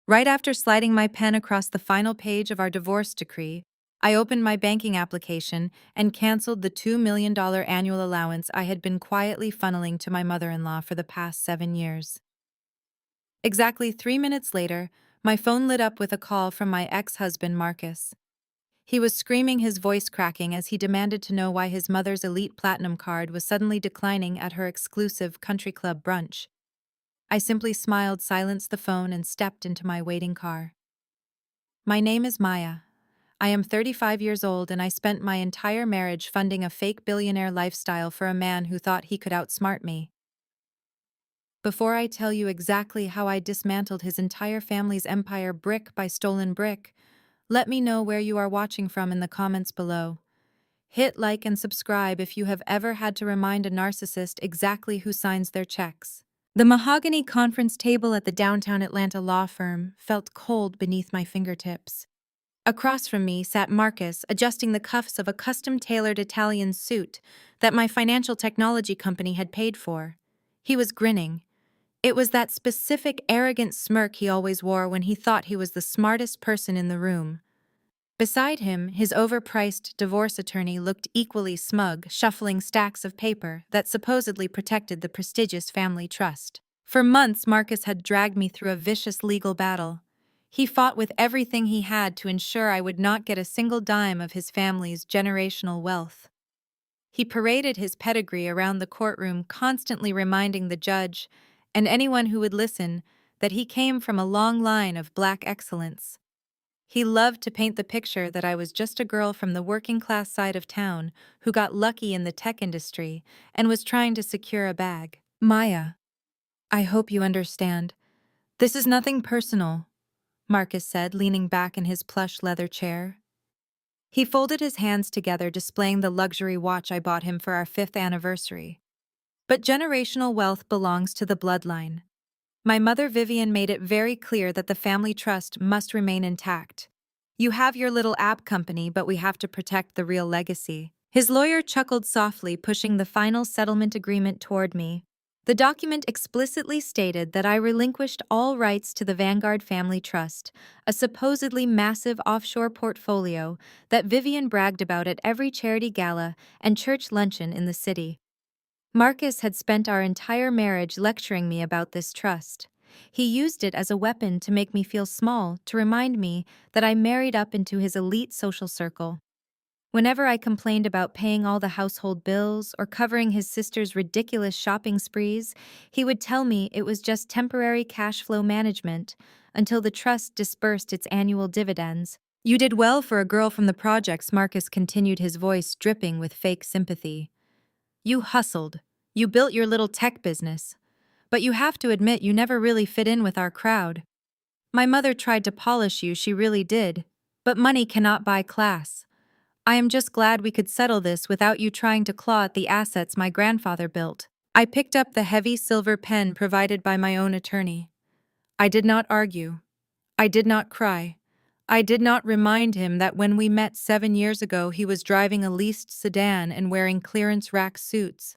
Right after sliding my pen across the final page of our divorce decree, I opened my banking application and canceled the $2 million annual allowance I had been quietly funneling to my mother-in-law for the past 7 years. Exactly 3 minutes later, my phone lit up with a call from my ex-husband Marcus. He was screaming, his voice cracking as he demanded to know why his mother's elite platinum card was suddenly declining at her exclusive country club brunch. I simply smiled, silenced the phone, and stepped into my waiting car. My name is Maya. I am 35 years old, and I spent my entire marriage funding a fake billionaire lifestyle for a man who thought he could outsmart me. Before I tell you exactly how I dismantled his entire family's empire brick by stolen brick, let me know where you are watching from in the comments below. Hit like and subscribe if you have ever had to remind a narcissist exactly who signs their checks. The mahogany conference table at the downtown Atlanta law firm felt cold beneath my fingertips. Across from me sat Marcus, adjusting the cuffs of a custom-tailored Italian suit that my financial technology company had paid for. He was grinning. It was that specific arrogant smirk he always wore when he thought he was the smartest person in the room. Beside him, his overpriced divorce attorney looked equally smug, shuffling stacks of paper that supposedly protected the prestigious family trust. For months, Marcus had dragged me through a vicious legal battle. He fought with everything he had to ensure I would not get a single dime of his family's generational wealth. He paraded his pedigree around the courtroom, constantly reminding the judge, and anyone who would listen, that he came from a long line of black excellence. He loved to paint the picture that I was just a girl from the working-class side of town who got lucky in the tech industry and was trying to secure a bag. Maya, I hope you understand. This is nothing personal, Marcus said, leaning back in his plush leather chair. He folded his hands together, displaying the luxury watch I bought him for our 5th anniversary. But generational wealth belongs to the bloodline. My mother Vivian made it very clear that the family trust must remain intact. You have your little app company, but we have to protect the real legacy. His lawyer chuckled softly, pushing the final settlement agreement toward me. The document explicitly stated that I relinquished all rights to the Vanguard Family Trust, a supposedly massive offshore portfolio that Vivian bragged about at every charity gala and church luncheon in the city. Marcus had spent our entire marriage lecturing me about this trust. He used it as a weapon to make me feel small, to remind me that I married up into his elite social circle. Whenever I complained about paying all the household bills or covering his sister's ridiculous shopping sprees, he would tell me it was just temporary cash flow management until the trust disbursed its annual dividends. You did well for a girl from the projects, Marcus continued, his voice dripping with fake sympathy. You hustled. You built your little tech business. But you have to admit you never really fit in with our crowd. My mother tried to polish you, she really did. But money cannot buy class. I am just glad we could settle this without you trying to claw at the assets my grandfather built. I picked up the heavy silver pen provided by my own attorney. I did not argue. I did not cry. I did not remind him that when we met 7 years ago he was driving a leased sedan and wearing clearance rack suits.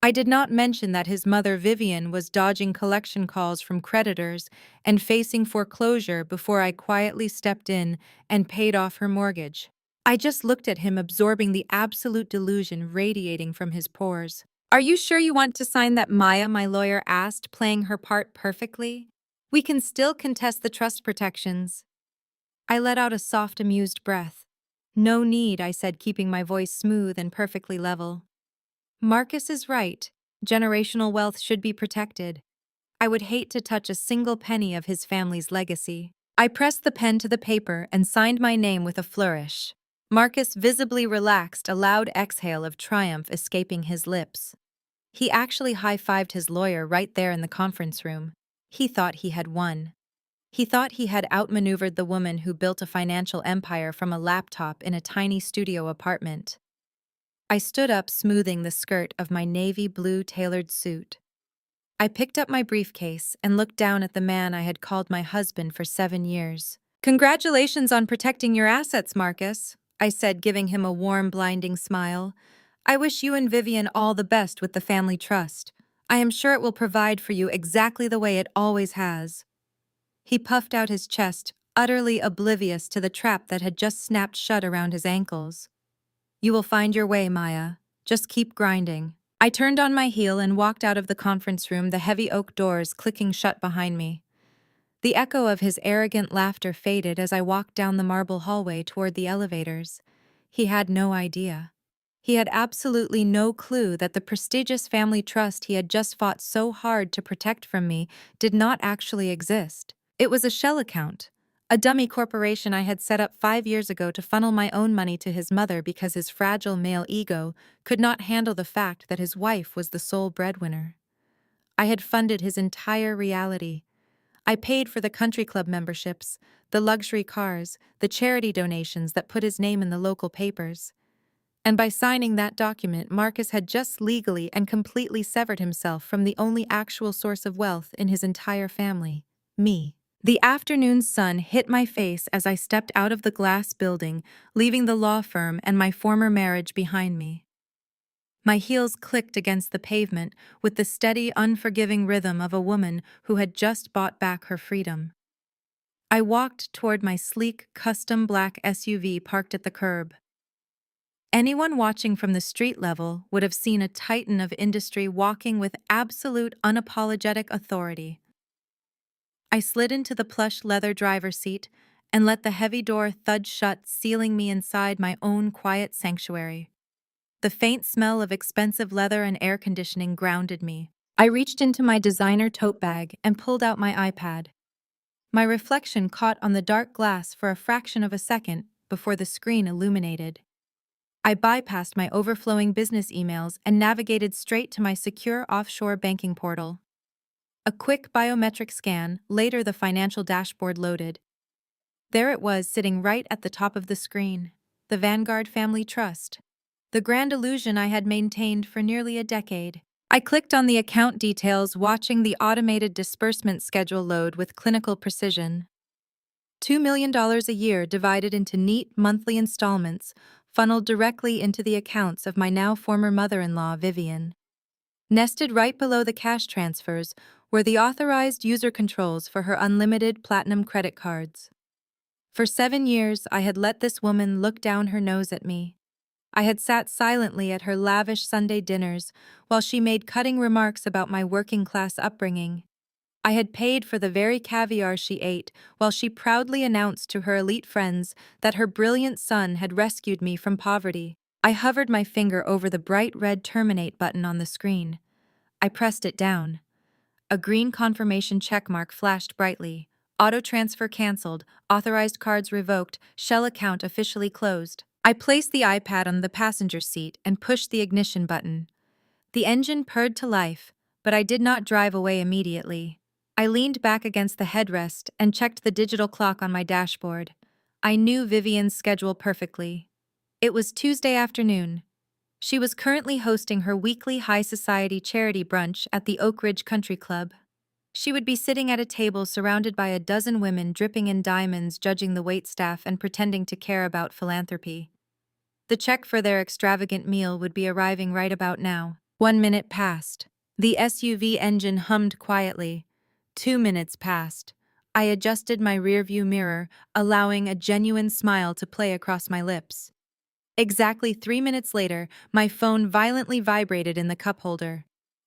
I did not mention that his mother Vivian was dodging collection calls from creditors and facing foreclosure before I quietly stepped in and paid off her mortgage. I just looked at him, absorbing the absolute delusion radiating from his pores. Are you sure you want to sign that, Maya? My lawyer asked, playing her part perfectly. We can still contest the trust protections. I let out a soft, amused breath. No need, I said, keeping my voice smooth and perfectly level. Marcus is right. Generational wealth should be protected. I would hate to touch a single penny of his family's legacy. I pressed the pen to the paper and signed my name with a flourish. Marcus visibly relaxed, a loud exhale of triumph escaping his lips. He actually high-fived his lawyer right there in the conference room. He thought he had won. He thought he had outmaneuvered the woman who built a financial empire from a laptop in a tiny studio apartment. I stood up, smoothing the skirt of my navy blue tailored suit. I picked up my briefcase and looked down at the man I had called my husband for 7 years. Congratulations on protecting your assets, Marcus, I said, giving him a warm, blinding smile. I wish you and Vivian all the best with the family trust. I am sure it will provide for you exactly the way it always has. He puffed out his chest, utterly oblivious to the trap that had just snapped shut around his ankles. You will find your way, Maya. Just keep grinding. I turned on my heel and walked out of the conference room, the heavy oak doors clicking shut behind me. The echo of his arrogant laughter faded as I walked down the marble hallway toward the elevators. He had no idea. He had absolutely no clue that the prestigious family trust he had just fought so hard to protect from me did not actually exist. It was a shell account, a dummy corporation I had set up 5 years ago to funnel my own money to his mother because his fragile male ego could not handle the fact that his wife was the sole breadwinner. I had funded his entire reality. I paid for the country club memberships, the luxury cars, the charity donations that put his name in the local papers. And by signing that document, Marcus had just legally and completely severed himself from the only actual source of wealth in his entire family, me. The afternoon sun hit my face as I stepped out of the glass building, leaving the law firm and my former marriage behind me. My heels clicked against the pavement with the steady, unforgiving rhythm of a woman who had just bought back her freedom. I walked toward my sleek, custom black SUV parked at the curb. Anyone watching from the street level would have seen a titan of industry walking with absolute, unapologetic authority. I slid into the plush leather driver's seat and let the heavy door thud shut, sealing me inside my own quiet sanctuary. The faint smell of expensive leather and air conditioning grounded me. I reached into my designer tote bag and pulled out my iPad. My reflection caught on the dark glass for a fraction of a second before the screen illuminated. I bypassed my overflowing business emails and navigated straight to my secure offshore banking portal. A quick biometric scan, later the financial dashboard loaded. There it was, sitting right at the top of the screen, the Vanguard Family Trust. The grand illusion I had maintained for nearly a decade. I clicked on the account details, watching the automated disbursement schedule load with clinical precision. $2 million a year divided into neat monthly installments funneled directly into the accounts of my now former mother-in-law, Vivian. Nested right below the cash transfers were the authorized user controls for her unlimited platinum credit cards. For 7 years, I had let this woman look down her nose at me. I had sat silently at her lavish Sunday dinners while she made cutting remarks about my working-class upbringing. I had paid for the very caviar she ate while she proudly announced to her elite friends that her brilliant son had rescued me from poverty. I hovered my finger over the bright red terminate button on the screen. I pressed it down. A green confirmation checkmark flashed brightly. Auto transfer canceled, authorized cards revoked, shell account officially closed. I placed the iPad on the passenger seat and pushed the ignition button. The engine purred to life, but I did not drive away immediately. I leaned back against the headrest and checked the digital clock on my dashboard. I knew Vivian's schedule perfectly. It was Tuesday afternoon. She was currently hosting her weekly high society charity brunch at the Oak Ridge Country Club. She would be sitting at a table surrounded by a dozen women dripping in diamonds, judging the waitstaff and pretending to care about philanthropy. The check for their extravagant meal would be arriving right about now. 1 minute passed. The SUV engine hummed quietly. 2 minutes passed. I adjusted my rearview mirror, allowing a genuine smile to play across my lips. Exactly 3 minutes later, my phone violently vibrated in the cup holder.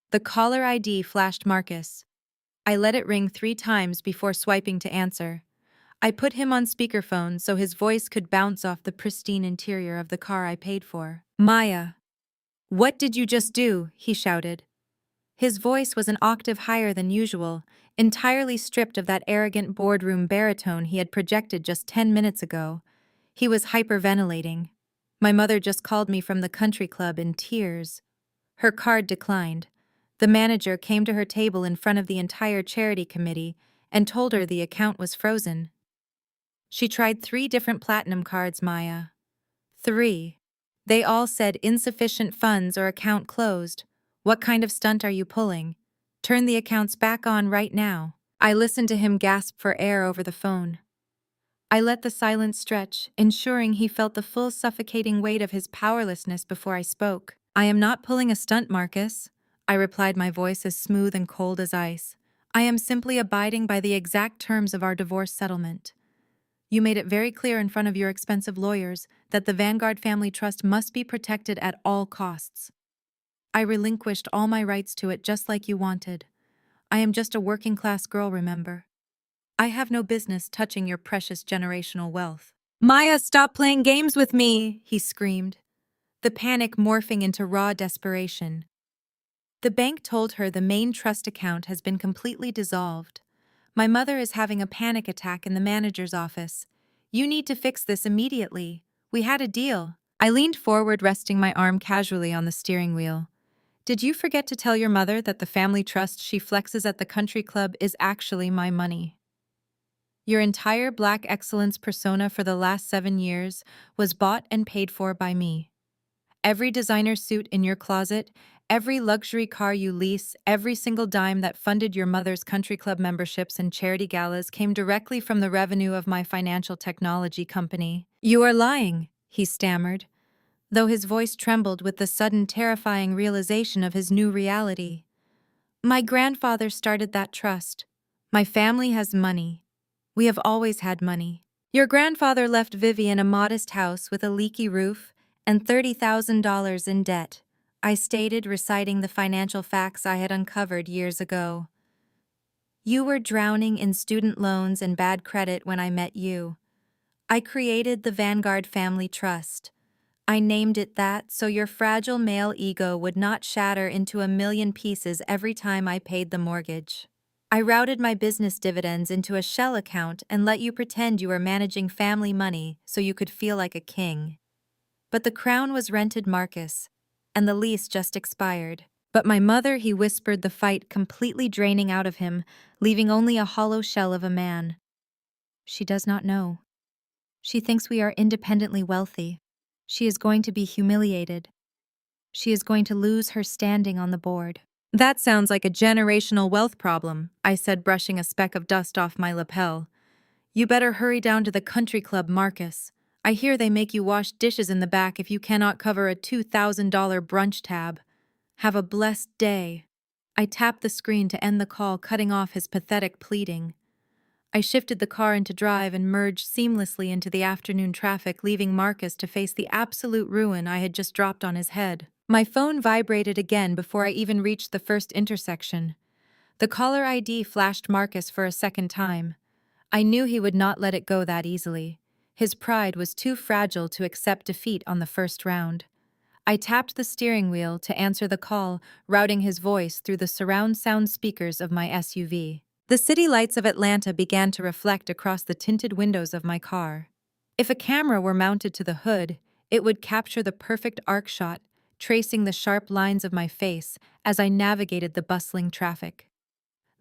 The caller ID flashed Marcus. I let it ring 3 times before swiping to answer. I put him on speakerphone so his voice could bounce off the pristine interior of the car I paid for. Maya. What did you just do? He shouted. His voice was an octave higher than usual, entirely stripped of that arrogant boardroom baritone he had projected just 10 minutes ago. He was hyperventilating. My mother just called me from the country club in tears. Her card declined. The manager came to her table in front of the entire charity committee and told her the account was frozen. She tried 3 different platinum cards, Maya. 3. They all said insufficient funds or account closed. What kind of stunt are you pulling? Turn the accounts back on right now. I listened to him gasp for air over the phone. I let the silence stretch, ensuring he felt the full suffocating weight of his powerlessness before I spoke. I am not pulling a stunt, Marcus. I replied, my voice as smooth and cold as ice. I am simply abiding by the exact terms of our divorce settlement. You made it very clear in front of your expensive lawyers that the Vanguard family trust must be protected at all costs. I relinquished all my rights to it just like you wanted. I am just a working-class girl, remember? I have no business touching your precious generational wealth. Maya, stop playing games with me, he screamed, the panic morphing into raw desperation. The bank told her the main trust account has been completely dissolved. My mother is having a panic attack in the manager's office. You need to fix this immediately. We had a deal. I leaned forward, resting my arm casually on the steering wheel. Did you forget to tell your mother that the family trust she flexes at the country club is actually my money? Your entire Black excellence persona for the last 7 years was bought and paid for by me. Every designer suit in your closet, every luxury car you lease, every single dime that funded your mother's country club memberships and charity galas came directly from the revenue of my financial technology company. You are lying, he stammered, though his voice trembled with the sudden terrifying realization of his new reality. My grandfather started that trust. My family has money. We have always had money. Your grandfather left Vivian a modest house with a leaky roof and $30,000 in debt, I stated, reciting the financial facts I had uncovered years ago. You were drowning in student loans and bad credit when I met you. I created the Vanguard Family Trust. I named it that so your fragile male ego would not shatter into a million pieces every time I paid the mortgage. I routed my business dividends into a shell account and let you pretend you were managing family money so you could feel like a king. But the crown was rented, Marcus, and the lease just expired. But my mother, he whispered, the fight completely draining out of him, leaving only a hollow shell of a man. She does not know. She thinks we are independently wealthy. She is going to be humiliated. She is going to lose her standing on the board. That sounds like a generational wealth problem, I said, brushing a speck of dust off my lapel. You better hurry down to the country club, Marcus. I hear they make you wash dishes in the back if you cannot cover a $2,000 brunch tab. Have a blessed day. I tapped the screen to end the call, cutting off his pathetic pleading. I shifted the car into drive and merged seamlessly into the afternoon traffic, leaving Marcus to face the absolute ruin I had just dropped on his head. My phone vibrated again before I even reached the first intersection. The caller ID flashed Marcus for a second time. I knew he would not let it go that easily. His pride was too fragile to accept defeat on the first round. I tapped the steering wheel to answer the call, routing his voice through the surround sound speakers of my SUV. The city lights of Atlanta began to reflect across the tinted windows of my car. If a camera were mounted to the hood, it would capture the perfect arc shot, tracing the sharp lines of my face as I navigated the bustling traffic.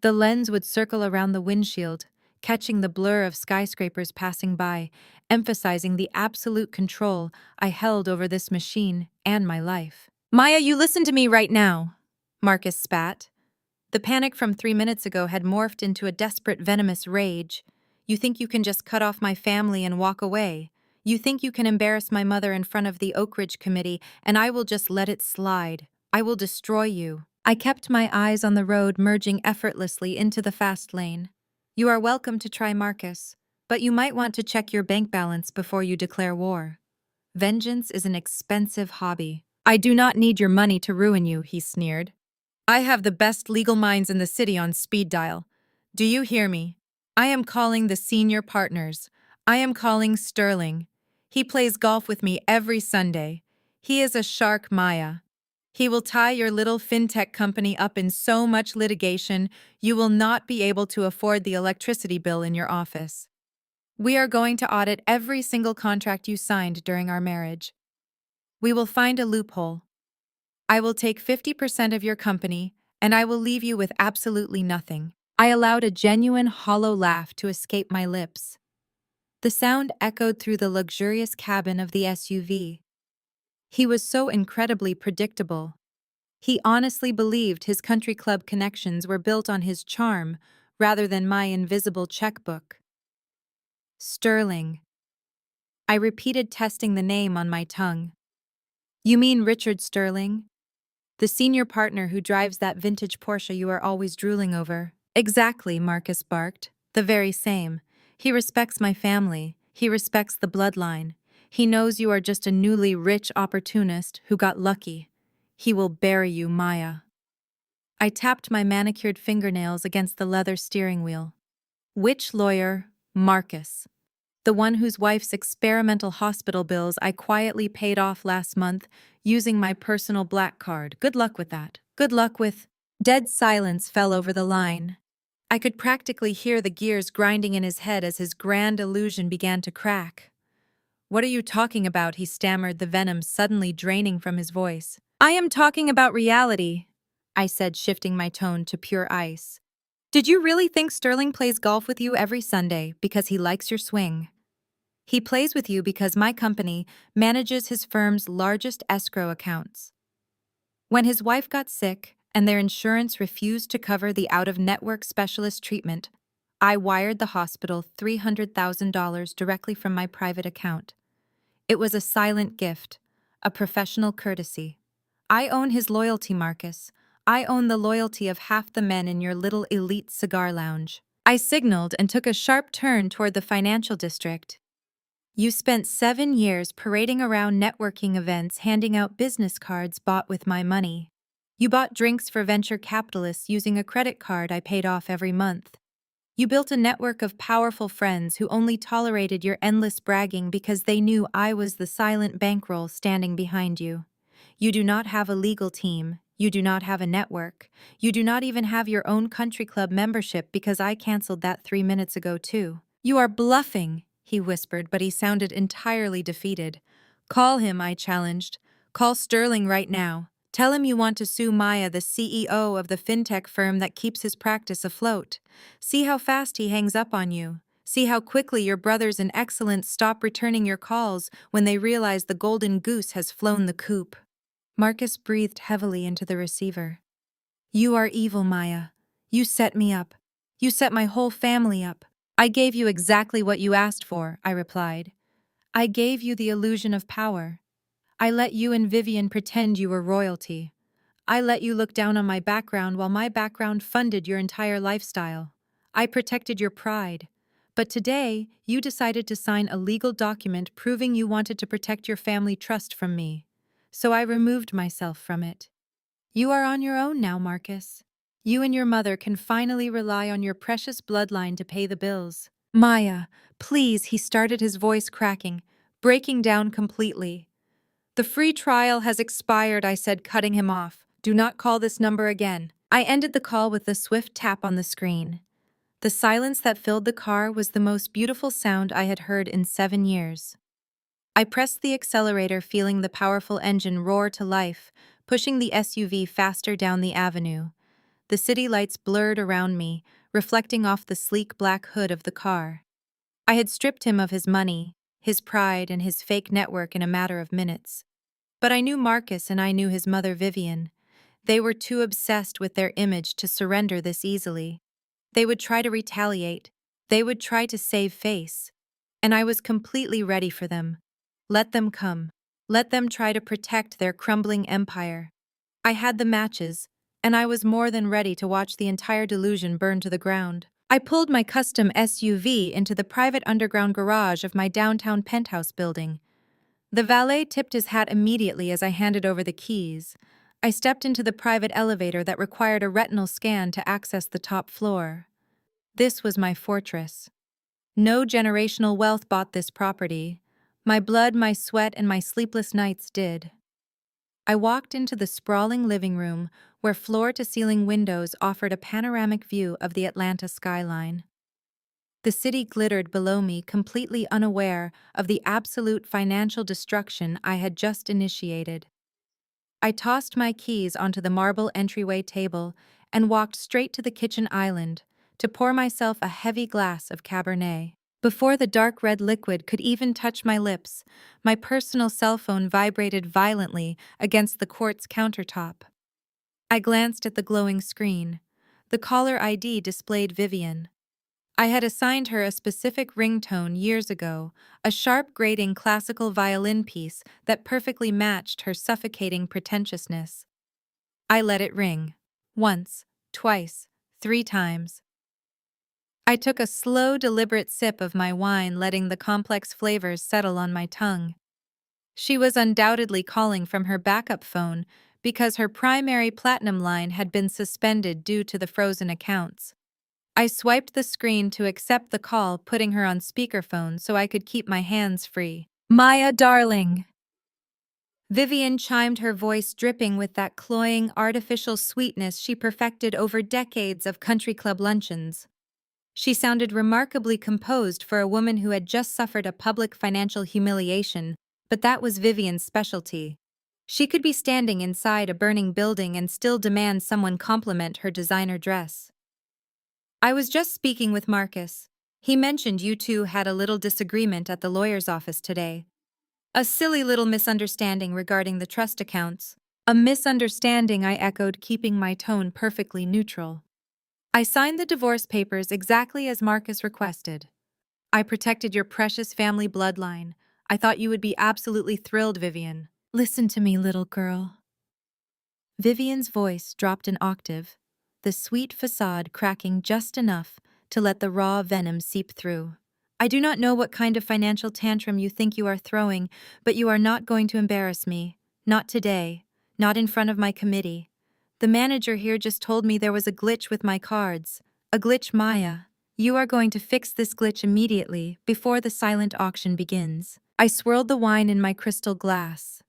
The lens would circle around the windshield, catching the blur of skyscrapers passing by, emphasizing the absolute control I held over this machine and my life. Maya, you listen to me right now, Marcus spat. The panic from 3 minutes ago had morphed into a desperate, venomous rage. You think you can just cut off my family and walk away? You think you can embarrass my mother in front of the Oak Ridge Committee, and I will just let it slide? I will destroy you. I kept my eyes on the road, merging effortlessly into the fast lane. You are welcome to try, Marcus, but you might want to check your bank balance before you declare war. Vengeance is an expensive hobby. I do not need your money to ruin you, he sneered. I have the best legal minds in the city on speed dial. Do you hear me? I am calling the senior partners. I am calling Sterling. He plays golf with me every Sunday. He is a shark, Maya. He will tie your little fintech company up in so much litigation, you will not be able to afford the electricity bill in your office. We are going to audit every single contract you signed during our marriage. We will find a loophole. I will take 50% of your company, and I will leave you with absolutely nothing. I allowed a genuine hollow laugh to escape my lips. The sound echoed through the luxurious cabin of the SUV. He was so incredibly predictable. He honestly believed his country club connections were built on his charm rather than my invisible checkbook. Sterling. I repeated, testing the name on my tongue. You mean Richard Sterling? The senior partner who drives that vintage Porsche you are always drooling over. Exactly, Marcus barked. The very same. He respects my family. He respects the bloodline. He knows you are just a newly rich opportunist who got lucky. He will bury you, Maya. I tapped my manicured fingernails against the leather steering wheel. Which lawyer? Marcus. The one whose wife's experimental hospital bills I quietly paid off last month using my personal black card. Good luck with that. Good luck with. Dead silence fell over the line. I could practically hear the gears grinding in his head as his grand illusion began to crack. What are you talking about? He stammered, the venom suddenly draining from his voice. I am talking about reality, I said, shifting my tone to pure ice. Did you really think Sterling plays golf with you every Sunday because he likes your swing? He plays with you because my company manages his firm's largest escrow accounts. When his wife got sick and their insurance refused to cover the out-of-network specialist treatment, I wired the hospital $300,000 directly from my private account. It was a silent gift, a professional courtesy. I own his loyalty, Marcus. I own the loyalty of half the men in your little elite cigar lounge. I signaled and took a sharp turn toward the financial district. You spent 7 years parading around networking events handing out business cards bought with my money. You bought drinks for venture capitalists using a credit card I paid off every month. You built a network of powerful friends who only tolerated your endless bragging because they knew I was the silent bankroll standing behind you. You do not have a legal team. You do not have a network. You do not even have your own country club membership because I canceled that 3 minutes ago too. You are bluffing, he whispered, but he sounded entirely defeated. Call him, I challenged. Call Sterling right now. Tell him you want to sue Maya, the CEO of the fintech firm that keeps his practice afloat. See how fast he hangs up on you. See how quickly your brothers in excellence stop returning your calls when they realize the golden goose has flown the coop. Marcus breathed heavily into the receiver. You are evil, Maya. You set me up. You set my whole family up. I gave you exactly what you asked for, I replied. I gave you the illusion of power. I let you and Vivian pretend you were royalty. I let you look down on my background while my background funded your entire lifestyle. I protected your pride. But today, you decided to sign a legal document proving you wanted to protect your family trust from me. So I removed myself from it. You are on your own now, Marcus. You and your mother can finally rely on your precious bloodline to pay the bills. Maya, please, he started, his voice cracking, breaking down completely. The free trial has expired, I said, cutting him off. Do not call this number again. I ended the call with a swift tap on the screen. The silence that filled the car was the most beautiful sound I had heard in 7 years. I pressed the accelerator, feeling the powerful engine roar to life, pushing the SUV faster down the avenue. The city lights blurred around me, reflecting off the sleek black hood of the car. I had stripped him of his money, his pride, and his fake network in a matter of minutes. But I knew Marcus and I knew his mother Vivian. They were too obsessed with their image to surrender this easily. They would try to retaliate. They would try to save face. And I was completely ready for them. Let them come. Let them try to protect their crumbling empire. I had the matches, and I was more than ready to watch the entire delusion burn to the ground. I pulled my custom SUV into the private underground garage of my downtown penthouse building. The valet tipped his hat immediately as I handed over the keys. I stepped into the private elevator that required a retinal scan to access the top floor. This was my fortress. No generational wealth bought this property. My blood, my sweat, and my sleepless nights did. I walked into the sprawling living room where floor-to-ceiling windows offered a panoramic view of the Atlanta skyline. The city glittered below me, completely unaware of the absolute financial destruction I had just initiated. I tossed my keys onto the marble entryway table and walked straight to the kitchen island to pour myself a heavy glass of Cabernet. Before the dark red liquid could even touch my lips, my personal cell phone vibrated violently against the quartz countertop. I glanced at the glowing screen. The caller ID displayed Vivian. I had assigned her a specific ringtone years ago, a sharp, grating classical violin piece that perfectly matched her suffocating pretentiousness. I let it ring. Once, twice, 3 times. I took a slow, deliberate sip of my wine, letting the complex flavors settle on my tongue. She was undoubtedly calling from her backup phone because her primary platinum line had been suspended due to the frozen accounts. I swiped the screen to accept the call, putting her on speakerphone so I could keep my hands free. "Maya, darling." Vivian chimed, her voice dripping with that cloying, artificial sweetness she perfected over decades of country club luncheons. She sounded remarkably composed for a woman who had just suffered a public financial humiliation, but that was Vivian's specialty. She could be standing inside a burning building and still demand someone compliment her designer dress. "I was just speaking with Marcus. He mentioned you two had a little disagreement at the lawyer's office today. A silly little misunderstanding regarding the trust accounts." "A misunderstanding," I echoed, keeping my tone perfectly neutral. "I signed the divorce papers exactly as Marcus requested. I protected your precious family bloodline. I thought you would be absolutely thrilled, Vivian." "Listen to me, little girl." Vivian's voice dropped an octave, the sweet facade cracking just enough to let the raw venom seep through. "I do not know what kind of financial tantrum you think you are throwing, but you are not going to embarrass me. Not today. Not in front of my committee. The manager here just told me there was a glitch with my cards. A glitch, Maya. You are going to fix this glitch immediately, before the silent auction begins." I swirled the wine in my crystal glass.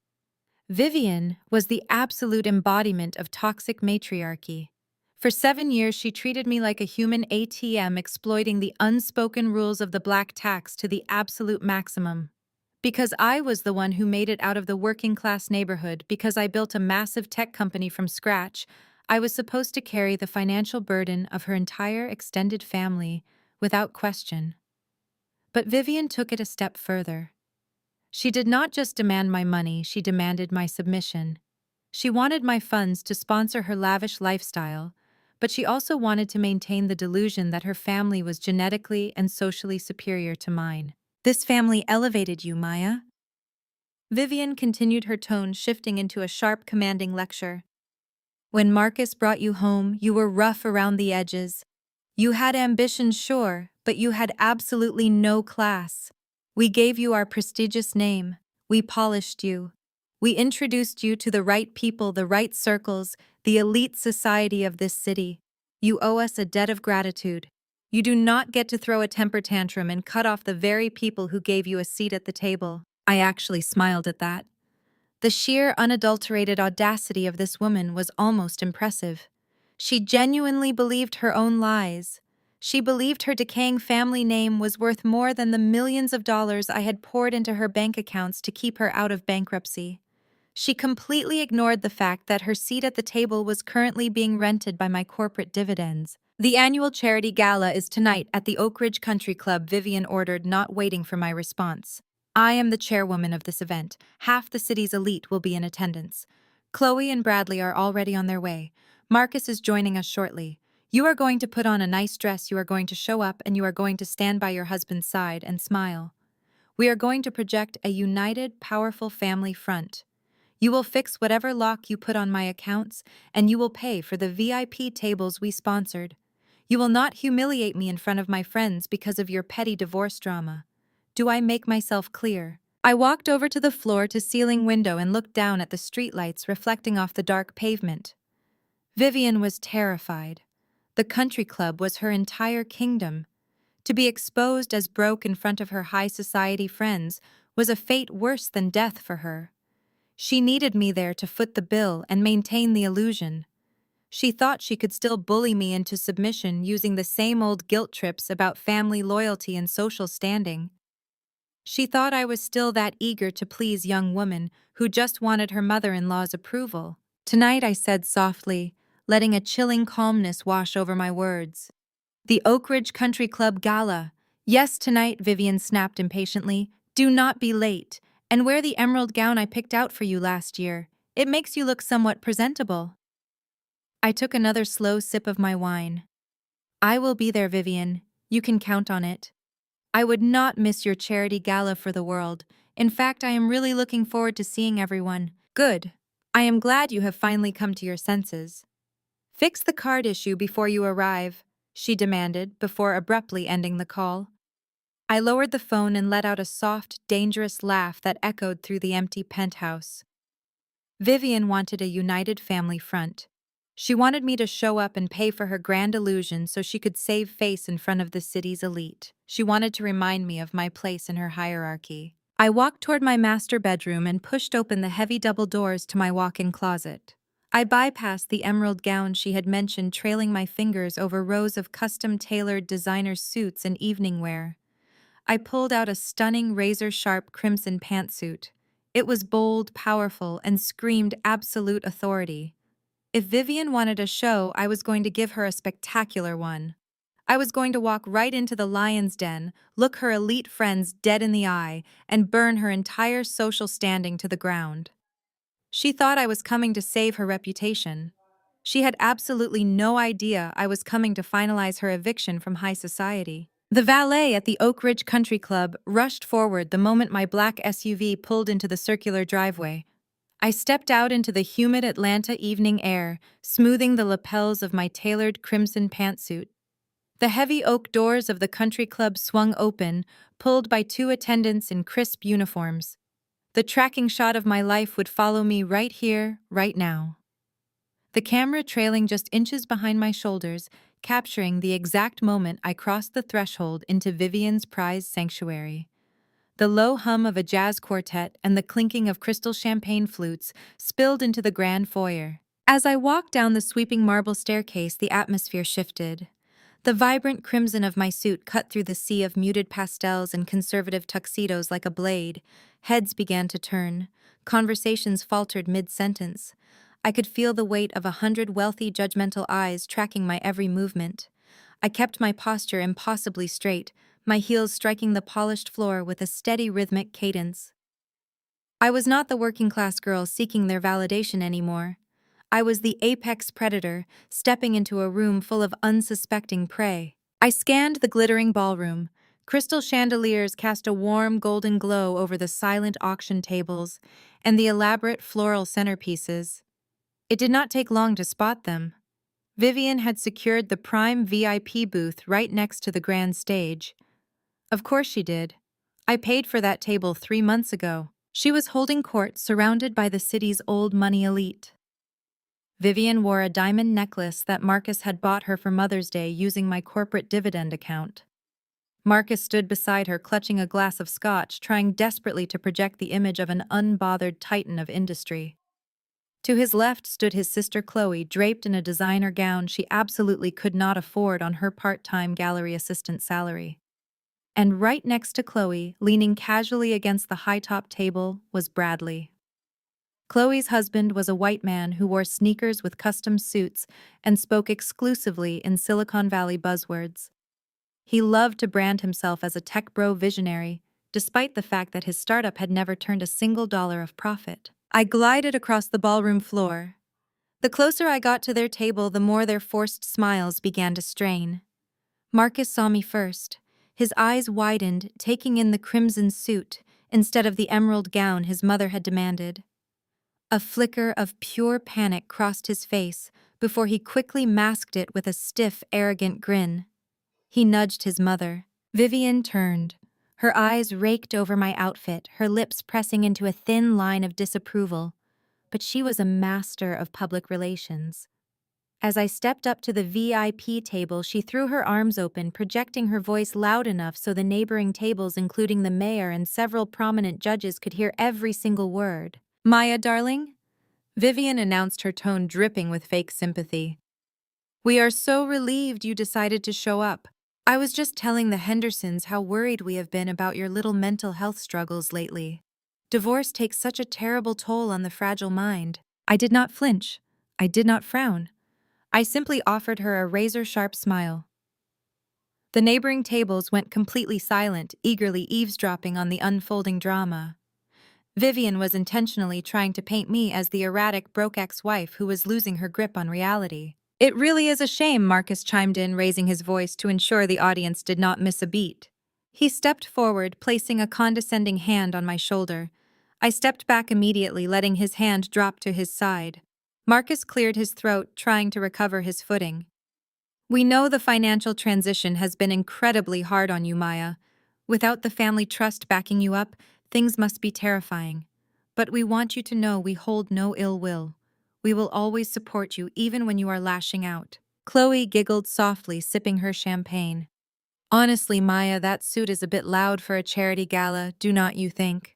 Vivian was the absolute embodiment of toxic matriarchy. For 7 years, she treated me like a human ATM, exploiting the unspoken rules of the black tax to the absolute maximum. Because I was the one who made it out of the working-class neighborhood, because I built a massive tech company from scratch, I was supposed to carry the financial burden of her entire extended family, without question. But Vivian took it a step further. She did not just demand my money, she demanded my submission. She wanted my funds to sponsor her lavish lifestyle, but she also wanted to maintain the delusion that her family was genetically and socially superior to mine. "This family elevated you, Maya." Vivian continued, her tone shifting into a sharp, commanding lecture. "When Marcus brought you home, you were rough around the edges. You had ambition, sure, but you had absolutely no class. We gave you our prestigious name. We polished you. We introduced you to the right people, the right circles, the elite society of this city. You owe us a debt of gratitude. You do not get to throw a temper tantrum and cut off the very people who gave you a seat at the table." I actually smiled at that. The sheer, unadulterated audacity of this woman was almost impressive. She genuinely believed her own lies. She believed her decaying family name was worth more than the millions of dollars I had poured into her bank accounts to keep her out of bankruptcy. She completely ignored the fact that her seat at the table was currently being rented by my corporate dividends. "The annual charity gala is tonight at the Oak Ridge Country Club," Vivian ordered, not waiting for my response. "I am the chairwoman of this event. Half the city's elite will be in attendance. Chloe and Bradley are already on their way. Marcus is joining us shortly. You are going to put on a nice dress, you are going to show up, and you are going to stand by your husband's side and smile. We are going to project a united, powerful family front. You will fix whatever lock you put on my accounts, and you will pay for the VIP tables we sponsored. You will not humiliate me in front of my friends because of your petty divorce drama. Do I make myself clear?" I walked over to the floor-to-ceiling window and looked down at the streetlights reflecting off the dark pavement. Vivian was terrified. The country club was her entire kingdom. To be exposed as broke in front of her high society friends was a fate worse than death for her. She needed me there to foot the bill and maintain the illusion. She thought she could still bully me into submission using the same old guilt trips about family loyalty and social standing. She thought I was still that eager to please young woman who just wanted her mother-in-law's approval. "Tonight," I said softly, letting a chilling calmness wash over my words. "The Oak Ridge Country Club Gala. Yes, tonight," Vivian snapped impatiently. "Do not be late. And wear the emerald gown I picked out for you last year. It makes you look somewhat presentable." I took another slow sip of my wine. "I will be there, Vivian. You can count on it. I would not miss your charity gala for the world. In fact, I am really looking forward to seeing everyone." "Good. I am glad you have finally come to your senses." Fix the card issue before you arrive, she demanded before abruptly ending the call. I lowered the phone and let out a soft, dangerous laugh that echoed through the empty penthouse. Vivian wanted a united family front. She wanted me to show up and pay for her grand illusion so she could save face in front of the city's elite. She wanted to remind me of my place in her hierarchy. I walked toward my master bedroom and pushed open the heavy double doors to my walk-in closet. I bypassed the emerald gown she had mentioned, trailing my fingers over rows of custom-tailored designer suits and evening wear. I pulled out a stunning razor-sharp crimson pantsuit. It was bold, powerful, and screamed absolute authority. If Vivian wanted a show, I was going to give her a spectacular one. I was going to walk right into the lion's den, look her elite friends dead in the eye, and burn her entire social standing to the ground. She thought I was coming to save her reputation. She had absolutely no idea I was coming to finalize her eviction from high society. The valet at the Oak Ridge Country Club rushed forward the moment my black SUV pulled into the circular driveway. I stepped out into the humid Atlanta evening air, smoothing the lapels of my tailored crimson pantsuit. The heavy oak doors of the country club swung open, pulled by two attendants in crisp uniforms. The tracking shot of my life would follow me right here, right now. The camera trailing just inches behind my shoulders, capturing the exact moment I crossed the threshold into Vivian's prized sanctuary. The low hum of a jazz quartet and the clinking of crystal champagne flutes spilled into the grand foyer. As I walked down the sweeping marble staircase, the atmosphere shifted. The vibrant crimson of my suit cut through the sea of muted pastels and conservative tuxedos like a blade. Heads began to turn. Conversations faltered mid-sentence. I could feel the weight of 100 wealthy, judgmental eyes tracking my every movement. I kept my posture impossibly straight, my heels striking the polished floor with a steady rhythmic cadence. I was not the working-class girl seeking their validation anymore. I was the apex predator, stepping into a room full of unsuspecting prey. I scanned the glittering ballroom. Crystal chandeliers cast a warm golden glow over the silent auction tables and the elaborate floral centerpieces. It did not take long to spot them. Vivian had secured the prime VIP booth right next to the grand stage. Of course she did. I paid for that table 3 months ago. She was holding court surrounded by the city's old money elite. Vivian wore a diamond necklace that Marcus had bought her for Mother's Day using my corporate dividend account. Marcus stood beside her clutching a glass of scotch, trying desperately to project the image of an unbothered titan of industry. To his left stood his sister Chloe, draped in a designer gown she absolutely could not afford on her part-time gallery assistant salary. And right next to Chloe, leaning casually against the high-top table, was Bradley. Chloe's husband was a white man who wore sneakers with custom suits and spoke exclusively in Silicon Valley buzzwords. He loved to brand himself as a tech bro visionary, despite the fact that his startup had never turned a single dollar of profit. I glided across the ballroom floor. The closer I got to their table, the more their forced smiles began to strain. Marcus saw me first. His eyes widened, taking in the crimson suit instead of the emerald gown his mother had demanded. A flicker of pure panic crossed his face before he quickly masked it with a stiff, arrogant grin. He nudged his mother. Vivian turned. Her eyes raked over my outfit, her lips pressing into a thin line of disapproval. But she was a master of public relations. As I stepped up to the VIP table, she threw her arms open, projecting her voice loud enough so the neighboring tables, including the mayor and several prominent judges, could hear every single word. "Maya, darling," Vivian announced, her tone dripping with fake sympathy. "We are so relieved you decided to show up. I was just telling the Hendersons how worried we have been about your little mental health struggles lately. Divorce takes such a terrible toll on the fragile mind." I did not flinch. I did not frown. I simply offered her a razor-sharp smile. The neighboring tables went completely silent, eagerly eavesdropping on the unfolding drama. Vivian was intentionally trying to paint me as the erratic, broke ex-wife who was losing her grip on reality. "It really is a shame," Marcus chimed in, raising his voice to ensure the audience did not miss a beat. He stepped forward, placing a condescending hand on my shoulder. I stepped back immediately, letting his hand drop to his side. Marcus cleared his throat, trying to recover his footing. We know the financial transition has been incredibly hard on you, Maya. Without the family trust backing you up, things must be terrifying. But we want you to know we hold no ill will. We will always support you even when you are lashing out. Chloe giggled softly, sipping her champagne. Honestly, Maya, that suit is a bit loud for a charity gala, do not you think?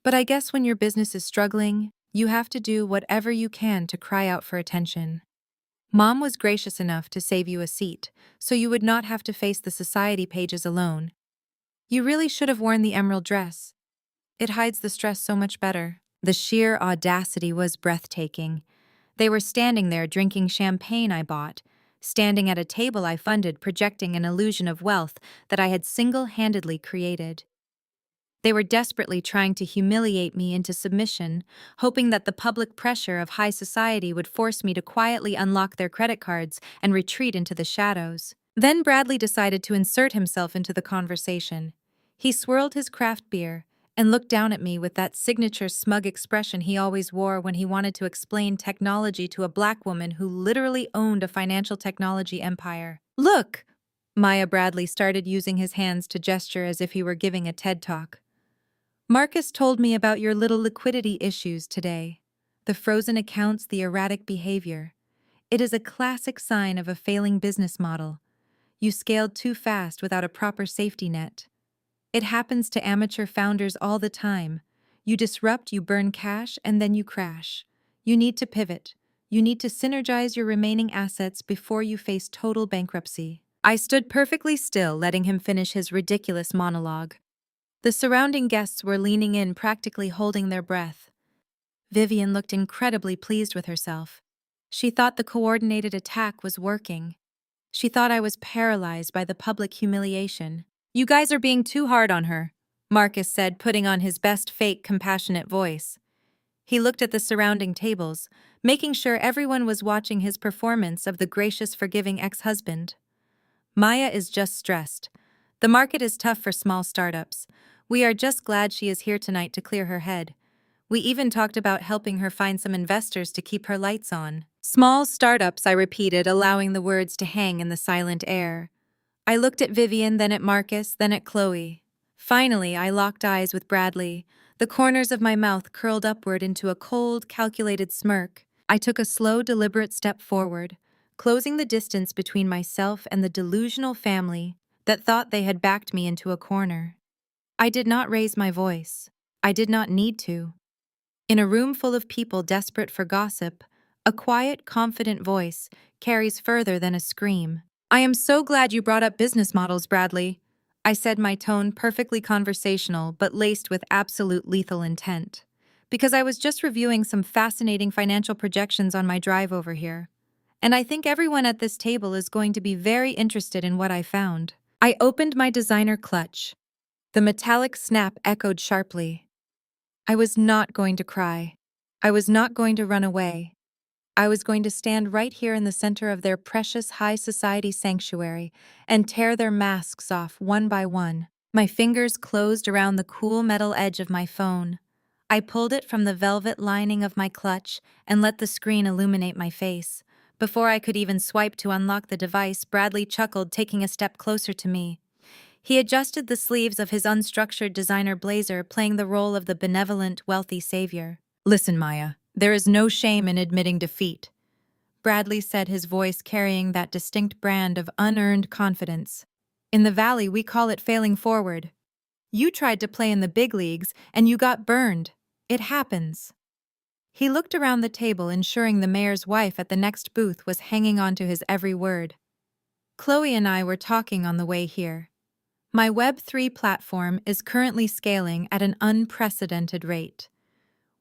But I guess when your business is struggling, you have to do whatever you can to cry out for attention. Mom was gracious enough to save you a seat, so you would not have to face the society pages alone. You really should have worn the emerald dress. It hides the stress so much better. The sheer audacity was breathtaking. They were standing there drinking champagne I bought, standing at a table I funded, projecting an illusion of wealth that I had single-handedly created. They were desperately trying to humiliate me into submission, hoping that the public pressure of high society would force me to quietly unlock their credit cards and retreat into the shadows. Then Bradley decided to insert himself into the conversation. He swirled his craft beer and looked down at me with that signature smug expression he always wore when he wanted to explain technology to a black woman who literally owned a financial technology empire. Look! Maya Bradley started using his hands to gesture as if he were giving a TED Talk. Marcus told me about your little liquidity issues today. The frozen accounts, the erratic behavior. It is a classic sign of a failing business model. You scaled too fast without a proper safety net. It happens to amateur founders all the time. You disrupt, you burn cash, and then you crash. You need to pivot. You need to synergize your remaining assets before you face total bankruptcy. I stood perfectly still, letting him finish his ridiculous monologue. The surrounding guests were leaning in, practically holding their breath. Vivian looked incredibly pleased with herself. She thought the coordinated attack was working. She thought I was paralyzed by the public humiliation. You guys are being too hard on her, Marcus said, putting on his best fake compassionate voice. He looked at the surrounding tables, making sure everyone was watching his performance of the gracious, forgiving ex-husband. Maya is just stressed. The market is tough for small startups. We are just glad she is here tonight to clear her head. We even talked about helping her find some investors to keep her lights on. Small startups, I repeated, allowing the words to hang in the silent air. I looked at Vivian, then at Marcus, then at Chloe. Finally, I locked eyes with Bradley. The corners of my mouth curled upward into a cold, calculated smirk. I took a slow, deliberate step forward, closing the distance between myself and the delusional family that thought they had backed me into a corner. I did not raise my voice. I did not need to. In a room full of people desperate for gossip, a quiet, confident voice carries further than a scream. I am so glad you brought up business models, Bradley. I said, my tone perfectly conversational but laced with absolute lethal intent. Because I was just reviewing some fascinating financial projections on my drive over here. And I think everyone at this table is going to be very interested in what I found. I opened my designer clutch. The metallic snap echoed sharply. I was not going to cry. I was not going to run away. I was going to stand right here in the center of their precious high society sanctuary and tear their masks off one by one. My fingers closed around the cool metal edge of my phone. I pulled it from the velvet lining of my clutch and let the screen illuminate my face. Before I could even swipe to unlock the device, Bradley chuckled, taking a step closer to me. He adjusted the sleeves of his unstructured designer blazer, playing the role of the benevolent, wealthy savior. Listen, Maya, there is no shame in admitting defeat, Bradley said, his voice carrying that distinct brand of unearned confidence. In the Valley, we call it failing forward. You tried to play in the big leagues, and you got burned. It happens. He looked around the table, ensuring the mayor's wife at the next booth was hanging on to his every word. Chloe and I were talking on the way here. My Web3 platform is currently scaling at an unprecedented rate.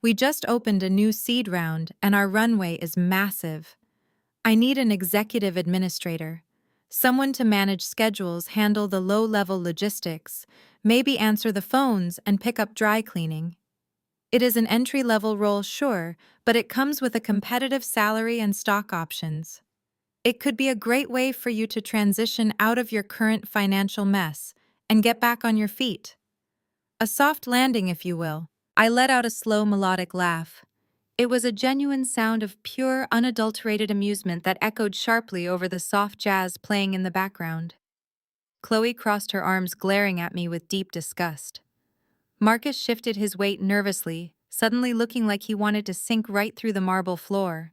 We just opened a new seed round, and our runway is massive. I need an executive administrator, someone to manage schedules, handle the low-level logistics, maybe answer the phones and pick up dry cleaning. It is an entry-level role, sure, but it comes with a competitive salary and stock options. It could be a great way for you to transition out of your current financial mess and get back on your feet. A soft landing, if you will. I let out a slow, melodic laugh. It was a genuine sound of pure, unadulterated amusement that echoed sharply over the soft jazz playing in the background. Chloe crossed her arms, glaring at me with deep disgust. Marcus shifted his weight nervously, suddenly looking like he wanted to sink right through the marble floor.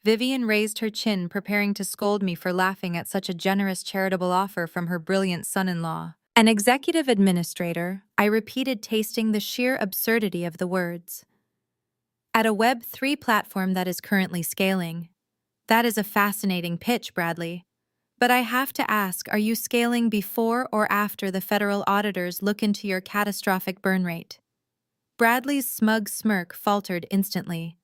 Vivian raised her chin, preparing to scold me for laughing at such a generous charitable offer from her brilliant son-in-law. An executive administrator, I repeated, tasting the sheer absurdity of the words. At a Web3 platform that is currently scaling. That is a fascinating pitch, Bradley. But I have to ask, are you scaling before or after the federal auditors look into your catastrophic burn rate? Bradley's smug smirk faltered instantly.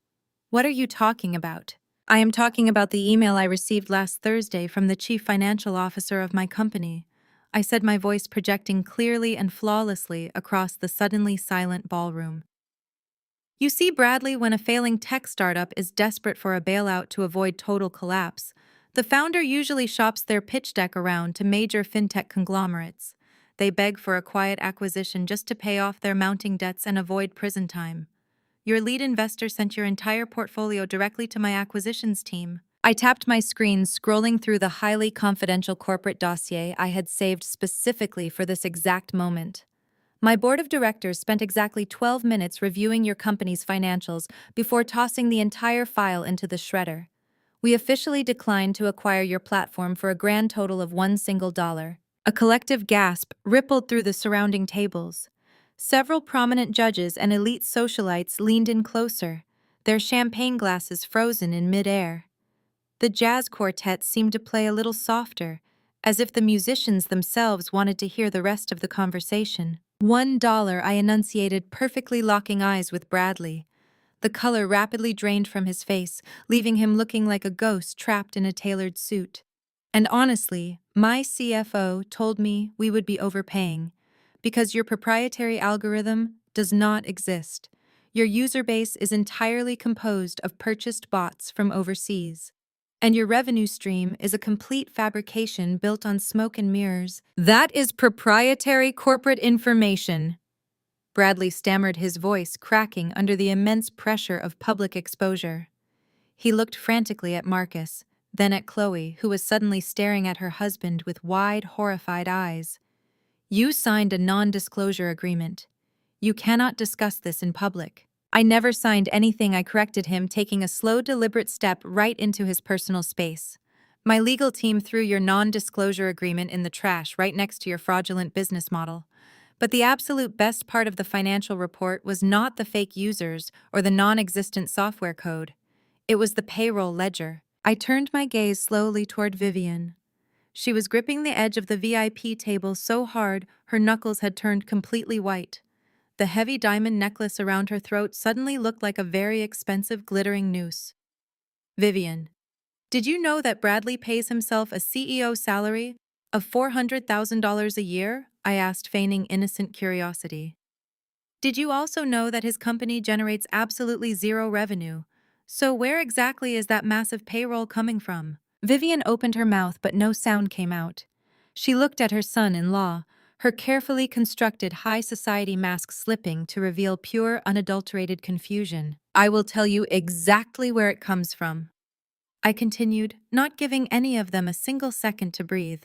What are you talking about? I am talking about the email I received last Thursday from the chief financial officer of my company. I said, my voice projecting clearly and flawlessly across the suddenly silent ballroom. You see, Bradley, when a failing tech startup is desperate for a bailout to avoid total collapse, the founder usually shops their pitch deck around to major fintech conglomerates. They beg for a quiet acquisition just to pay off their mounting debts and avoid prison time. Your lead investor sent your entire portfolio directly to my acquisitions team. I tapped my screen, scrolling through the highly confidential corporate dossier I had saved specifically for this exact moment. My board of directors spent exactly 12 minutes reviewing your company's financials before tossing the entire file into the shredder. We officially declined to acquire your platform for a grand total of $1. A collective gasp rippled through the surrounding tables. Several prominent judges and elite socialites leaned in closer, their champagne glasses frozen in midair. The jazz quartet seemed to play a little softer, as if the musicians themselves wanted to hear the rest of the conversation. $1, I enunciated, perfectly locking eyes with Bradley. The color rapidly drained from his face, leaving him looking like a ghost trapped in a tailored suit. And honestly, my CFO told me we would be overpaying, because your proprietary algorithm does not exist. Your user base is entirely composed of purchased bots from overseas. And your revenue stream is a complete fabrication built on smoke and mirrors. That is proprietary corporate information. Bradley stammered, his voice cracking under the immense pressure of public exposure. He looked frantically at Marcus, then at Chloe, who was suddenly staring at her husband with wide, horrified eyes. You signed a non-disclosure agreement. You cannot discuss this in public. I never signed anything, I corrected him, taking a slow, deliberate step right into his personal space. My legal team threw your non-disclosure agreement in the trash right next to your fraudulent business model. But the absolute best part of the financial report was not the fake users or the non-existent software code. It was the payroll ledger. I turned my gaze slowly toward Vivian. She was gripping the edge of the VIP table so hard her knuckles had turned completely white. The heavy diamond necklace around her throat suddenly looked like a very expensive glittering noose. Vivian, did you know that Bradley pays himself a CEO salary of $400,000 a year? I asked, feigning innocent curiosity. Did you also know that his company generates absolutely zero revenue? So where exactly is that massive payroll coming from? Vivian opened her mouth, but no sound came out. She looked at her son-in-law, her carefully constructed high society mask slipping to reveal pure, unadulterated confusion. I will tell you exactly where it comes from, I continued, not giving any of them a single second to breathe.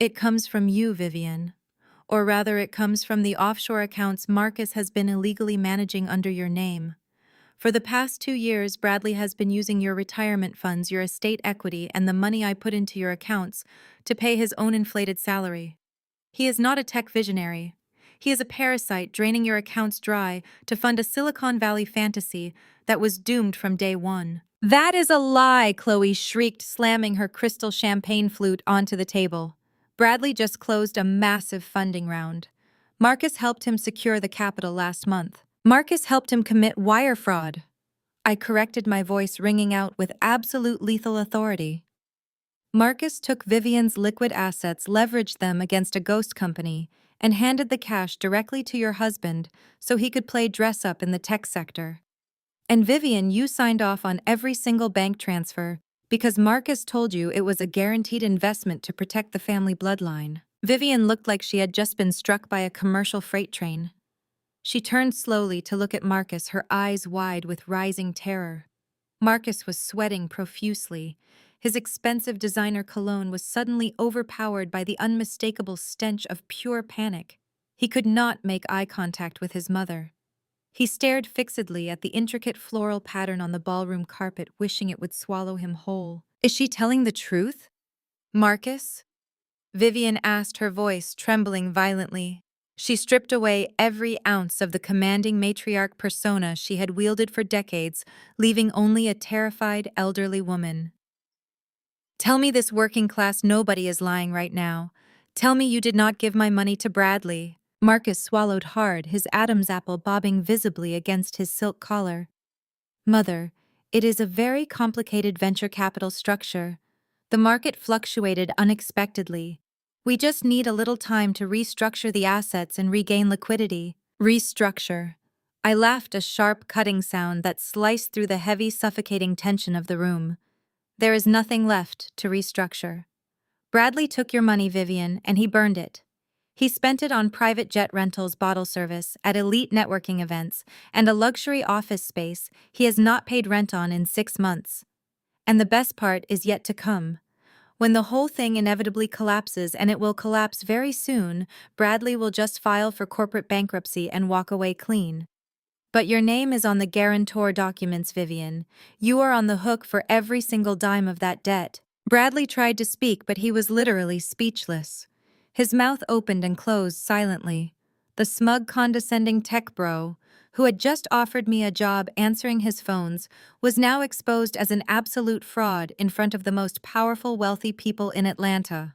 It comes from you, Vivian. Or rather, it comes from the offshore accounts Marcus has been illegally managing under your name. For the past 2 years, Bradley has been using your retirement funds, your estate equity, and the money I put into your accounts to pay his own inflated salary. He is not a tech visionary. He is a parasite draining your accounts dry to fund a Silicon Valley fantasy that was doomed from day one. That is a lie, Chloe shrieked, slamming her crystal champagne flute onto the table. Bradley just closed a massive funding round. Marcus helped him secure the capital last month. Marcus helped him commit wire fraud. I corrected, my voice ringing out with absolute lethal authority. Marcus took Vivian's liquid assets, leveraged them against a ghost company, and handed the cash directly to your husband so he could play dress-up in the tech sector. And Vivian, you signed off on every single bank transfer because Marcus told you it was a guaranteed investment to protect the family bloodline. Vivian looked like she had just been struck by a commercial freight train. She turned slowly to look at Marcus, her eyes wide with rising terror. Marcus was sweating profusely. His expensive designer cologne was suddenly overpowered by the unmistakable stench of pure panic. He could not make eye contact with his mother. He stared fixedly at the intricate floral pattern on the ballroom carpet, wishing it would swallow him whole. Is she telling the truth? Marcus? Vivian asked, her voice trembling violently. She stripped away every ounce of the commanding matriarch persona she had wielded for decades, leaving only a terrified elderly woman. Tell me this working-class nobody is lying right now. Tell me you did not give my money to Bradley. Marcus swallowed hard, his Adam's apple bobbing visibly against his silk collar. Mother, it is a very complicated venture capital structure. The market fluctuated unexpectedly. We just need a little time to restructure the assets and regain liquidity. Restructure. I laughed, a sharp, cutting sound that sliced through the heavy, suffocating tension of the room. There is nothing left to restructure. Bradley took your money, Vivian, and he burned it. He spent it on private jet rentals, bottle service, at elite networking events, and a luxury office space he has not paid rent on in 6 months. And the best part is yet to come. When the whole thing inevitably collapses, and it will collapse very soon, Bradley will just file for corporate bankruptcy and walk away clean. But your name is on the guarantor documents, Vivian. You are on the hook for every single dime of that debt. Bradley tried to speak, but he was literally speechless. His mouth opened and closed silently. The smug, condescending tech bro, who had just offered me a job answering his phones, was now exposed as an absolute fraud in front of the most powerful, wealthy people in Atlanta.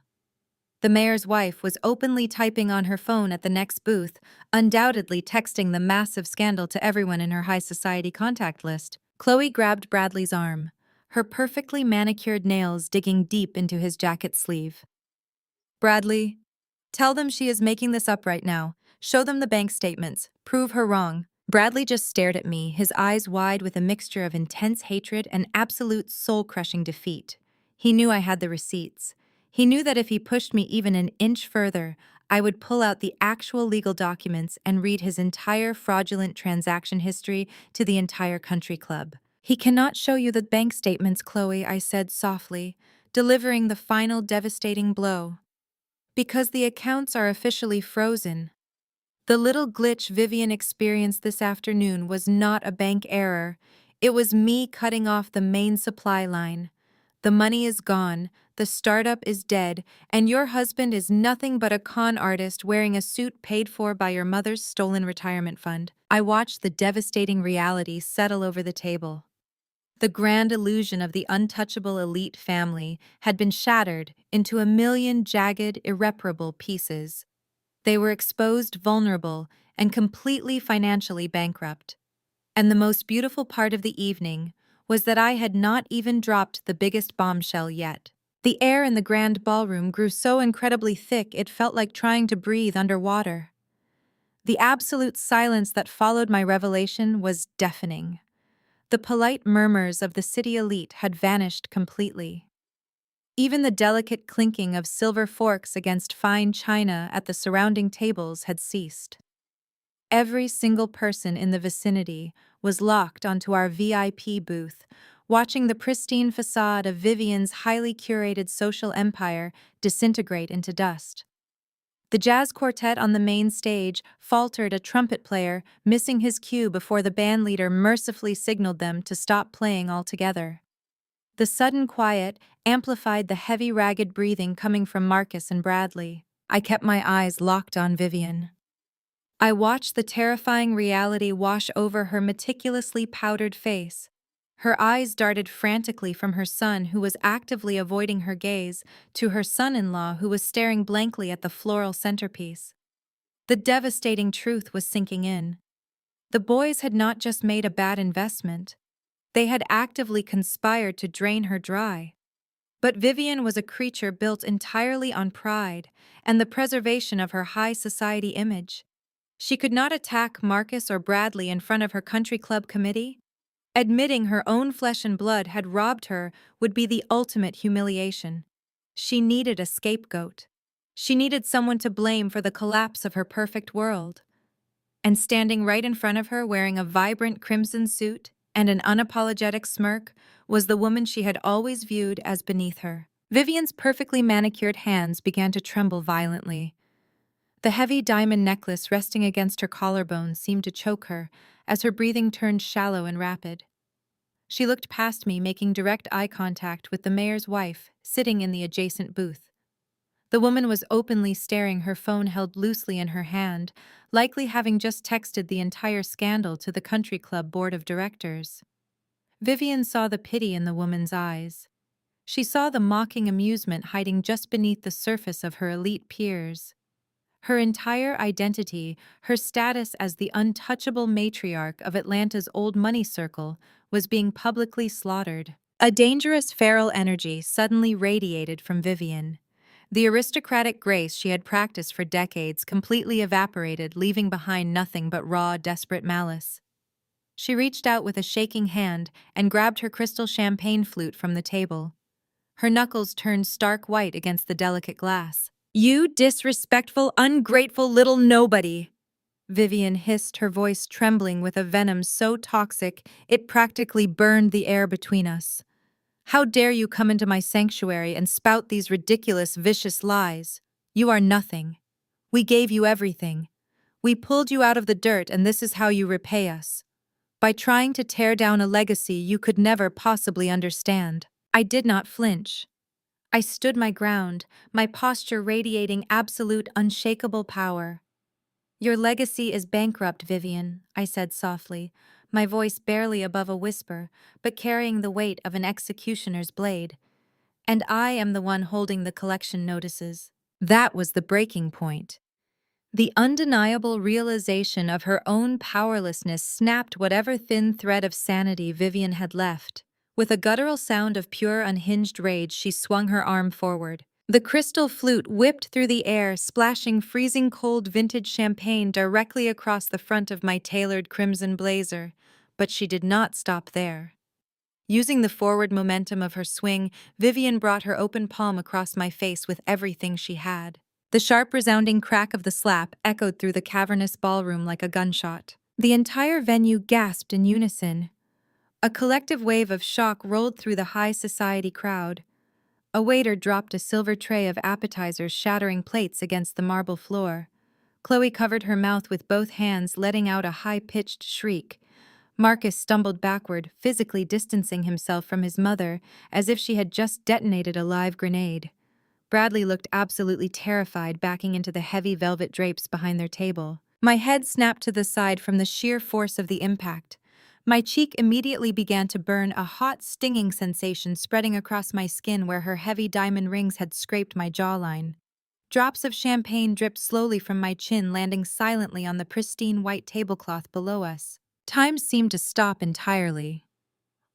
The mayor's wife was openly typing on her phone at the next booth, undoubtedly texting the massive scandal to everyone in her high society contact list. Chloe grabbed Bradley's arm, her perfectly manicured nails digging deep into his jacket sleeve. Bradley, tell them she is making this up right now. Show them the bank statements. Prove her wrong. Bradley just stared at me, his eyes wide with a mixture of intense hatred and absolute soul-crushing defeat. He knew I had the receipts. He knew that if he pushed me even an inch further, I would pull out the actual legal documents and read his entire fraudulent transaction history to the entire country club. He cannot show you the bank statements, Chloe, I said softly, delivering the final devastating blow. Because the accounts are officially frozen. The little glitch Vivian experienced this afternoon was not a bank error. It was me cutting off the main supply line. The money is gone, the startup is dead, and your husband is nothing but a con artist wearing a suit paid for by your mother's stolen retirement fund. I watched the devastating reality settle over the table. The grand illusion of the untouchable elite family had been shattered into a million jagged, irreparable pieces. They were exposed, vulnerable, and completely financially bankrupt. And the most beautiful part of the evening was that I had not even dropped the biggest bombshell yet. The air in the grand ballroom grew so incredibly thick it felt like trying to breathe underwater. The absolute silence that followed my revelation was deafening. The polite murmurs of the city elite had vanished completely. Even the delicate clinking of silver forks against fine china at the surrounding tables had ceased. Every single person in the vicinity was locked onto our VIP booth, watching the pristine facade of Vivian's highly curated social empire disintegrate into dust. The jazz quartet on the main stage faltered, a trumpet player missing his cue before the bandleader mercifully signaled them to stop playing altogether. The sudden quiet amplified the heavy, ragged breathing coming from Marcus and Bradley. I kept my eyes locked on Vivian. I watched the terrifying reality wash over her meticulously powdered face. Her eyes darted frantically from her son, who was actively avoiding her gaze, to her son-in-law, who was staring blankly at the floral centerpiece. The devastating truth was sinking in. The boys had not just made a bad investment. They had actively conspired to drain her dry. But Vivian was a creature built entirely on pride and the preservation of her high society image. She could not attack Marcus or Bradley in front of her country club committee. Admitting her own flesh and blood had robbed her would be the ultimate humiliation. She needed a scapegoat. She needed someone to blame for the collapse of her perfect world. And standing right in front of her, wearing a vibrant crimson suit and an unapologetic smirk, was the woman she had always viewed as beneath her. Vivian's perfectly manicured hands began to tremble violently. The heavy diamond necklace resting against her collarbone seemed to choke her as her breathing turned shallow and rapid. She looked past me, making direct eye contact with the mayor's wife, sitting in the adjacent booth. The woman was openly staring, her phone held loosely in her hand, likely having just texted the entire scandal to the country club board of directors. Vivian saw the pity in the woman's eyes. She saw the mocking amusement hiding just beneath the surface of her elite peers. Her entire identity, her status as the untouchable matriarch of Atlanta's old money circle, was being publicly slaughtered. A dangerous feral energy suddenly radiated from Vivian. The aristocratic grace she had practiced for decades completely evaporated, leaving behind nothing but raw, desperate malice. She reached out with a shaking hand and grabbed her crystal champagne flute from the table. Her knuckles turned stark white against the delicate glass. "You disrespectful, ungrateful little nobody!" Vivian hissed, her voice trembling with a venom so toxic it practically burned the air between us. "How dare you come into my sanctuary and spout these ridiculous, vicious lies? You are nothing. We gave you everything. We pulled you out of the dirt, and this is how you repay us. By trying to tear down a legacy you could never possibly understand." I did not flinch. I stood my ground, my posture radiating absolute, unshakable power. "Your legacy is bankrupt, Vivian," I said softly, my voice barely above a whisper, but carrying the weight of an executioner's blade. "And I am the one holding the collection notices." That was the breaking point. The undeniable realization of her own powerlessness snapped whatever thin thread of sanity Vivian had left. With a guttural sound of pure, unhinged rage, she swung her arm forward. The crystal flute whipped through the air, splashing freezing cold vintage champagne directly across the front of my tailored crimson blazer. But she did not stop there. Using the forward momentum of her swing, Vivian brought her open palm across my face with everything she had. The sharp, resounding crack of the slap echoed through the cavernous ballroom like a gunshot. The entire venue gasped in unison. A collective wave of shock rolled through the high society crowd. A waiter dropped a silver tray of appetizers, shattering plates against the marble floor. Chloe covered her mouth with both hands, letting out a high-pitched shriek. Marcus stumbled backward, physically distancing himself from his mother as if she had just detonated a live grenade. Bradley looked absolutely terrified, backing into the heavy velvet drapes behind their table. My head snapped to the side from the sheer force of the impact. My cheek immediately began to burn, a hot, stinging sensation spreading across my skin where her heavy diamond rings had scraped my jawline. Drops of champagne dripped slowly from my chin, landing silently on the pristine white tablecloth below us. Time seemed to stop entirely.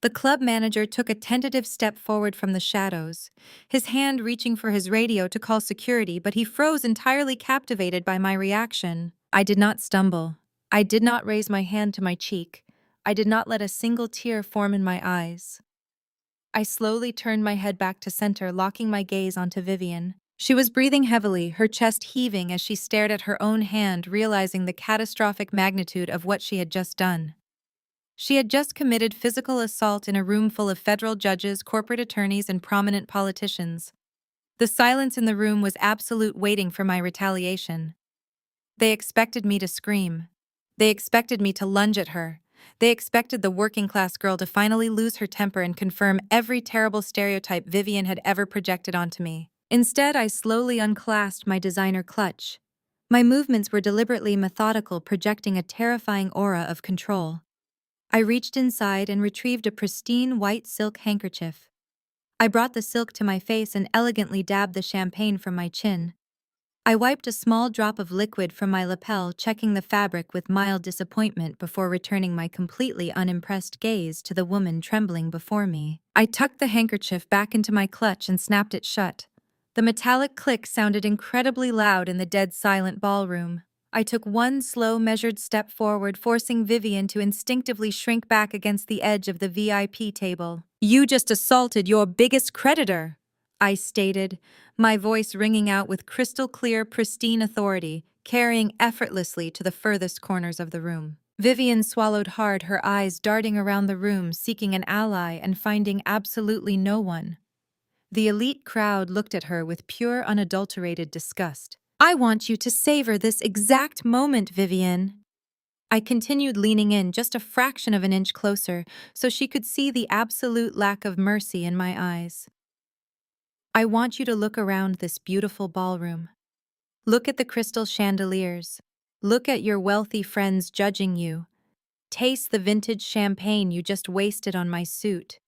The club manager took a tentative step forward from the shadows, his hand reaching for his radio to call security, but he froze, entirely captivated by my reaction. I did not stumble. I did not raise my hand to my cheek. I did not let a single tear form in my eyes. I slowly turned my head back to center, locking my gaze onto Vivian. She was breathing heavily, her chest heaving as she stared at her own hand, realizing the catastrophic magnitude of what she had just done. She had just committed physical assault in a room full of federal judges, corporate attorneys, and prominent politicians. The silence in the room was absolute, waiting for my retaliation. They expected me to scream. They expected me to lunge at her. They expected the working-class girl to finally lose her temper and confirm every terrible stereotype Vivian had ever projected onto me. Instead, I slowly unclasped my designer clutch. My movements were deliberately methodical, projecting a terrifying aura of control. I reached inside and retrieved a pristine white silk handkerchief. I brought the silk to my face and elegantly dabbed the champagne from my chin. I wiped a small drop of liquid from my lapel, checking the fabric with mild disappointment before returning my completely unimpressed gaze to the woman trembling before me. I tucked the handkerchief back into my clutch and snapped it shut. The metallic click sounded incredibly loud in the dead-silent ballroom. I took one slow, measured step forward, forcing Vivian to instinctively shrink back against the edge of the VIP table. "You just assaulted your biggest creditor," I stated, my voice ringing out with crystal-clear, pristine authority. carrying effortlessly to the furthest corners of the room. Vivian swallowed hard, her eyes darting around the room, seeking an ally and finding absolutely no one. The elite crowd looked at her with pure, unadulterated disgust. "I want you to savor this exact moment, Vivian." I continued leaning in just a fraction of an inch closer so she could see the absolute lack of mercy in my eyes. "I want you to look around this beautiful ballroom. Look at the crystal chandeliers. Look at your wealthy friends judging you. Taste the vintage champagne you just wasted on my suit.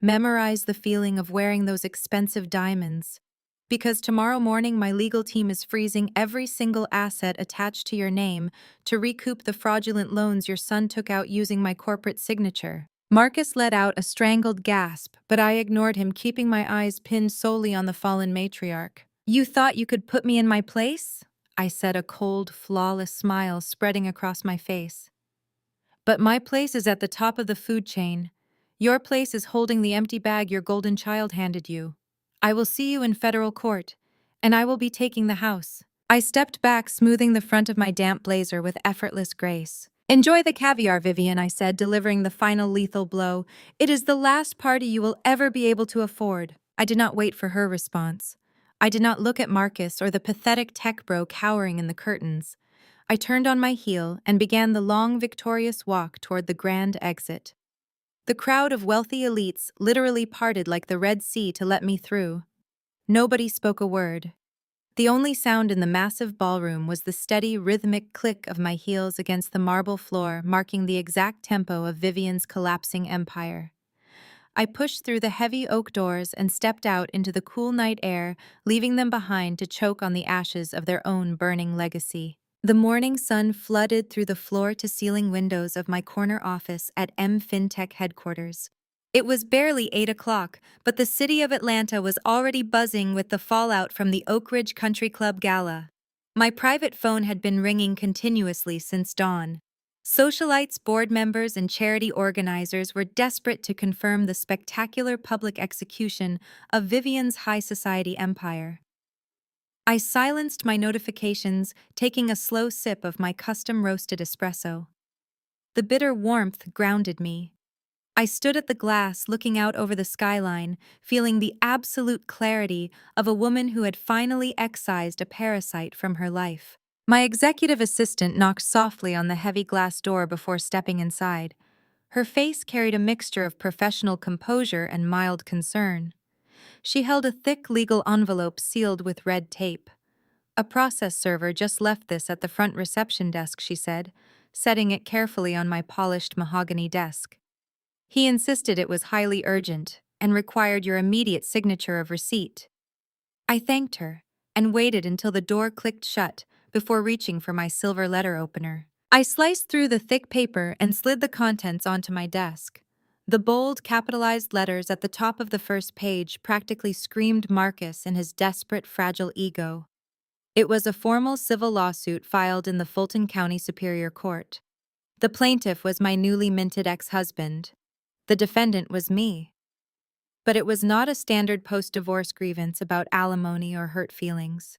Memorize the feeling of wearing those expensive diamonds. Because tomorrow morning my legal team is freezing every single asset attached to your name to recoup the fraudulent loans your son took out using my corporate signature." Marcus let out a strangled gasp, but I ignored him, keeping my eyes pinned solely on the fallen matriarch. "You thought you could put me in my place?" I said, a cold, flawless smile spreading across my face. "But my place is at the top of the food chain. Your place is holding the empty bag your golden child handed you. I will see you in federal court, and I will be taking the house." I stepped back, smoothing the front of my damp blazer with effortless grace. "Enjoy the caviar, Vivian," I said, delivering the final lethal blow. "It is the last party you will ever be able to afford." I did not wait for her response. I did not look at Marcus or the pathetic tech bro cowering in the curtains. I turned on my heel and began the long, victorious walk toward the grand exit. The crowd of wealthy elites literally parted like the Red Sea to let me through. Nobody spoke a word. The only sound in the massive ballroom was the steady, rhythmic click of my heels against the marble floor, marking the exact tempo of Vivian's collapsing empire. I pushed through the heavy oak doors and stepped out into the cool night air, leaving them behind to choke on the ashes of their own burning legacy. The morning sun flooded through the floor-to-ceiling windows of my corner office at FinTech headquarters. It was barely 8 o'clock, but the city of Atlanta was already buzzing with the fallout from the Oak Ridge Country Club gala. My private phone had been ringing continuously since dawn. Socialites, board members, and charity organizers were desperate to confirm the spectacular public execution of Vivian's high society empire. I silenced my notifications, taking a slow sip of my custom-roasted espresso. The bitter warmth grounded me. I stood at the glass, looking out over the skyline, feeling the absolute clarity of a woman who had finally excised a parasite from her life. My executive assistant knocked softly on the heavy glass door before stepping inside. Her face carried a mixture of professional composure and mild concern. She held a thick legal envelope sealed with red tape. "A process server just left this at the front reception desk," she said, setting it carefully on my polished mahogany desk. "He insisted it was highly urgent and required your immediate signature of receipt." I thanked her and waited until the door clicked shut before reaching for my silver letter opener. I sliced through the thick paper and slid the contents onto my desk. The bold, capitalized letters at the top of the first page practically screamed Marcus and his desperate, fragile ego. It was a formal civil lawsuit filed in the Fulton County Superior Court. The plaintiff was my newly minted ex-husband. The defendant was me. But it was not a standard post-divorce grievance about alimony or hurt feelings.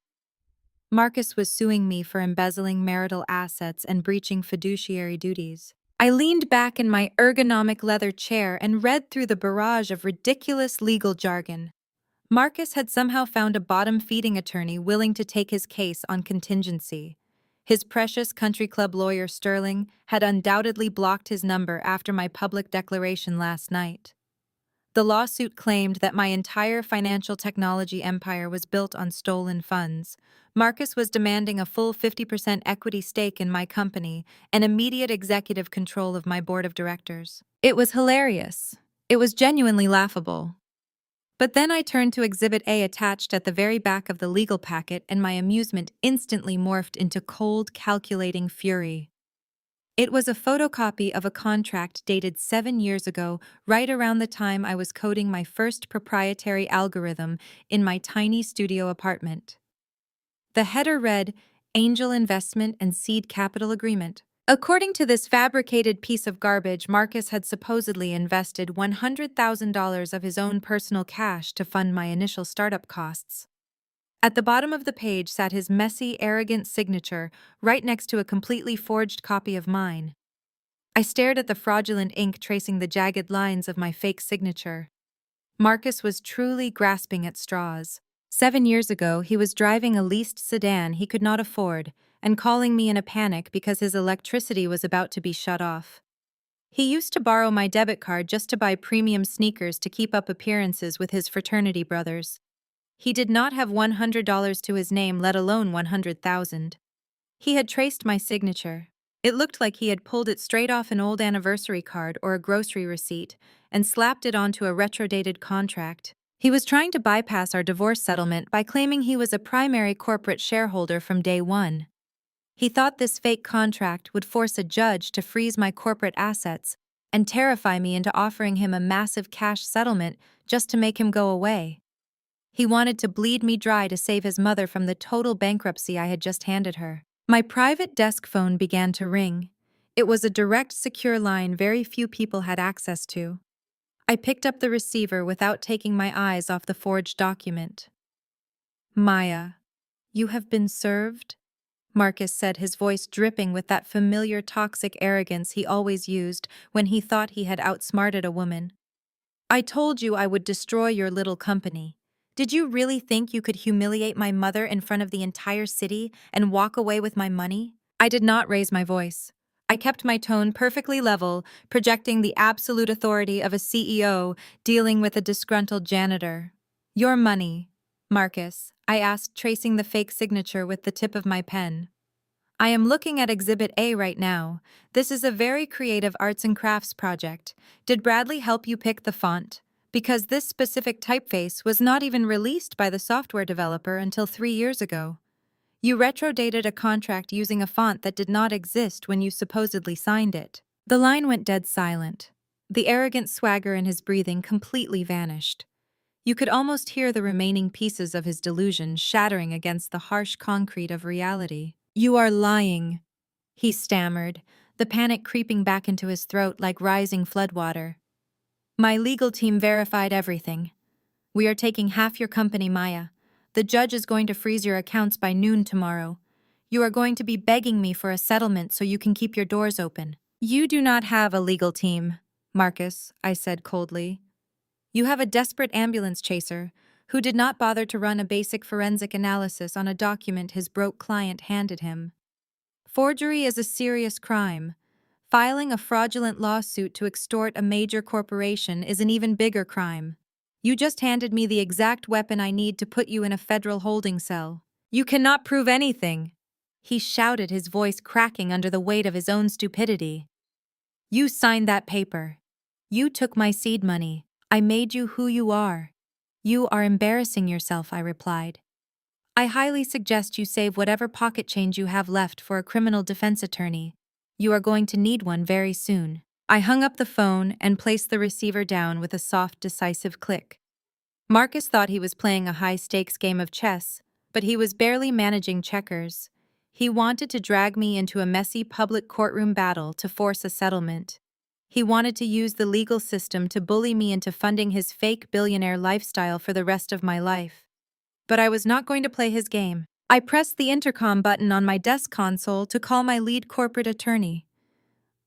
Marcus was suing me for embezzling marital assets and breaching fiduciary duties. I leaned back in my ergonomic leather chair and read through the barrage of ridiculous legal jargon. Marcus had somehow found a bottom-feeding attorney willing to take his case on contingency. His precious country club lawyer Sterling had undoubtedly blocked his number after my public declaration last night. The lawsuit claimed that my entire financial technology empire was built on stolen funds. Marcus was demanding a full 50% equity stake in my company and immediate executive control of my board of directors. It was hilarious. It was genuinely laughable. But then I turned to Exhibit A attached at the very back of the legal packet, and my amusement instantly morphed into cold, calculating fury. It was a photocopy of a contract dated 7 years ago, right around the time I was coding my first proprietary algorithm in my tiny studio apartment. The header read, "Angel Investment and Seed Capital Agreement." According to this fabricated piece of garbage, Marcus had supposedly invested $100,000 of his own personal cash to fund my initial startup costs. At the bottom of the page sat his messy, arrogant signature, right next to a completely forged copy of mine. I stared at the fraudulent ink tracing the jagged lines of my fake signature. Marcus was truly grasping at straws. 7 years ago, he was driving a leased sedan he could not afford and calling me in a panic because his electricity was about to be shut off. He used to borrow my debit card just to buy premium sneakers to keep up appearances with his fraternity brothers. He did not have $100 to his name, let alone 100,000. He had traced my signature. It looked like he had pulled it straight off an old anniversary card or a grocery receipt and slapped it onto a retrodated contract. He was trying to bypass our divorce settlement by claiming he was a primary corporate shareholder from day one. He thought this fake contract would force a judge to freeze my corporate assets and terrify me into offering him a massive cash settlement just to make him go away. He wanted to bleed me dry to save his mother from the total bankruptcy I had just handed her. My private desk phone began to ring. It was a direct, secure line very few people had access to. I picked up the receiver without taking my eyes off the forged document. "Maya, you have been served?" Marcus said, his voice dripping with that familiar toxic arrogance he always used when he thought he had outsmarted a woman. "I told you I would destroy your little company. Did you really think you could humiliate my mother in front of the entire city and walk away with my money?" I did not raise my voice. I kept my tone perfectly level, projecting the absolute authority of a CEO dealing with a disgruntled janitor. "Your money, Marcus," I asked, tracing the fake signature with the tip of my pen. "I am looking at Exhibit A right now. This is a very creative arts and crafts project. Did Bradley help you pick the font? Because this specific typeface was not even released by the software developer until 3 years ago. You retrodated a contract using a font that did not exist when you supposedly signed it." The line went dead silent. The arrogant swagger in his breathing completely vanished. You could almost hear the remaining pieces of his delusion shattering against the harsh concrete of reality. "You are lying," he stammered, the panic creeping back into his throat like rising floodwater. "My legal team verified everything. We are taking half your company, Maya. The judge is going to freeze your accounts by noon tomorrow. You are going to be begging me for a settlement so you can keep your doors open." "You do not have a legal team, Marcus," I said coldly. "You have a desperate ambulance chaser who did not bother to run a basic forensic analysis on a document his broke client handed him. Forgery is a serious crime. Filing a fraudulent lawsuit to extort a major corporation is an even bigger crime. You just handed me the exact weapon I need to put you in a federal holding cell. You cannot prove anything," he shouted, his voice cracking under the weight of his own stupidity. "You signed that paper. You took my seed money. I made you who you are." "You are embarrassing yourself," I replied. "I highly suggest you save whatever pocket change you have left for a criminal defense attorney. You are going to need one very soon." I hung up the phone and placed the receiver down with a soft, decisive click. Marcus thought he was playing a high-stakes game of chess, but he was barely managing checkers. He wanted to drag me into a messy public courtroom battle to force a settlement. He wanted to use the legal system to bully me into funding his fake billionaire lifestyle for the rest of my life. But I was not going to play his game. I pressed the intercom button on my desk console to call my lead corporate attorney.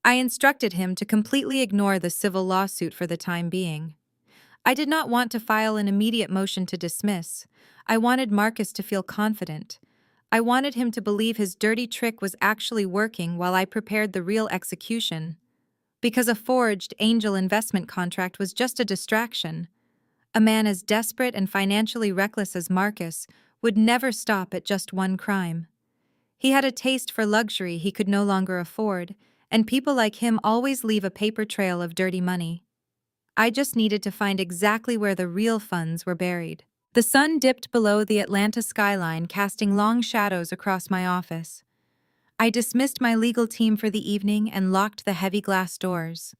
I instructed him to completely ignore the civil lawsuit for the time being. I did not want to file an immediate motion to dismiss. I wanted Marcus to feel confident. I wanted him to believe his dirty trick was actually working while I prepared the real execution. Because a forged angel investment contract was just a distraction. A man as desperate and financially reckless as Marcus would never stop at just one crime. He had a taste for luxury he could no longer afford, and people like him always leave a paper trail of dirty money. I just needed to find exactly where the real funds were buried. The sun dipped below the Atlanta skyline, casting long shadows across my office. I dismissed my legal team for the evening and locked the heavy glass doors.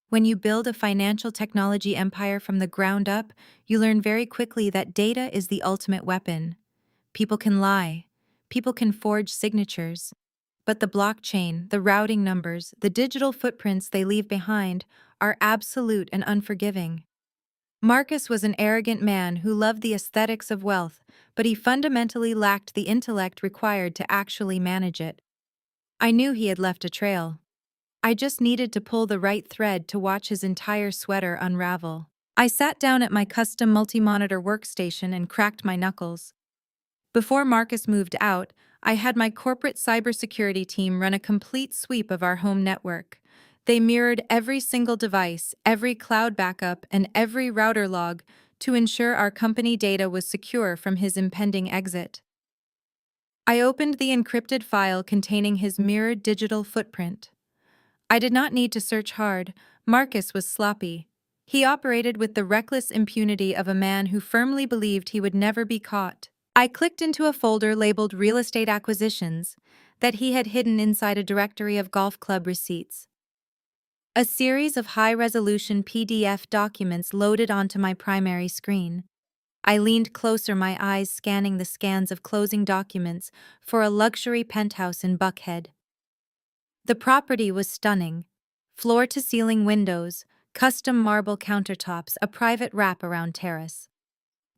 When you build a financial technology empire from the ground up, you learn very quickly that data is the ultimate weapon. People can lie. People can forge signatures. But the blockchain, the routing numbers, the digital footprints they leave behind are absolute and unforgiving. Marcus was an arrogant man who loved the aesthetics of wealth, but he fundamentally lacked the intellect required to actually manage it. I knew he had left a trail. I just needed to pull the right thread to watch his entire sweater unravel. I sat down at my custom multi-monitor workstation and cracked my knuckles. Before Marcus moved out, I had my corporate cybersecurity team run a complete sweep of our home network. They mirrored every single device, every cloud backup, and every router log to ensure our company data was secure from his impending exit. I opened the encrypted file containing his mirrored digital footprint. I did not need to search hard. Marcus was sloppy. He operated with the reckless impunity of a man who firmly believed he would never be caught. I clicked into a folder labeled Real Estate Acquisitions that he had hidden inside a directory of golf club receipts. A series of high-resolution PDF documents loaded onto my primary screen. I leaned closer, my eyes scanning the scans of closing documents for a luxury penthouse in Buckhead. The property was stunning. Floor-to-ceiling windows, custom marble countertops, a private wrap-around terrace.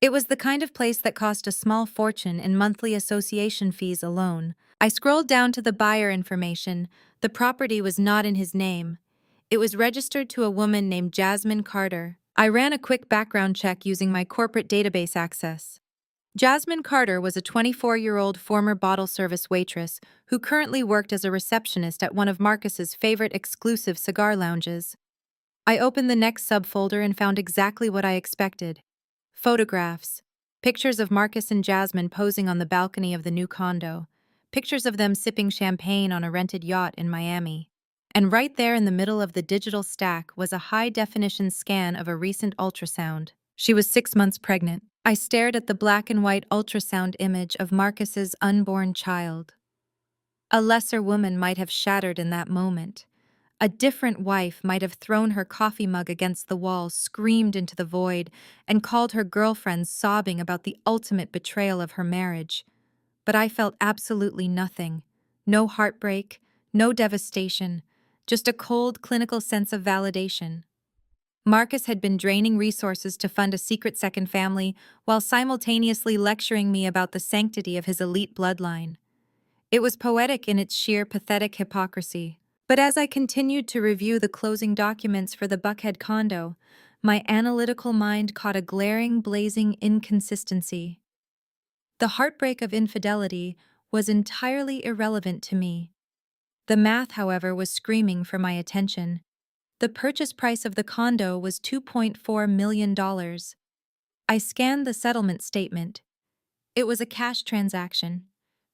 It was the kind of place that cost a small fortune in monthly association fees alone. I scrolled down to the buyer information. The property was not in his name. It was registered to a woman named Jasmine Carter. I ran a quick background check using my corporate database access. Jasmine Carter was a 24-year-old former bottle service waitress who currently worked as a receptionist at one of Marcus's favorite exclusive cigar lounges. I opened the next subfolder and found exactly what I expected. Photographs. Pictures of Marcus and Jasmine posing on the balcony of the new condo. Pictures of them sipping champagne on a rented yacht in Miami. And right there in the middle of the digital stack was a high-definition scan of a recent ultrasound. She was 6 months pregnant. I stared at the black and white ultrasound image of Marcus's unborn child. A lesser woman might have shattered in that moment. A different wife might have thrown her coffee mug against the wall, screamed into the void, and called her girlfriends sobbing about the ultimate betrayal of her marriage. But I felt absolutely nothing. No heartbreak, no devastation, just a cold, clinical sense of validation. Marcus had been draining resources to fund a secret second family while simultaneously lecturing me about the sanctity of his elite bloodline. It was poetic in its sheer pathetic hypocrisy. But as I continued to review the closing documents for the Buckhead condo, my analytical mind caught a glaring, blazing inconsistency. The heartbreak of infidelity was entirely irrelevant to me. The math, however, was screaming for my attention. The purchase price of the condo was $2.4 million. I scanned the settlement statement. It was a cash transaction.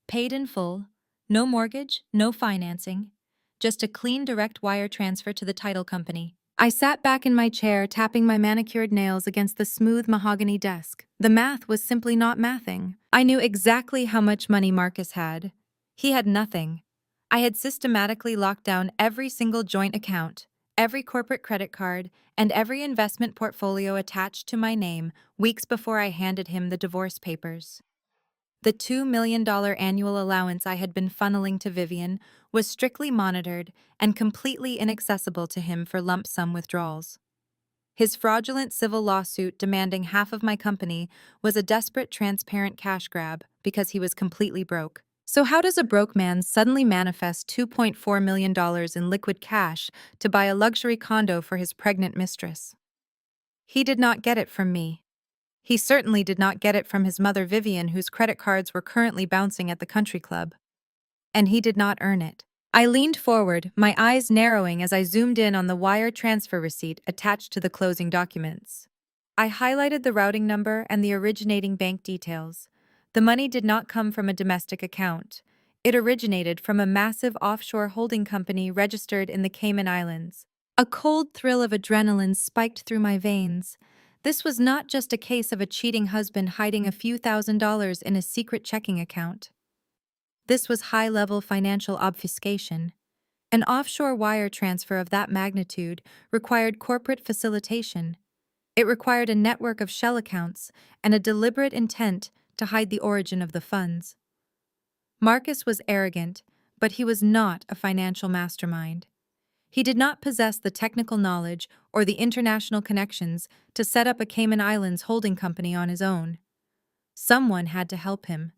Paid in full, no mortgage, no financing, just a clean direct wire transfer to the title company. I sat back in my chair, tapping my manicured nails against the smooth mahogany desk. The math was simply not mathing. I knew exactly how much money Marcus had. He had nothing. I had systematically locked down every single joint account, every corporate credit card, and every investment portfolio attached to my name weeks before I handed him the divorce papers. The $2 million annual allowance I had been funneling to Vivian was strictly monitored and completely inaccessible to him for lump sum withdrawals. His fraudulent civil lawsuit demanding half of my company was a desperate, transparent cash grab because he was completely broke. So how does a broke man suddenly manifest $2.4 million in liquid cash to buy a luxury condo for his pregnant mistress? He did not get it from me. He certainly did not get it from his mother Vivian, whose credit cards were currently bouncing at the country club. And he did not earn it. I leaned forward, my eyes narrowing as I zoomed in on the wire transfer receipt attached to the closing documents. I highlighted the routing number and the originating bank details. The money did not come from a domestic account. It originated from a massive offshore holding company registered in the Cayman Islands. A cold thrill of adrenaline spiked through my veins. This was not just a case of a cheating husband hiding a few $1,000s in a secret checking account. This was high-level financial obfuscation. An offshore wire transfer of that magnitude required corporate facilitation. It required a network of shell accounts and a deliberate intent to hide the origin of the funds. Marcus was arrogant, but he was not a financial mastermind. He did not possess the technical knowledge or the international connections to set up a Cayman Islands holding company on his own. Someone had to help him.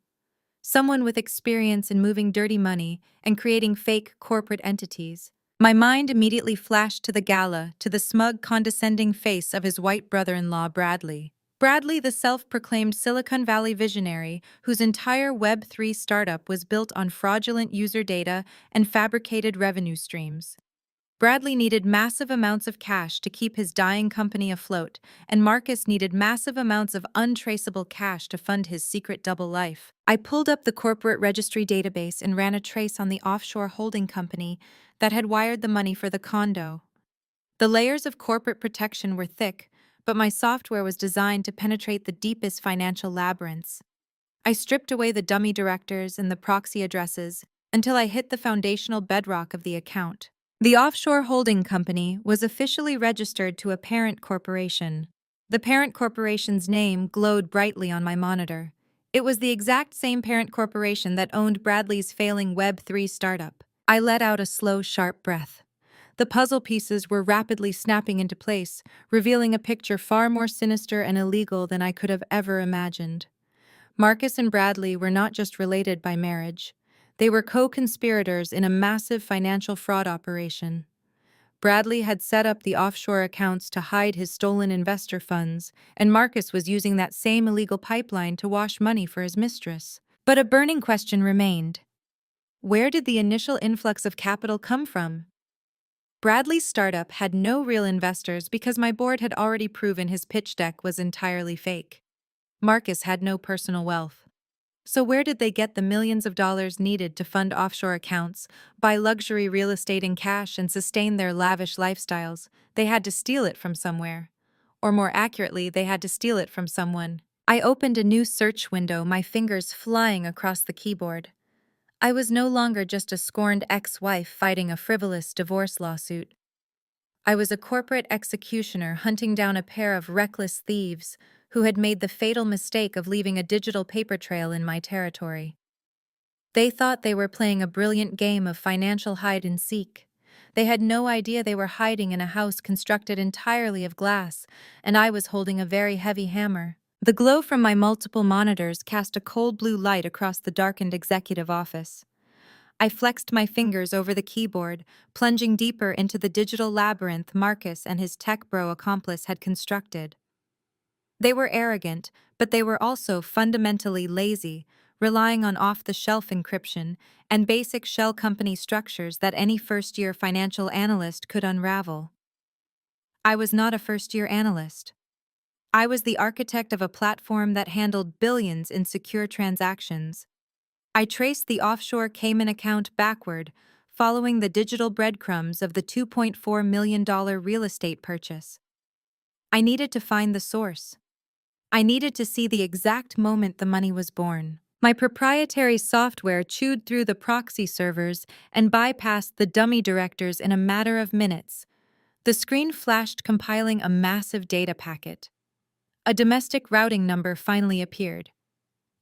Someone with experience in moving dirty money and creating fake corporate entities. My mind immediately flashed to the gala, to the smug, condescending face of his white brother-in-law, Bradley. Bradley, the self-proclaimed Silicon Valley visionary whose entire Web3 startup was built on fraudulent user data and fabricated revenue streams. Bradley needed massive amounts of cash to keep his dying company afloat, and Marcus needed massive amounts of untraceable cash to fund his secret double life. I pulled up the corporate registry database and ran a trace on the offshore holding company that had wired the money for the condo. The layers of corporate protection were thick, but my software was designed to penetrate the deepest financial labyrinths. I stripped away the dummy directors and the proxy addresses until I hit the foundational bedrock of the account. The offshore holding company was officially registered to a parent corporation. The parent corporation's name glowed brightly on my monitor. It was the exact same parent corporation that owned Bradley's failing Web3 startup. I let out a slow, sharp breath. The puzzle pieces were rapidly snapping into place, revealing a picture far more sinister and illegal than I could have ever imagined. Marcus and Bradley were not just related by marriage. They were co-conspirators in a massive financial fraud operation. Bradley had set up the offshore accounts to hide his stolen investor funds, and Marcus was using that same illegal pipeline to wash money for his mistress. But a burning question remained. Where did the initial influx of capital come from? Bradley's startup had no real investors because my board had already proven his pitch deck was entirely fake. Marcus had no personal wealth. So where did they get the millions of dollars needed to fund offshore accounts, buy luxury real estate in cash, and sustain their lavish lifestyles? They had to steal it from somewhere. Or more accurately, they had to steal it from someone. I opened a new search window, my fingers flying across the keyboard. I was no longer just a scorned ex-wife fighting a frivolous divorce lawsuit. I was a corporate executioner hunting down a pair of reckless thieves who had made the fatal mistake of leaving a digital paper trail in my territory. They thought they were playing a brilliant game of financial hide-and-seek. They had no idea they were hiding in a house constructed entirely of glass, and I was holding a very heavy hammer. The glow from my multiple monitors cast a cold blue light across the darkened executive office. I flexed my fingers over the keyboard, plunging deeper into the digital labyrinth Marcus and his tech bro accomplice had constructed. They were arrogant, but they were also fundamentally lazy, relying on off-the-shelf encryption and basic shell company structures that any first-year financial analyst could unravel. I was not a first-year analyst. I was the architect of a platform that handled billions in secure transactions. I traced the offshore Cayman account backward, following the digital breadcrumbs of the $2.4 million real estate purchase. I needed to find the source. I needed to see the exact moment the money was born. My proprietary software chewed through the proxy servers and bypassed the dummy directors in a matter of minutes. The screen flashed, compiling a massive data packet. A domestic routing number finally appeared.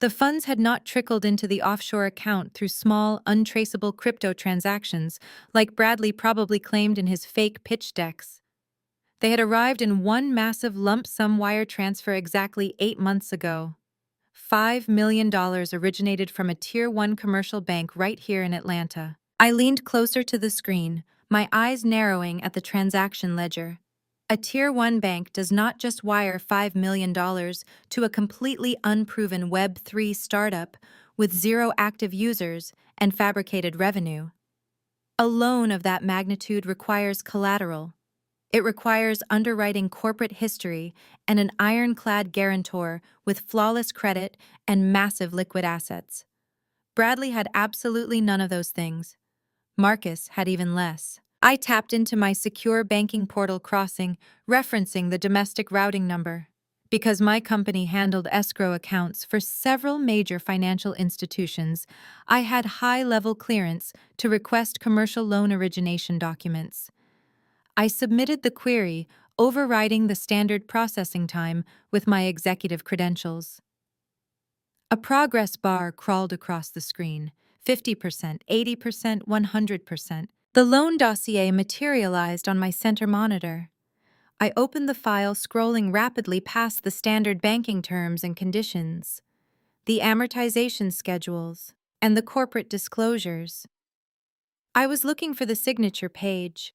The funds had not trickled into the offshore account through small, untraceable crypto transactions like Bradley probably claimed in his fake pitch decks. They had arrived in one massive lump sum wire transfer exactly 8 months ago. $5 million originated from a Tier 1 commercial bank right here in Atlanta. I leaned closer to the screen, my eyes narrowing at the transaction ledger. A Tier 1 bank does not just wire $5 million to a completely unproven Web3 startup with 0 active users and fabricated revenue. A loan of that magnitude requires collateral. It requires underwriting corporate history and an ironclad guarantor with flawless credit and massive liquid assets. Bradley had absolutely none of those things. Marcus had even less. I tapped into my secure banking portal crossing, referencing the domestic routing number. Because my company handled escrow accounts for several major financial institutions, I had high-level clearance to request commercial loan origination documents. I submitted the query, overriding the standard processing time with my executive credentials. A progress bar crawled across the screen, 50%, 80%, 100%. The loan dossier materialized on my center monitor. I opened the file, scrolling rapidly past the standard banking terms and conditions, the amortization schedules, and the corporate disclosures. I was looking for the signature page.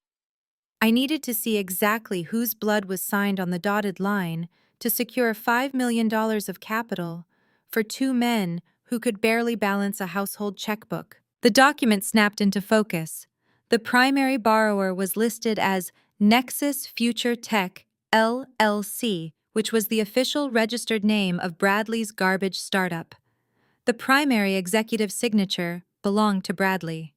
I needed to see exactly whose blood was signed on the dotted line to secure $5 million of capital for two men who could barely balance a household checkbook. The document snapped into focus. The primary borrower was listed as Nexus Future Tech, LLC, which was the official registered name of Bradley's garbage startup. The primary executive signature belonged to Bradley.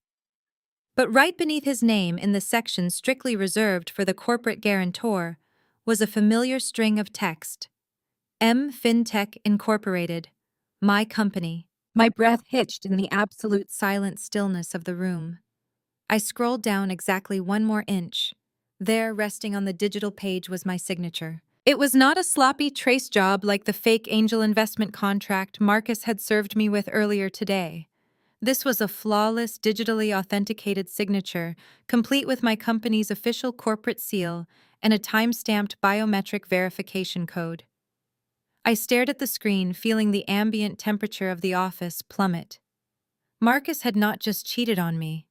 But right beneath his name, in the section strictly reserved for the corporate guarantor, was a familiar string of text. M FinTech Incorporated, my company. My breath hitched in the absolute silent stillness of the room. I scrolled down exactly one more inch. There, resting on the digital page, was my signature. It was not a sloppy trace job like the fake angel investment contract Marcus had served me with earlier today. This was a flawless, digitally authenticated signature, complete with my company's official corporate seal and a time-stamped biometric verification code. I stared at the screen, feeling the ambient temperature of the office plummet. Marcus had not just cheated on me.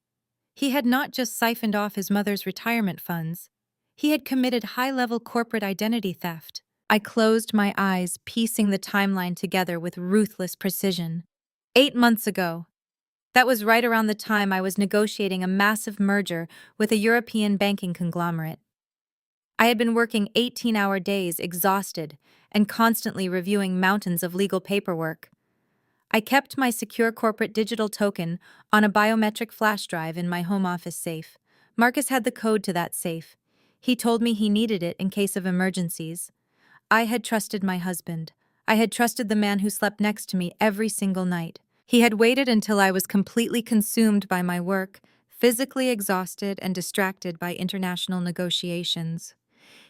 He had not just siphoned off his mother's retirement funds. He had committed high-level corporate identity theft. I closed my eyes, piecing the timeline together with ruthless precision. 8 months ago. That was right around the time I was negotiating a massive merger with a European banking conglomerate. I had been working 18-hour days, exhausted, and constantly reviewing mountains of legal paperwork. I kept my secure corporate digital token on a biometric flash drive in my home office safe. Marcus had the code to that safe. He told me he needed it in case of emergencies. I had trusted my husband. I had trusted the man who slept next to me every single night. He had waited until I was completely consumed by my work, physically exhausted and distracted by international negotiations.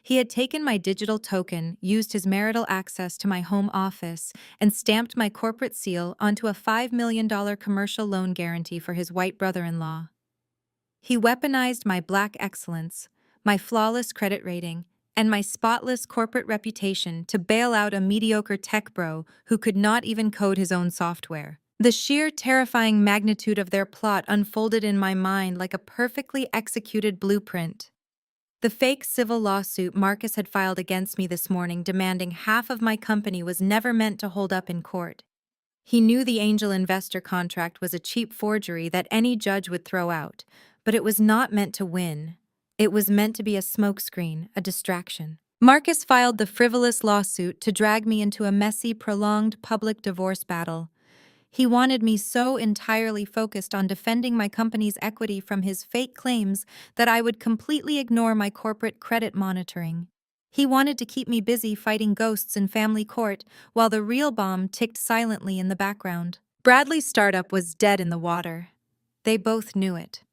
He had taken my digital token, used his marital access to my home office, and stamped my corporate seal onto a $5 million commercial loan guarantee for his white brother-in-law. He weaponized my black excellence, my flawless credit rating, and my spotless corporate reputation to bail out a mediocre tech bro who could not even code his own software. The sheer terrifying magnitude of their plot unfolded in my mind like a perfectly executed blueprint. The fake civil lawsuit Marcus had filed against me this morning, demanding half of my company, was never meant to hold up in court. He knew the angel investor contract was a cheap forgery that any judge would throw out, but it was not meant to win. It was meant to be a smokescreen, a distraction. Marcus filed the frivolous lawsuit to drag me into a messy, prolonged public divorce battle. He wanted me so entirely focused on defending my company's equity from his fake claims that I would completely ignore my corporate credit monitoring. He wanted to keep me busy fighting ghosts in family court while the real bomb ticked silently in the background. Bradley's startup was dead in the water. They both knew it.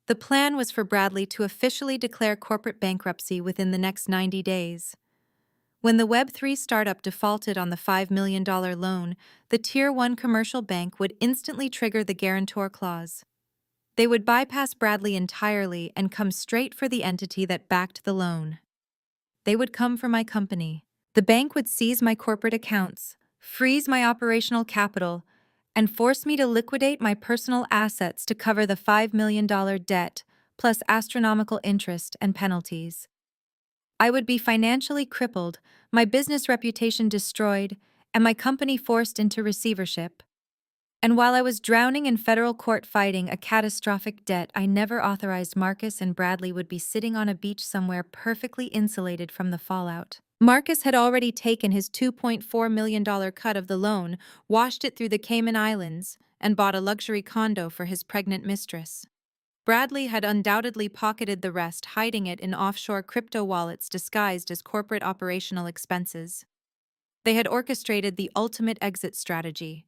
The plan was for Bradley to officially declare corporate bankruptcy within the next 90 days. When the Web3 startup defaulted on the $5 million loan, the Tier 1 commercial bank would instantly trigger the guarantor clause. They would bypass Bradley entirely and come straight for the entity that backed the loan. They would come for my company. The bank would seize my corporate accounts, freeze my operational capital, and force me to liquidate my personal assets to cover the $5 million debt, plus astronomical interest and penalties. I would be financially crippled, my business reputation destroyed, and my company forced into receivership. And while I was drowning in federal court fighting a catastrophic debt I never authorized, Marcus and Bradley would be sitting on a beach somewhere perfectly insulated from the fallout. Marcus had already taken his $2.4 million cut of the loan, washed it through the Cayman Islands, and bought a luxury condo for his pregnant mistress. Bradley had undoubtedly pocketed the rest, hiding it in offshore crypto wallets disguised as corporate operational expenses. They had orchestrated the ultimate exit strategy.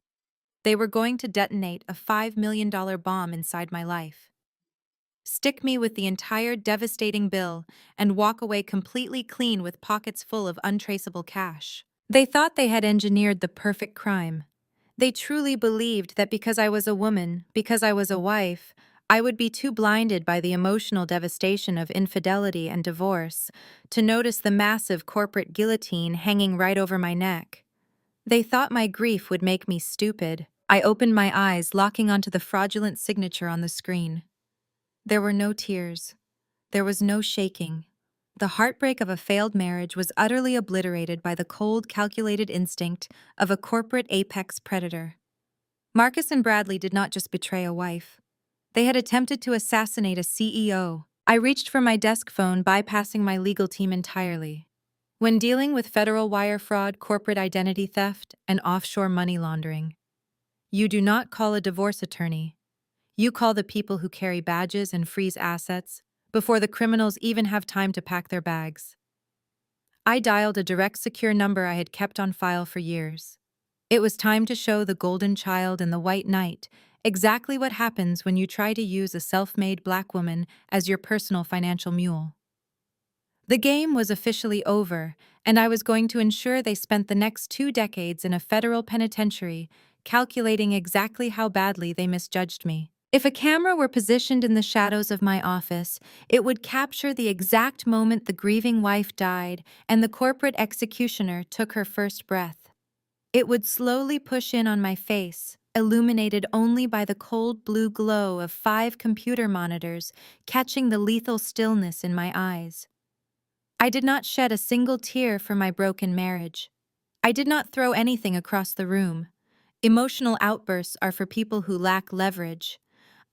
They were going to detonate a $5 million bomb inside my life, stick me with the entire devastating bill, and walk away completely clean with pockets full of untraceable cash. They thought they had engineered the perfect crime. They truly believed that because I was a woman, because I was a wife, I would be too blinded by the emotional devastation of infidelity and divorce to notice the massive corporate guillotine hanging right over my neck. They thought my grief would make me stupid. I opened my eyes, locking onto the fraudulent signature on the screen. There were no tears. There was no shaking. The heartbreak of a failed marriage was utterly obliterated by the cold, calculated instinct of a corporate apex predator. Marcus and Bradley did not just betray a wife. They had attempted to assassinate a CEO. I reached for my desk phone, bypassing my legal team entirely. When dealing with federal wire fraud, corporate identity theft, and offshore money laundering, you do not call a divorce attorney. You call the people who carry badges and freeze assets before the criminals even have time to pack their bags. I dialed a direct secure number I had kept on file for years. It was time to show the golden child and the white knight exactly what happens when you try to use a self-made black woman as your personal financial mule. The game was officially over, and I was going to ensure they spent the next 2 decades in a federal penitentiary, calculating exactly how badly they misjudged me. If a camera were positioned in the shadows of my office, it would capture the exact moment the grieving wife died and the corporate executioner took her first breath. It would slowly push in on my face, illuminated only by the cold blue glow of 5 computer monitors, catching the lethal stillness in my eyes. I did not shed a single tear for my broken marriage. I did not throw anything across the room. Emotional outbursts are for people who lack leverage.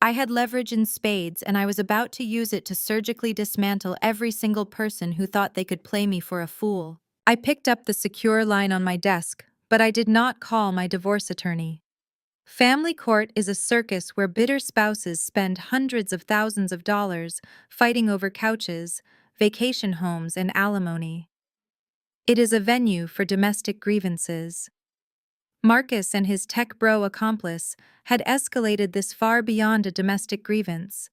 I had leverage in spades, and I was about to use it to surgically dismantle every single person who thought they could play me for a fool. I picked up the secure line on my desk, but I did not call my divorce attorney. Family court is a circus where bitter spouses spend hundreds of thousands of dollars fighting over couches, vacation homes, and alimony. It is a venue for domestic grievances. Marcus and his tech bro accomplice had escalated this far beyond a domestic grievance.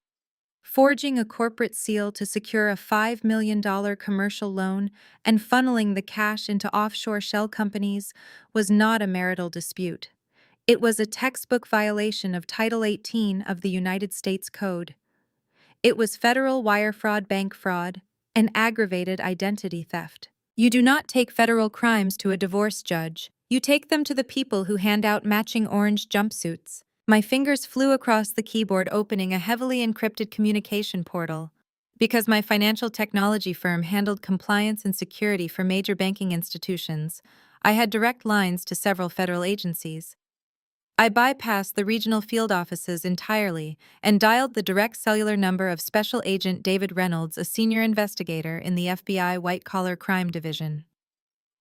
Forging a corporate seal to secure a $5 million commercial loan and funneling the cash into offshore shell companies was not a marital dispute. It was a textbook violation of Title 18 of the United States Code. It was federal wire fraud, bank fraud, and aggravated identity theft. You do not take federal crimes to a divorce judge. You take them to the people who hand out matching orange jumpsuits. My fingers flew across the keyboard, opening a heavily encrypted communication portal. Because my financial technology firm handled compliance and security for major banking institutions, I had direct lines to several federal agencies. I bypassed the regional field offices entirely and dialed the direct cellular number of Special Agent David Reynolds, a senior investigator in the FBI White-Collar Crime Division.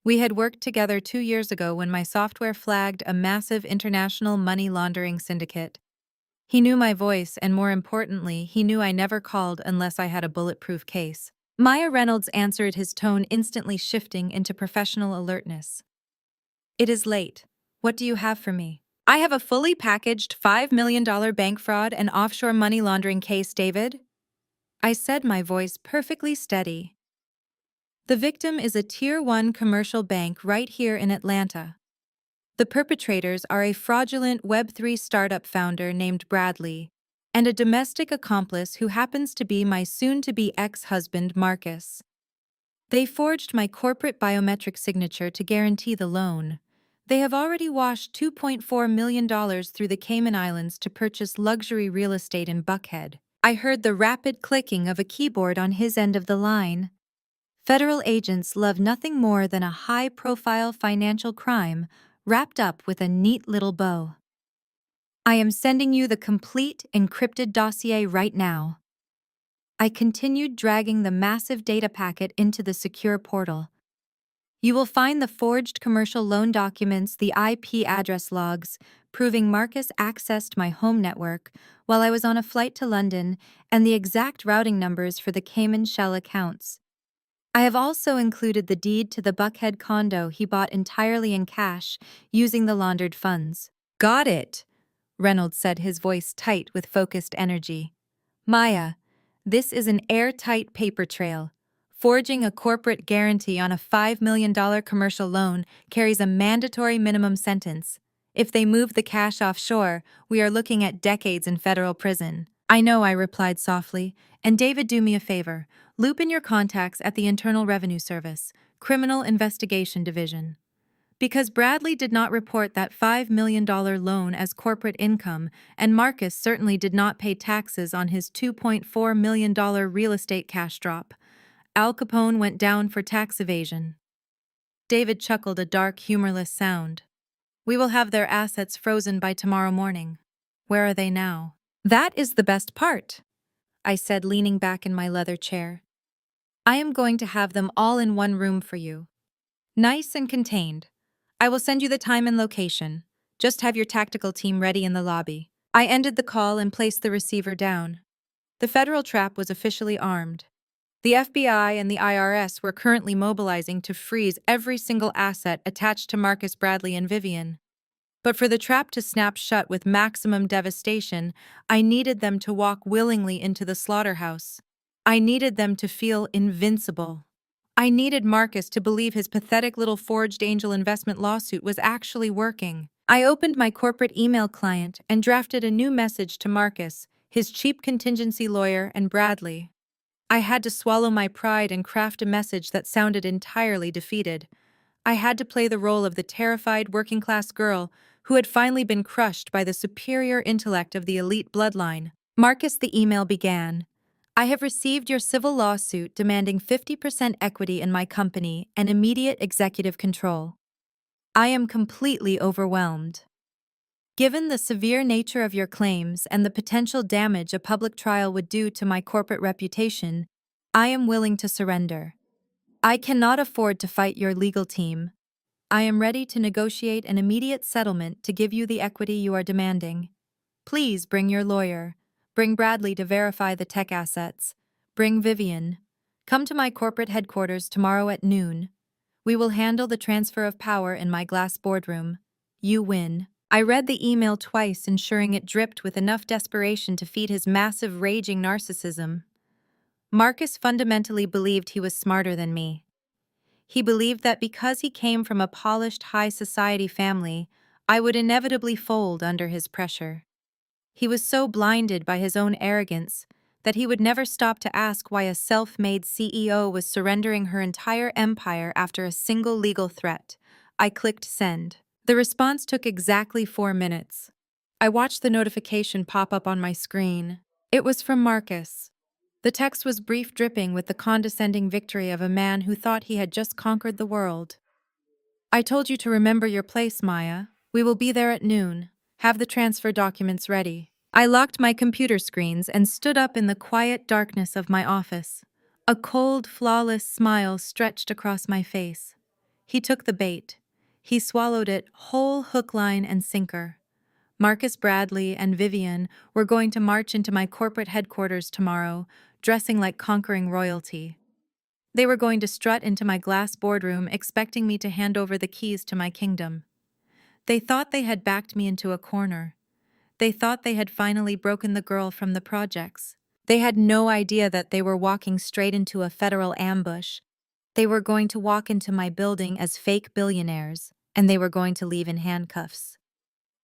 We had worked together 2 years ago when my software flagged a massive international money laundering syndicate. He knew my voice, and more importantly, he knew I never called unless I had a bulletproof case. Maya Reynolds answered, his tone instantly shifting into professional alertness. "It is late. What do you have for me?" "I have a fully packaged $5 million bank fraud and offshore money laundering case, David," I said, my voice perfectly steady. "The victim is a Tier 1 commercial bank right here in Atlanta. The perpetrators are a fraudulent Web3 startup founder named Bradley and a domestic accomplice who happens to be my soon-to-be ex-husband, Marcus. They forged my corporate biometric signature to guarantee the loan. They have already washed $2.4 million through the Cayman Islands to purchase luxury real estate in Buckhead." I heard the rapid clicking of a keyboard on his end of the line. Federal agents love nothing more than a high-profile financial crime wrapped up with a neat little bow. "I am sending you the complete encrypted dossier right now." I continued dragging the massive data packet into the secure portal. "You will find the forged commercial loan documents, the IP address logs, proving Marcus accessed my home network while I was on a flight to London, and the exact routing numbers for the Cayman shell accounts. I have also included the deed to the Buckhead condo he bought entirely in cash, using the laundered funds." "Got it," Reynolds said, his voice tight with focused energy. "Maya, this is an airtight paper trail. Forging a corporate guarantee on a $5 million commercial loan carries a mandatory minimum sentence. If they move the cash offshore, we are looking at decades in federal prison. I know, I replied softly. And David, do me a favor. Loop in your contacts at the Internal Revenue Service, Criminal Investigation Division. Because Bradley did not report that $5 million loan as corporate income, and Marcus certainly did not pay taxes on his $2.4 million real estate cash drop, Al Capone went down for tax evasion. David chuckled a dark, humorless sound. We will have their assets frozen by tomorrow morning. Where are they now? That is the best part, I said, leaning back in my leather chair. I am going to have them all in one room for you. Nice and contained. I will send you the time and location. Just have your tactical team ready in the lobby. I ended the call and placed the receiver down. The federal trap was officially armed. The FBI and the IRS were currently mobilizing to freeze every single asset attached to Marcus Bradley and Vivian. But for the trap to snap shut with maximum devastation, I needed them to walk willingly into the slaughterhouse. I needed them to feel invincible. I needed Marcus to believe his pathetic little forged angel investment lawsuit was actually working. I opened my corporate email client and drafted a new message to Marcus, his cheap contingency lawyer, and Bradley. I had to swallow my pride and craft a message that sounded entirely defeated. I had to play the role of the terrified working-class girl who had finally been crushed by the superior intellect of the elite bloodline. Marcus, the email began. I have received your civil lawsuit demanding 50% equity in my company and immediate executive control. I am completely overwhelmed. Given the severe nature of your claims and the potential damage a public trial would do to my corporate reputation, I am willing to surrender. I cannot afford to fight your legal team. I am ready to negotiate an immediate settlement to give you the equity you are demanding. Please bring your lawyer. Bring Bradley to verify the tech assets. Bring Vivian. Come to my corporate headquarters tomorrow at noon. We will handle the transfer of power in my glass boardroom. You win. I read the email twice, ensuring it dripped with enough desperation to feed his massive, raging narcissism. Marcus fundamentally believed he was smarter than me. He believed that because he came from a polished high society family, I would inevitably fold under his pressure. He was so blinded by his own arrogance that he would never stop to ask why a self-made CEO was surrendering her entire empire after a single legal threat. I clicked send. The response took exactly 4 minutes. I watched the notification pop up on my screen. It was from Marcus. The text was brief, dripping with the condescending victory of a man who thought he had just conquered the world. I told you to remember your place, Maya. We will be there at noon. Have the transfer documents ready. I locked my computer screens and stood up in the quiet darkness of my office. A cold, flawless smile stretched across my face. He took the bait. He swallowed it whole, hook, line, and sinker. Marcus Bradley and Vivian were going to march into my corporate headquarters tomorrow, dressing like conquering royalty. They were going to strut into my glass boardroom, expecting me to hand over the keys to my kingdom. They thought they had backed me into a corner. They thought they had finally broken the girl from the projects. They had no idea that they were walking straight into a federal ambush. They were going to walk into my building as fake billionaires, and they were going to leave in handcuffs.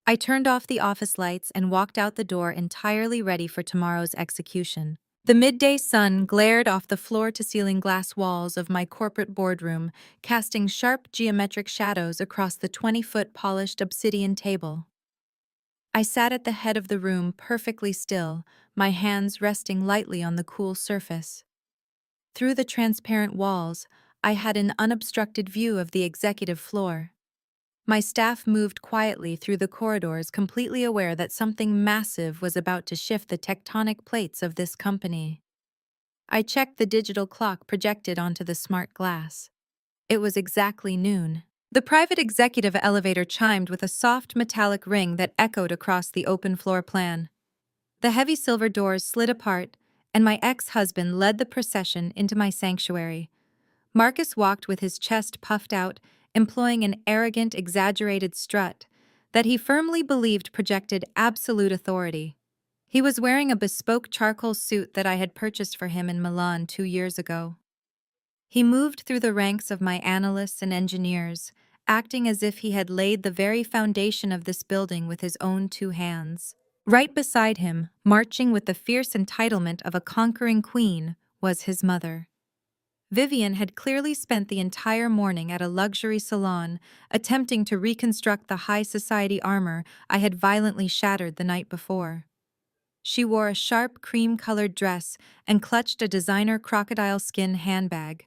I turned off the office lights and walked out the door, entirely ready for tomorrow's execution. The midday sun glared off the floor-to-ceiling glass walls of my corporate boardroom, casting sharp geometric shadows across the 20-foot polished obsidian table. I sat at the head of the room, perfectly still, my hands resting lightly on the cool surface. Through the transparent walls, I had an unobstructed view of the executive floor. My staff moved quietly through the corridors, completely aware that something massive was about to shift the tectonic plates of this company. I checked the digital clock projected onto the smart glass. It was exactly noon. The private executive elevator chimed with a soft metallic ring that echoed across the open floor plan. The heavy silver doors slid apart, and my ex-husband led the procession into my sanctuary. Marcus walked with his chest puffed out, employing an arrogant, exaggerated strut that he firmly believed projected absolute authority. He was wearing a bespoke charcoal suit that I had purchased for him in Milan 2 years ago. He moved through the ranks of my analysts and engineers, acting as if he had laid the very foundation of this building with his own 2 hands. Right beside him, marching with the fierce entitlement of a conquering queen, was his mother. Vivian had clearly spent the entire morning at a luxury salon, attempting to reconstruct the high society armor I had violently shattered the night before. She wore a sharp cream-colored dress and clutched a designer crocodile skin handbag.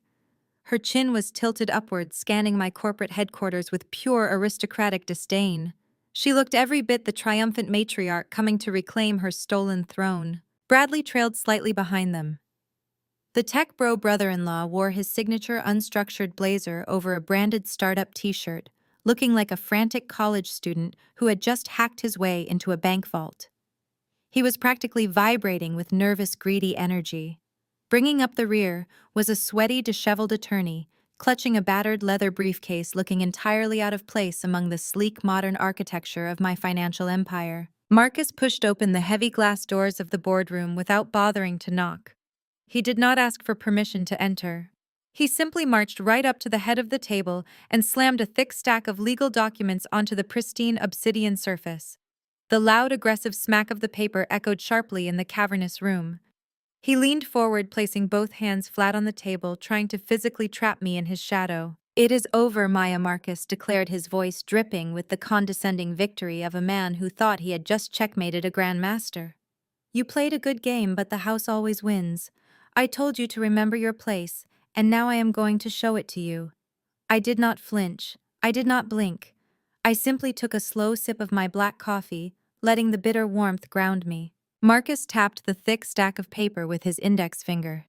Her chin was tilted upward, scanning my corporate headquarters with pure aristocratic disdain. She looked every bit the triumphant matriarch coming to reclaim her stolen throne. Bradley trailed slightly behind them. The tech bro brother-in-law wore his signature unstructured blazer over a branded startup t-shirt, looking like a frantic college student who had just hacked his way into a bank vault. He was practically vibrating with nervous, greedy energy. Bringing up the rear was a sweaty, disheveled attorney, clutching a battered leather briefcase looking entirely out of place among the sleek modern architecture of my financial empire. Marcus pushed open the heavy glass doors of the boardroom without bothering to knock. He did not ask for permission to enter. He simply marched right up to the head of the table and slammed a thick stack of legal documents onto the pristine obsidian surface. The loud, aggressive smack of the paper echoed sharply in the cavernous room. He leaned forward, placing both hands flat on the table, trying to physically trap me in his shadow. "It is over, Maya," Marcus declared, his voice dripping with the condescending victory of a man who thought he had just checkmated a grandmaster. "You played a good game, but the house always wins. I told you to remember your place, and now I am going to show it to you." I did not flinch. I did not blink. I simply took a slow sip of my black coffee, letting the bitter warmth ground me. Marcus tapped the thick stack of paper with his index finger.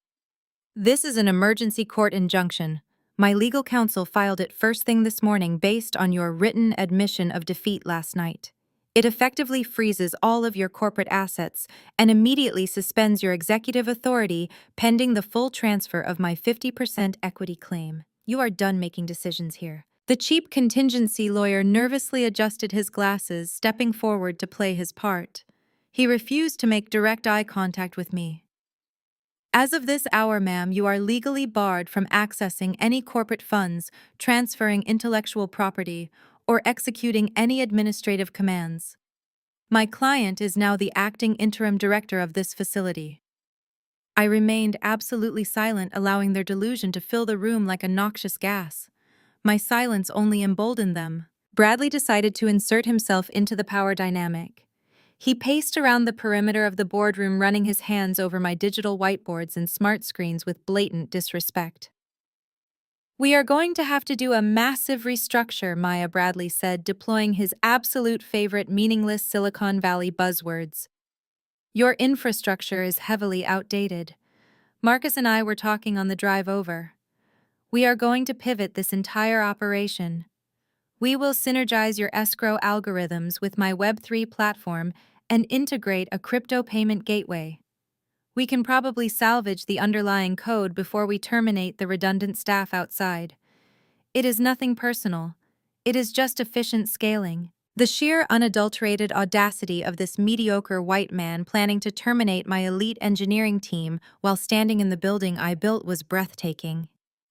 "This is an emergency court injunction. My legal counsel filed it first thing this morning based on your written admission of defeat last night. It effectively freezes all of your corporate assets and immediately suspends your executive authority pending the full transfer of my 50% equity claim. You are done making decisions here." The cheap contingency lawyer nervously adjusted his glasses, stepping forward to play his part. He refused to make direct eye contact with me. "As of this hour, ma'am, you are legally barred from accessing any corporate funds, transferring intellectual property, or executing any administrative commands. My client is now the acting interim director of this facility." I remained absolutely silent, allowing their delusion to fill the room like a noxious gas. My silence only emboldened them. Bradley decided to insert himself into the power dynamic. He paced around the perimeter of the boardroom, running his hands over my digital whiteboards and smart screens with blatant disrespect. "We are going to have to do a massive restructure," Maya Bradley said, deploying his absolute favorite meaningless Silicon Valley buzzwords. "Your infrastructure is heavily outdated." Marcus and I were talking on the drive over. "We are going to pivot this entire operation. We will synergize your escrow algorithms with my Web3 platform and integrate a crypto payment gateway. We can probably salvage the underlying code before we terminate the redundant staff outside. It is nothing personal. It is just efficient scaling." The sheer unadulterated audacity of this mediocre white man planning to terminate my elite engineering team while standing in the building I built was breathtaking.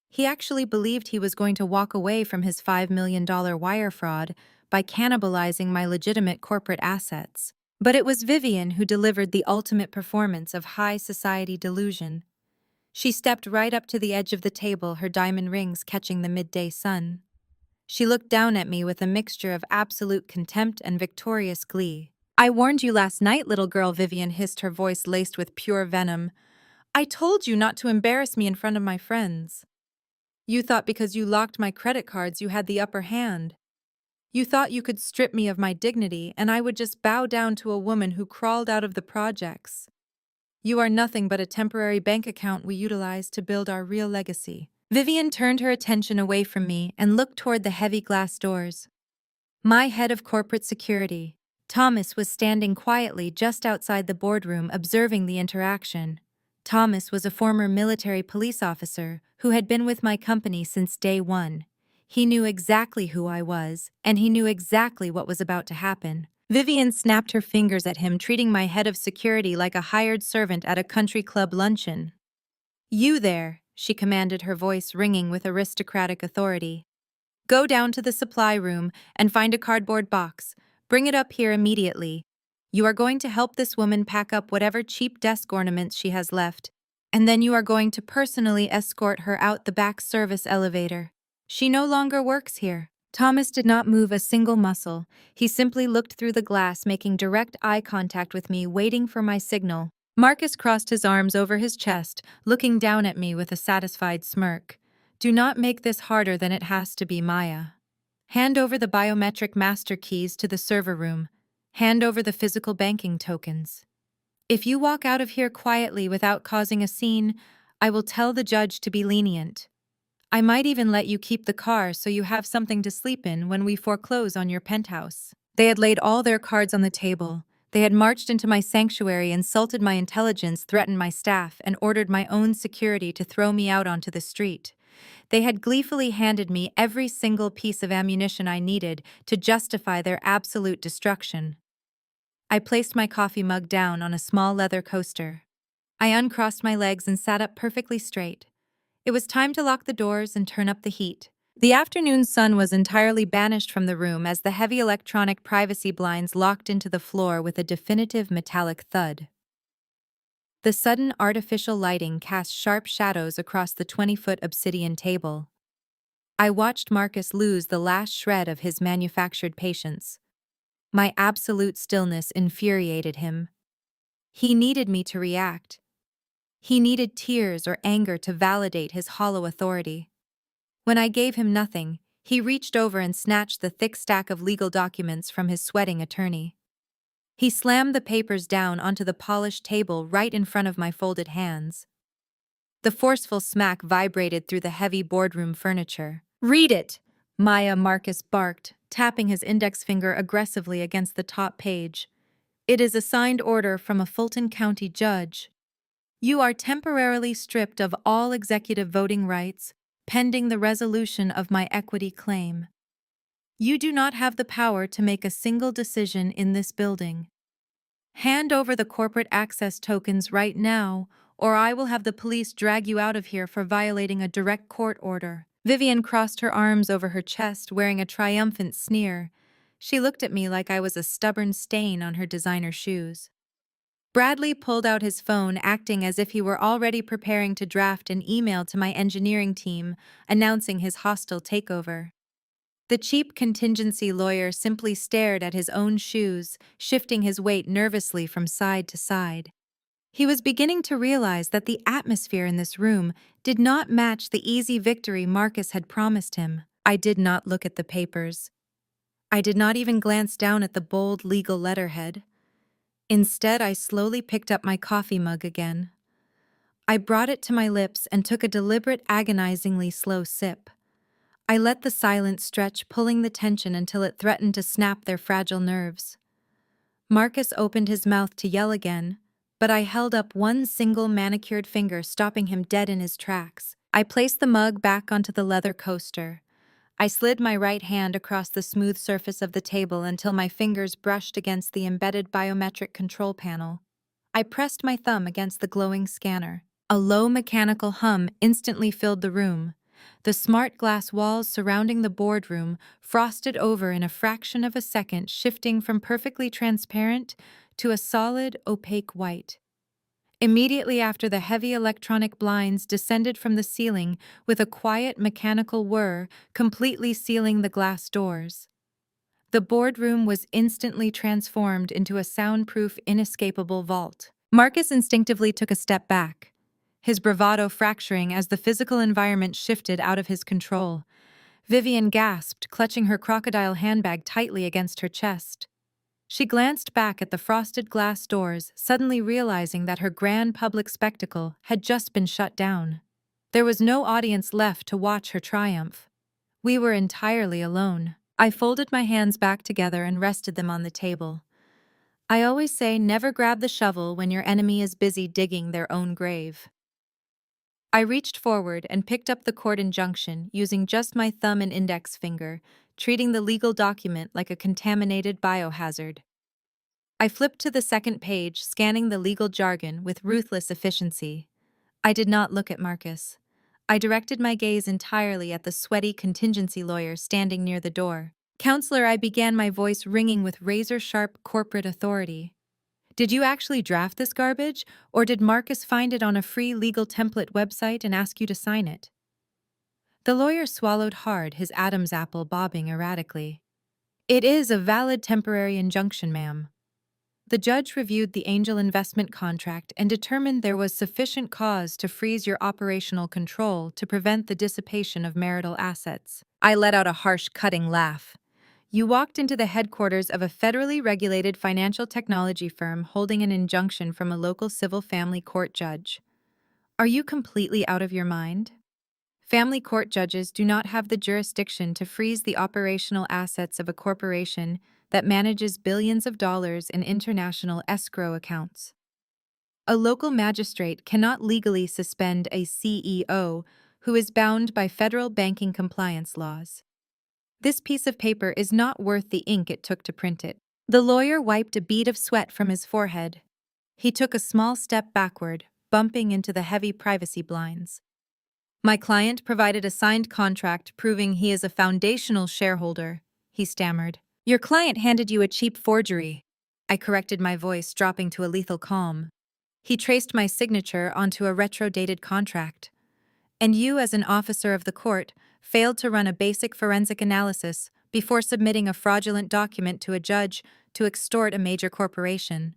He actually believed he was going to walk away from his $5 million wire fraud by cannibalizing my legitimate corporate assets. But it was Vivian who delivered the ultimate performance of high society delusion. She stepped right up to the edge of the table, her diamond rings catching the midday sun. She looked down at me with a mixture of absolute contempt and victorious glee. "I warned you last night, little girl," Vivian hissed, her voice laced with pure venom. "I told you not to embarrass me in front of my friends. You thought because you locked my credit cards you had the upper hand. You thought you could strip me of my dignity and I would just bow down to a woman who crawled out of the projects. You are nothing but a temporary bank account we utilize to build our real legacy." Vivian turned her attention away from me and looked toward the heavy glass doors. My head of corporate security, Thomas, was standing quietly just outside the boardroom observing the interaction. Thomas was a former military police officer who had been with my company since day one. He knew exactly who I was, and he knew exactly what was about to happen. Vivian snapped her fingers at him, treating my head of security like a hired servant at a country club luncheon. "You there," she commanded, her voice ringing with aristocratic authority. "Go down to the supply room and find a cardboard box. Bring it up here immediately." You are going to help this woman pack up whatever cheap desk ornaments she has left, and then you are going to personally escort her out the back service elevator. She no longer works here. Thomas did not move a single muscle. He simply looked through the glass, making direct eye contact with me, waiting for my signal. Marcus crossed his arms over his chest, looking down at me with a satisfied smirk. Do not make this harder than it has to be, Maya. Hand over the biometric master keys to the server room. Hand over the physical banking tokens. If you walk out of here quietly without causing a scene, I will tell the judge to be lenient. I might even let you keep the car so you have something to sleep in when we foreclose on your penthouse. They had laid all their cards on the table. They had marched into my sanctuary, insulted my intelligence, threatened my staff, and ordered my own security to throw me out onto the street. They had gleefully handed me every single piece of ammunition I needed to justify their absolute destruction. I placed my coffee mug down on a small leather coaster. I uncrossed my legs and sat up perfectly straight. It was time to lock the doors and turn up the heat. The afternoon sun was entirely banished from the room as the heavy electronic privacy blinds locked into the floor with a definitive metallic thud. The sudden artificial lighting cast sharp shadows across the 20-foot obsidian table. I watched Marcus lose the last shred of his manufactured patience. My absolute stillness infuriated him. He needed me to react. He needed tears or anger to validate his hollow authority. When I gave him nothing, he reached over and snatched the thick stack of legal documents from his sweating attorney. He slammed the papers down onto the polished table right in front of my folded hands. The forceful smack vibrated through the heavy boardroom furniture. "Read it!" Marcus barked, tapping his index finger aggressively against the top page. "It is a signed order from a Fulton County judge. You are temporarily stripped of all executive voting rights, pending the resolution of my equity claim. You do not have the power to make a single decision in this building. Hand over the corporate access tokens right now, or I will have the police drag you out of here for violating a direct court order." Vivian crossed her arms over her chest, wearing a triumphant sneer. She looked at me like I was a stubborn stain on her designer shoes. Bradley pulled out his phone, acting as if he were already preparing to draft an email to my engineering team, announcing his hostile takeover. The cheap contingency lawyer simply stared at his own shoes, shifting his weight nervously from side to side. He was beginning to realize that the atmosphere in this room did not match the easy victory Marcus had promised him. I did not look at the papers. I did not even glance down at the bold legal letterhead. Instead, I slowly picked up my coffee mug again. I brought it to my lips and took a deliberate, agonizingly slow sip. I let the silence stretch, pulling the tension until it threatened to snap their fragile nerves. Marcus opened his mouth to yell again, but I held up one single manicured finger, stopping him dead in his tracks. I placed the mug back onto the leather coaster. I slid my right hand across the smooth surface of the table until my fingers brushed against the embedded biometric control panel. I pressed my thumb against the glowing scanner. A low mechanical hum instantly filled the room. The smart glass walls surrounding the boardroom frosted over in a fraction of a second, shifting from perfectly transparent to a solid, opaque white. Immediately after, the heavy electronic blinds descended from the ceiling with a quiet mechanical whir, completely sealing the glass doors. The boardroom was instantly transformed into a soundproof, inescapable vault. Marcus instinctively took a step back, his bravado fracturing as the physical environment shifted out of his control. Vivian gasped, clutching her crocodile handbag tightly against her chest. She glanced back at the frosted glass doors, suddenly realizing that her grand public spectacle had just been shut down. There was no audience left to watch her triumph. We were entirely alone. I folded my hands back together and rested them on the table. I always say never grab the shovel when your enemy is busy digging their own grave. I reached forward and picked up the court injunction using just my thumb and index finger, treating the legal document like a contaminated biohazard. I flipped to the second page, scanning the legal jargon with ruthless efficiency. I did not look at Marcus. I directed my gaze entirely at the sweaty contingency lawyer standing near the door. "Counselor," I began, my voice ringing with razor-sharp corporate authority. Did you actually draft this garbage, or did Marcus find it on a free legal template website and ask you to sign it? The lawyer swallowed hard, his Adam's apple bobbing erratically. It is a valid temporary injunction, ma'am. The judge reviewed the angel investment contract and determined there was sufficient cause to freeze your operational control to prevent the dissipation of marital assets. I let out a harsh, cutting laugh. You walked into the headquarters of a federally regulated financial technology firm holding an injunction from a local civil family court judge. Are you completely out of your mind? Family court judges do not have the jurisdiction to freeze the operational assets of a corporation that manages billions of dollars in international escrow accounts. A local magistrate cannot legally suspend a CEO who is bound by federal banking compliance laws. This piece of paper is not worth the ink it took to print it. The lawyer wiped a bead of sweat from his forehead. He took a small step backward, bumping into the heavy privacy blinds. My client provided a signed contract proving he is a foundational shareholder, he stammered. Your client handed you a cheap forgery. I corrected my voice, dropping to a lethal calm. He traced my signature onto a retro-dated contract. And you, as an officer of the court, failed to run a basic forensic analysis before submitting a fraudulent document to a judge to extort a major corporation.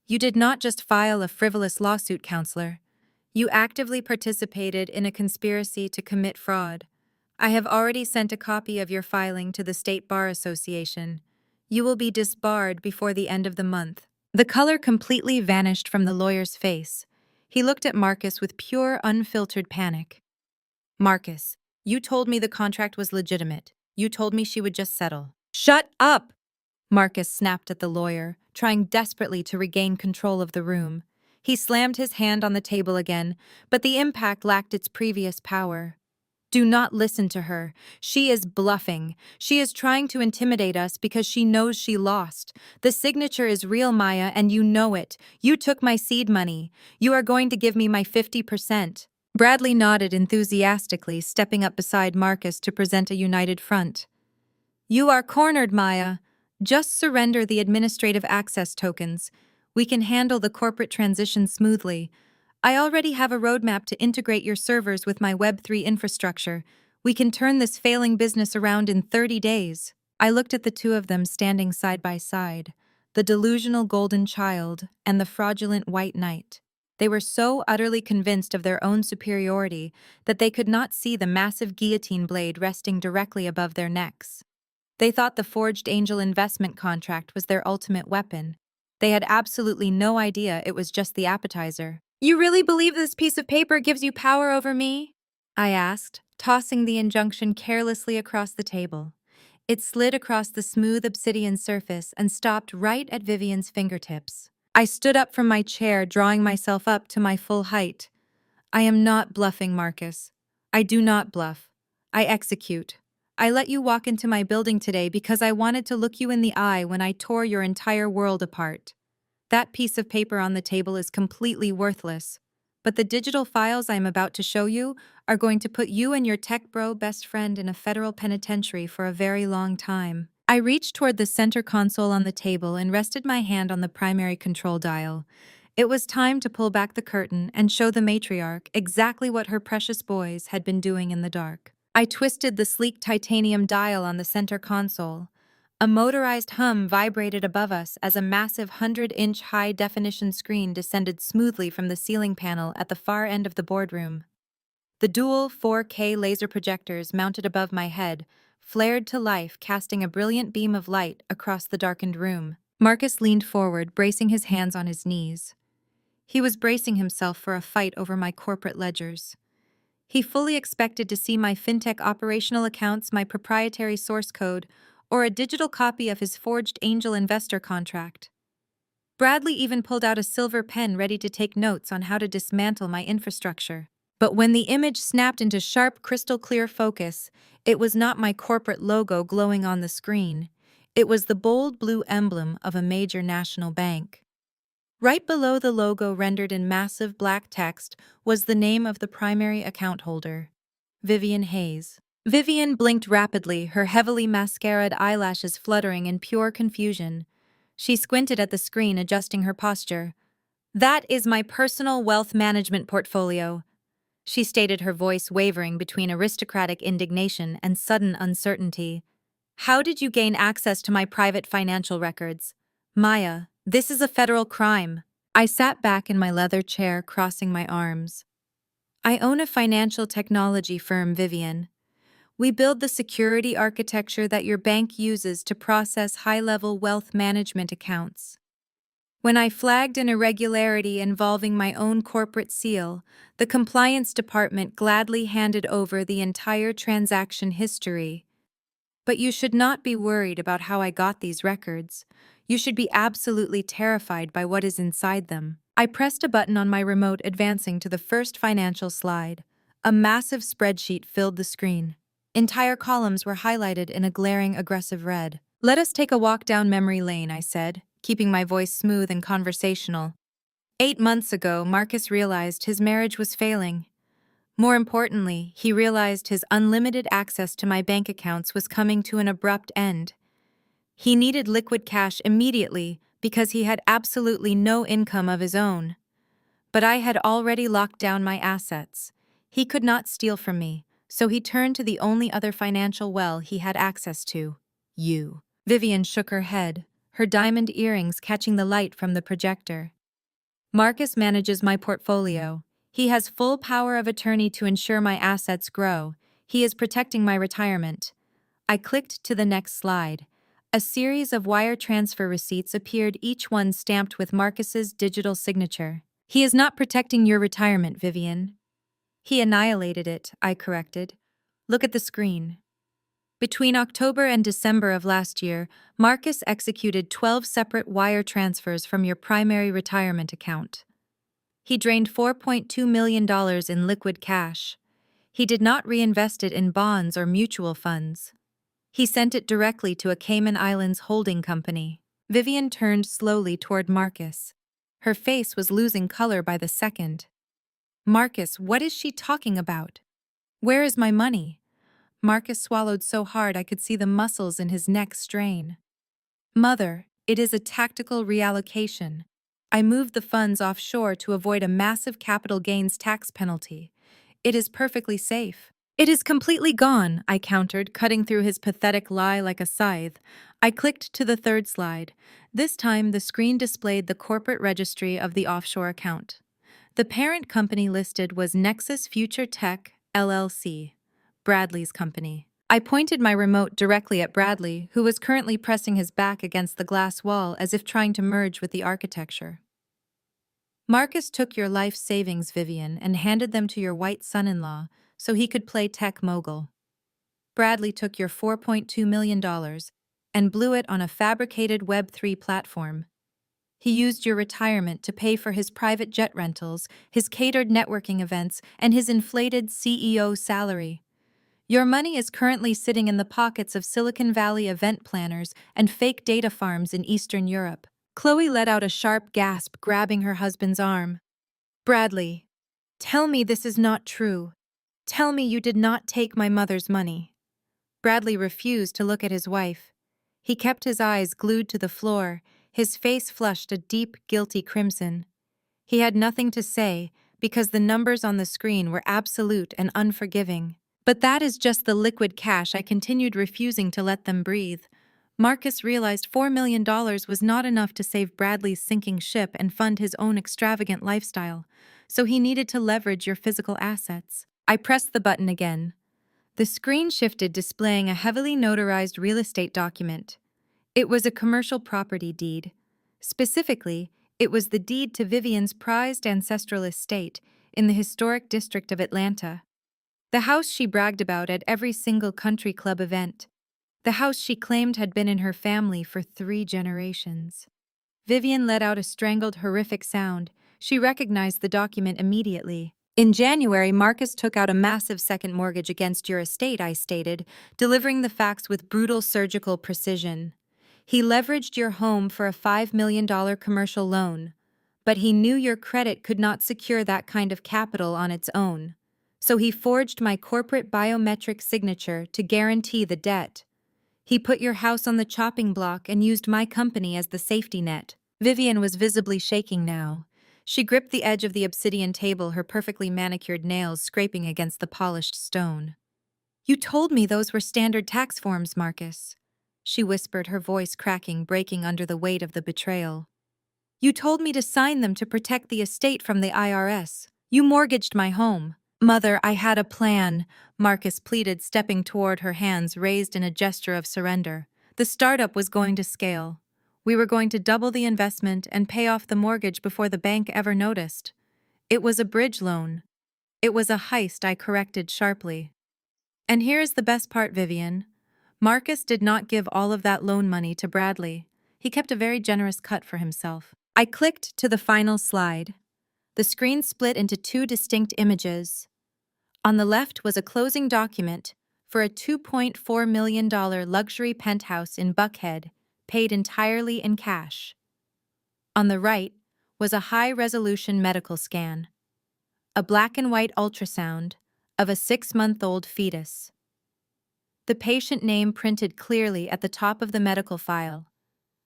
You did not just file a frivolous lawsuit, counselor. You actively participated in a conspiracy to commit fraud. I have already sent a copy of your filing to the State Bar Association. You will be disbarred before the end of the month. The color completely vanished from the lawyer's face. He looked at Marcus with pure, unfiltered panic. Marcus, you told me the contract was legitimate. You told me she would just settle. Shut up! Marcus snapped at the lawyer, trying desperately to regain control of the room. He slammed his hand on the table again, but the impact lacked its previous power. Do not listen to her. She is bluffing. She is trying to intimidate us because she knows she lost. The signature is real, Maya, and you know it. You took my seed money. You are going to give me my 50%. Bradley nodded enthusiastically, stepping up beside Marcus to present a united front. You are cornered, Maya. Just surrender the administrative access tokens. We can handle the corporate transition smoothly. I already have a roadmap to integrate your servers with my Web3 infrastructure. We can turn this failing business around in 30 days. I looked at the two of them standing side by side, the delusional golden child and the fraudulent white knight. They were so utterly convinced of their own superiority that they could not see the massive guillotine blade resting directly above their necks. They thought the forged angel investment contract was their ultimate weapon. They had absolutely no idea it was just the appetizer. You really believe this piece of paper gives you power over me? I asked, tossing the injunction carelessly across the table. It slid across the smooth obsidian surface and stopped right at Vivian's fingertips. I stood up from my chair, drawing myself up to my full height. I am not bluffing, Marcus. I do not bluff. I execute. I let you walk into my building today because I wanted to look you in the eye when I tore your entire world apart. That piece of paper on the table is completely worthless. But the digital files I'm about to show you are going to put you and your tech bro best friend in a federal penitentiary for a very long time. I reached toward the center console on the table and rested my hand on the primary control dial. It was time to pull back the curtain and show the matriarch exactly what her precious boys had been doing in the dark. I twisted the sleek titanium dial on the center console. A motorized hum vibrated above us as a massive 100-inch high-definition screen descended smoothly from the ceiling panel at the far end of the boardroom. The dual 4K laser projectors mounted above my head flared to life, casting a brilliant beam of light across the darkened room. Marcus leaned forward, bracing his hands on his knees. He was bracing himself for a fight over my corporate ledgers. He fully expected to see my fintech operational accounts, my proprietary source code, or a digital copy of his forged angel investor contract. Bradley even pulled out a silver pen ready to take notes on how to dismantle my infrastructure. But when the image snapped into sharp, crystal-clear focus, it was not my corporate logo glowing on the screen. It was the bold blue emblem of a major national bank. Right below the logo, rendered in massive black text, was the name of the primary account holder, Vivian Hayes. Vivian blinked rapidly, her heavily mascaraed eyelashes fluttering in pure confusion. She squinted at the screen, adjusting her posture. "That is my personal wealth management portfolio," she stated, her voice wavering between aristocratic indignation and sudden uncertainty. "How did you gain access to my private financial records? Maya, this is a federal crime." I sat back in my leather chair, crossing my arms. "I own a financial technology firm, Vivian. We build the security architecture that your bank uses to process high-level wealth management accounts. When I flagged an irregularity involving my own corporate seal, the compliance department gladly handed over the entire transaction history. But you should not be worried about how I got these records. You should be absolutely terrified by what is inside them." I pressed a button on my remote, advancing to the first financial slide. A massive spreadsheet filled the screen. Entire columns were highlighted in a glaring, aggressive red. "Let us take a walk down memory lane," I said, keeping my voice smooth and conversational. 8 months ago, Marcus realized his marriage was failing. More importantly, he realized his unlimited access to my bank accounts was coming to an abrupt end. He needed liquid cash immediately because he had absolutely no income of his own. But I had already locked down my assets. He could not steal from me, so he turned to the only other financial well he had access to: you. Vivian shook her head, her diamond earrings catching the light from the projector. "Marcus manages my portfolio. He has full power of attorney to ensure my assets grow. He is protecting my retirement." I clicked to the next slide. A series of wire transfer receipts appeared, each one stamped with Marcus's digital signature. "He is not protecting your retirement, Vivian. He annihilated it," I corrected. "Look at the screen." Between October and December of last year, Marcus executed 12 separate wire transfers from your primary retirement account. He drained $4.2 million in liquid cash. He did not reinvest it in bonds or mutual funds. He sent it directly to a Cayman Islands holding company. Vivian turned slowly toward Marcus. Her face was losing color by the second. "Marcus, what is she talking about? Where is my money?" Marcus swallowed so hard I could see the muscles in his neck strain. "Mother, it is a tactical reallocation. I moved the funds offshore to avoid a massive capital gains tax penalty. It is perfectly safe." "It is completely gone," I countered, cutting through his pathetic lie like a scythe. I clicked to the third slide. This time, the screen displayed the corporate registry of the offshore account. The parent company listed was Nexus Future Tech, LLC, Bradley's company. I pointed my remote directly at Bradley, who was currently pressing his back against the glass wall as if trying to merge with the architecture. "Marcus took your life savings, Vivian, and handed them to your white son-in-law so he could play tech mogul. Bradley took your $4.2 million and blew it on a fabricated Web3 platform. He used your retirement to pay for his private jet rentals, his catered networking events, and his inflated CEO salary. Your money is currently sitting in the pockets of Silicon Valley event planners and fake data farms in Eastern Europe." Chloe let out a sharp gasp, grabbing her husband's arm. "Bradley, tell me this is not true. Tell me you did not take my mother's money." Bradley refused to look at his wife. He kept his eyes glued to the floor, his face flushed a deep, guilty crimson. He had nothing to say because the numbers on the screen were absolute and unforgiving. "But that is just the liquid cash," I continued, refusing to let them breathe. Marcus realized $4 million was not enough to save Bradley's sinking ship and fund his own extravagant lifestyle, so he needed to leverage your physical assets. I pressed the button again. The screen shifted, displaying a heavily notarized real estate document. It was a commercial property deed. Specifically, it was the deed to Vivian's prized ancestral estate in the historic district of Atlanta. The house she bragged about at every single country club event. The house she claimed had been in her family for 3 generations. Vivian let out a strangled, horrific sound. She recognized the document immediately. "In January, Marcus took out a massive second mortgage against your estate," I stated, delivering the facts with brutal surgical precision. "He leveraged your home for a $5 million commercial loan, but he knew your credit could not secure that kind of capital on its own. So he forged my corporate biometric signature to guarantee the debt. He put your house on the chopping block and used my company as the safety net. Vivian was visibly shaking now. She gripped the edge of the obsidian table, her perfectly manicured nails scraping against the polished stone. You told me those were standard tax forms, Marcus. She whispered, her voice cracking, breaking under the weight of the betrayal. You told me to sign them to protect the estate from the IRS. You mortgaged my home. Mother, I had a plan, Marcus pleaded, stepping toward her, hands raised in a gesture of surrender. The startup was going to scale. We were going to double the investment and pay off the mortgage before the bank ever noticed. It was a bridge loan. It was a heist, I corrected sharply. And here is the best part, Vivian. Marcus did not give all of that loan money to Bradley. He kept a very generous cut for himself. I clicked to the final slide. The screen split into two distinct images. On the left was a closing document for a $2.4 million luxury penthouse in Buckhead, paid entirely in cash. On the right was a high-resolution medical scan, a black-and-white ultrasound of a 6-month-old fetus. The patient name printed clearly at the top of the medical file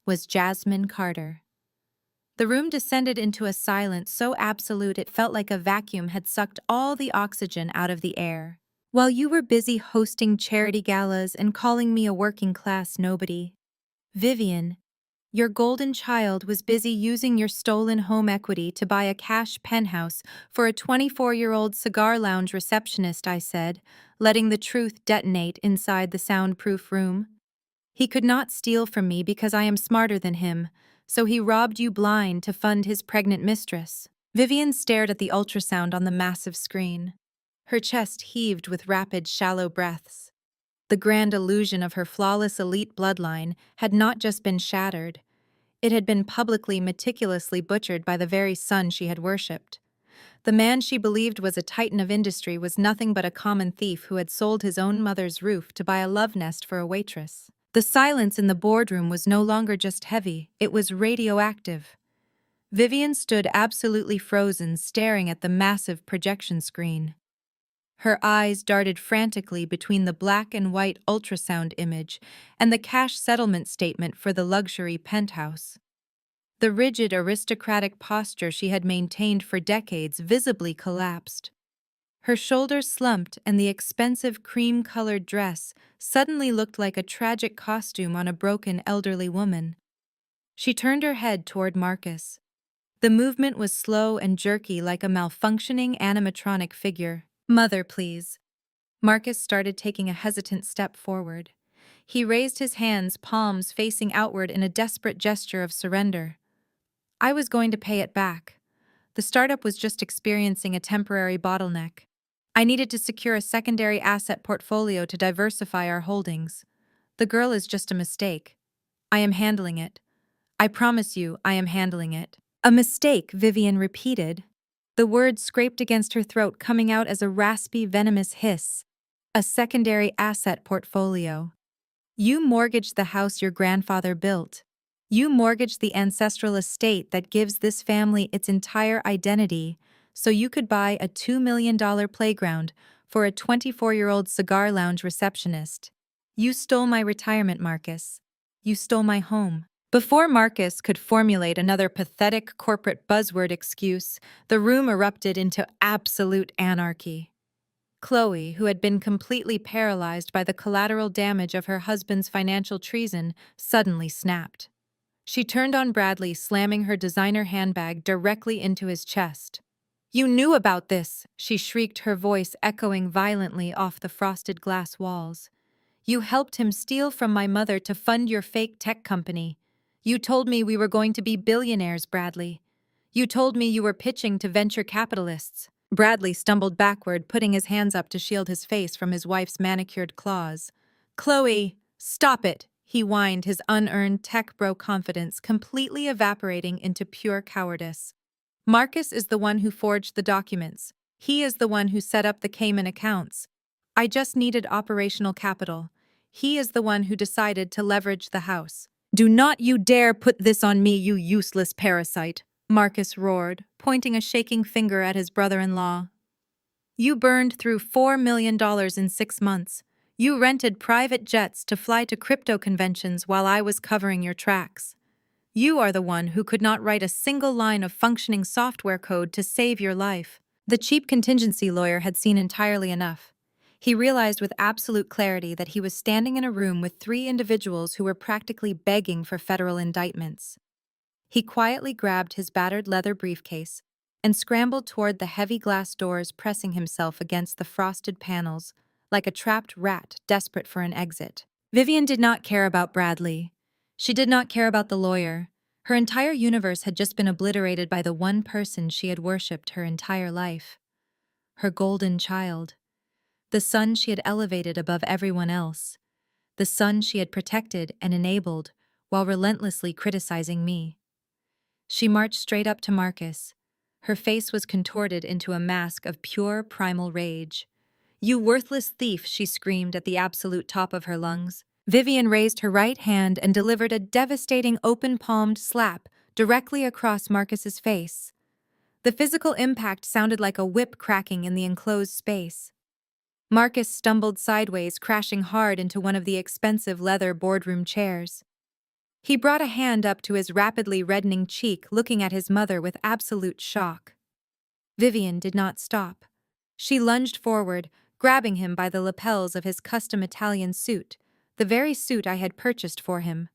was Jasmine Carter. The room descended into a silence so absolute it felt like a vacuum had sucked all the oxygen out of the air. While you were busy hosting charity galas and calling me a working-class nobody, Vivian, your golden child was busy using your stolen home equity to buy a cash penthouse for a 24-year-old cigar lounge receptionist, I said, letting the truth detonate inside the soundproof room. He could not steal from me because I am smarter than him, so he robbed you blind to fund his pregnant mistress. Vivian stared at the ultrasound on the massive screen. Her chest heaved with rapid, shallow breaths. The grand illusion of her flawless elite bloodline had not just been shattered. It had been publicly, meticulously butchered by the very son she had worshipped. The man she believed was a titan of industry was nothing but a common thief who had sold his own mother's roof to buy a love nest for a waitress. The silence in the boardroom was no longer just heavy, it was radioactive. Vivian stood absolutely frozen, staring at the massive projection screen. Her eyes darted frantically between the black and white ultrasound image and the cash settlement statement for the luxury penthouse. The rigid, aristocratic posture she had maintained for decades visibly collapsed. Her shoulders slumped and the expensive cream-colored dress suddenly looked like a tragic costume on a broken elderly woman. She turned her head toward Marcus. The movement was slow and jerky like a malfunctioning animatronic figure. Mother, please. Marcus started taking a hesitant step forward. He raised his hands, palms facing outward in a desperate gesture of surrender. I was going to pay it back. The startup was just experiencing a temporary bottleneck. I needed to secure a secondary asset portfolio to diversify our holdings. The girl is just a mistake. I am handling it. I promise you, I am handling it. A mistake, Vivian repeated. The word scraped against her throat, coming out as a raspy, venomous hiss. A secondary asset portfolio. You mortgaged the house your grandfather built. You mortgaged the ancestral estate that gives this family its entire identity, so you could buy a $2 million playground for a 24-year-old cigar lounge receptionist. You stole my retirement, Marcus. You stole my home. Before Marcus could formulate another pathetic corporate buzzword excuse, the room erupted into absolute anarchy. Chloe, who had been completely paralyzed by the collateral damage of her husband's financial treason, suddenly snapped. She turned on Bradley, slamming her designer handbag directly into his chest. You knew about this, she shrieked, her voice echoing violently off the frosted glass walls. You helped him steal from my mother to fund your fake tech company. You told me we were going to be billionaires, Bradley. You told me you were pitching to venture capitalists. Bradley stumbled backward, putting his hands up to shield his face from his wife's manicured claws. Chloe, stop it, he whined, his unearned tech bro confidence completely evaporating into pure cowardice. Marcus is the one who forged the documents. He is the one who set up the Cayman accounts. I just needed operational capital. He is the one who decided to leverage the house. Do not you dare put this on me, you useless parasite, Marcus roared, pointing a shaking finger at his brother-in-law. You burned through $4 million in 6 months. You rented private jets to fly to crypto conventions while I was covering your tracks. You are the one who could not write a single line of functioning software code to save your life. The cheap contingency lawyer had seen entirely enough. He realized with absolute clarity that he was standing in a room with three individuals who were practically begging for federal indictments. He quietly grabbed his battered leather briefcase and scrambled toward the heavy glass doors, pressing himself against the frosted panels like a trapped rat desperate for an exit. Vivian did not care about Bradley. She did not care about the lawyer. Her entire universe had just been obliterated by the one person she had worshipped her entire life. Her golden child. The son she had elevated above everyone else. The son she had protected and enabled while relentlessly criticizing me. She marched straight up to Marcus. Her face was contorted into a mask of pure primal rage. "You worthless thief," she screamed at the absolute top of her lungs. Vivian raised her right hand and delivered a devastating open-palmed slap directly across Marcus's face. The physical impact sounded like a whip cracking in the enclosed space. Marcus stumbled sideways, crashing hard into one of the expensive leather boardroom chairs. He brought a hand up to his rapidly reddening cheek, looking at his mother with absolute shock. Vivian did not stop. She lunged forward, grabbing him by the lapels of his custom Italian suit, the very suit I had purchased for him.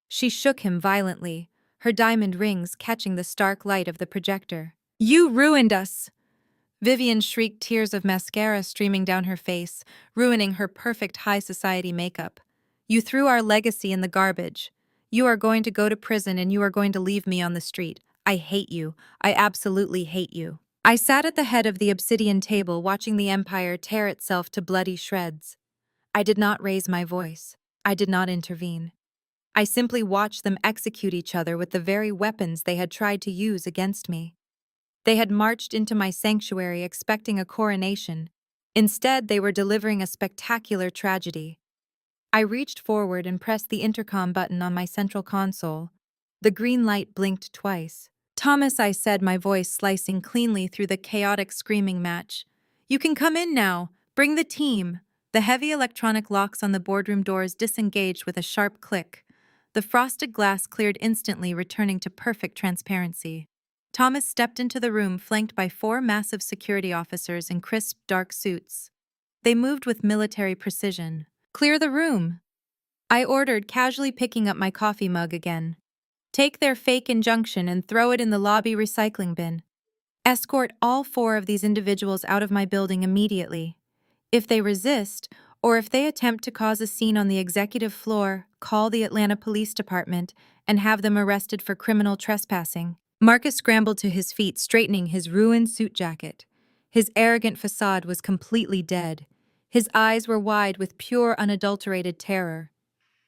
She shook him violently, her diamond rings catching the stark light of the projector. "You ruined us!" Vivian shrieked, tears of mascara streaming down her face, ruining her perfect high society makeup. "You threw our legacy in the garbage. You are going to go to prison and you are going to leave me on the street. I hate you. I absolutely hate you." I sat at the head of the obsidian table watching the empire tear itself to bloody shreds. I did not raise my voice. I did not intervene. I simply watched them execute each other with the very weapons they had tried to use against me. They had marched into my sanctuary expecting a coronation. Instead, they were delivering a spectacular tragedy. I reached forward and pressed the intercom button on my central console. The green light blinked twice. "Thomas," I said, my voice slicing cleanly through the chaotic screaming match. "You can come in now. Bring the team." The heavy electronic locks on the boardroom doors disengaged with a sharp click. The frosted glass cleared instantly, returning to perfect transparency. Thomas stepped into the room, flanked by four massive security officers in crisp, dark suits. They moved with military precision. "Clear the room," I ordered, casually picking up my coffee mug again. "Take their fake injunction and throw it in the lobby recycling bin. Escort all four of these individuals out of my building immediately. If they resist, or if they attempt to cause a scene on the executive floor, call the Atlanta Police Department and have them arrested for criminal trespassing." Marcus scrambled to his feet, straightening his ruined suit jacket. His arrogant facade was completely dead. His eyes were wide with pure, unadulterated terror.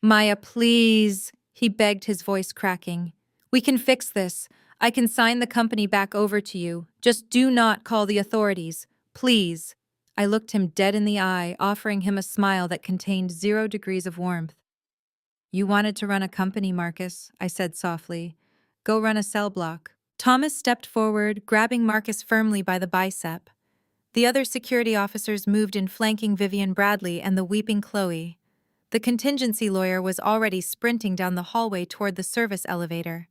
"Maya, please," he begged, his voice cracking. "We can fix this. I can sign the company back over to you. Just do not call the authorities. Please." I looked him dead in the eye, offering him a smile that contained 0 degrees of warmth. "You wanted to run a company, Marcus," I said softly. "Go run a cell block." Thomas stepped forward, grabbing Marcus firmly by the bicep. The other security officers moved in, flanking Vivian Bradley and the weeping Chloe. The contingency lawyer was already sprinting down the hallway toward the service elevator.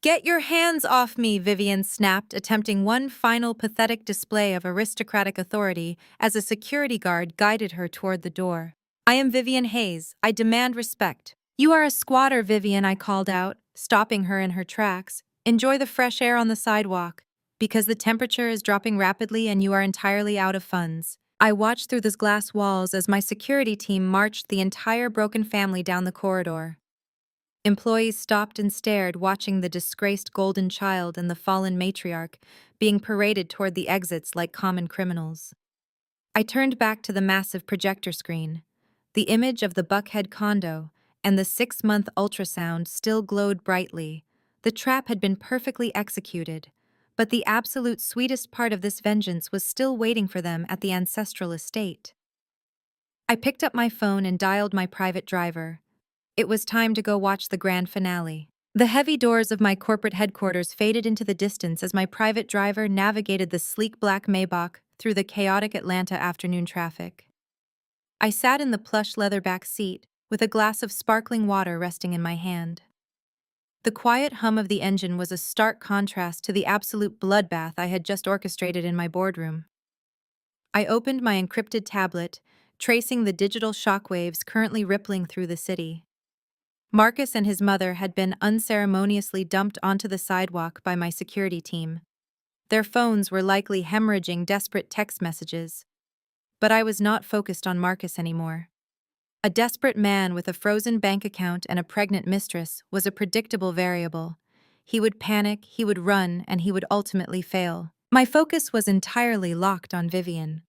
"Get your hands off me," Vivian snapped, attempting one final pathetic display of aristocratic authority as a security guard guided her toward the door. "I am Vivian Hayes. I demand respect." "You are a squatter, Vivian," I called out, stopping her in her tracks. "Enjoy the fresh air on the sidewalk, because the temperature is dropping rapidly and you are entirely out of funds." I watched through those glass walls as my security team marched the entire broken family down the corridor. Employees stopped and stared, watching the disgraced golden child and the fallen matriarch being paraded toward the exits like common criminals. I turned back to the massive projector screen. The image of the Buckhead condo and the 6-month ultrasound still glowed brightly. The trap had been perfectly executed, but the absolute sweetest part of this vengeance was still waiting for them at the ancestral estate. I picked up my phone and dialed my private driver. It was time to go watch the grand finale. The heavy doors of my corporate headquarters faded into the distance as my private driver navigated the sleek black Maybach through the chaotic Atlanta afternoon traffic. I sat in the plush leather-back seat, with a glass of sparkling water resting in my hand. The quiet hum of the engine was a stark contrast to the absolute bloodbath I had just orchestrated in my boardroom. I opened my encrypted tablet, tracing the digital shockwaves currently rippling through the city. Marcus and his mother had been unceremoniously dumped onto the sidewalk by my security team. Their phones were likely hemorrhaging desperate text messages. But I was not focused on Marcus anymore. A desperate man with a frozen bank account and a pregnant mistress was a predictable variable. He would panic, he would run, and he would ultimately fail. My focus was entirely locked on Vivian.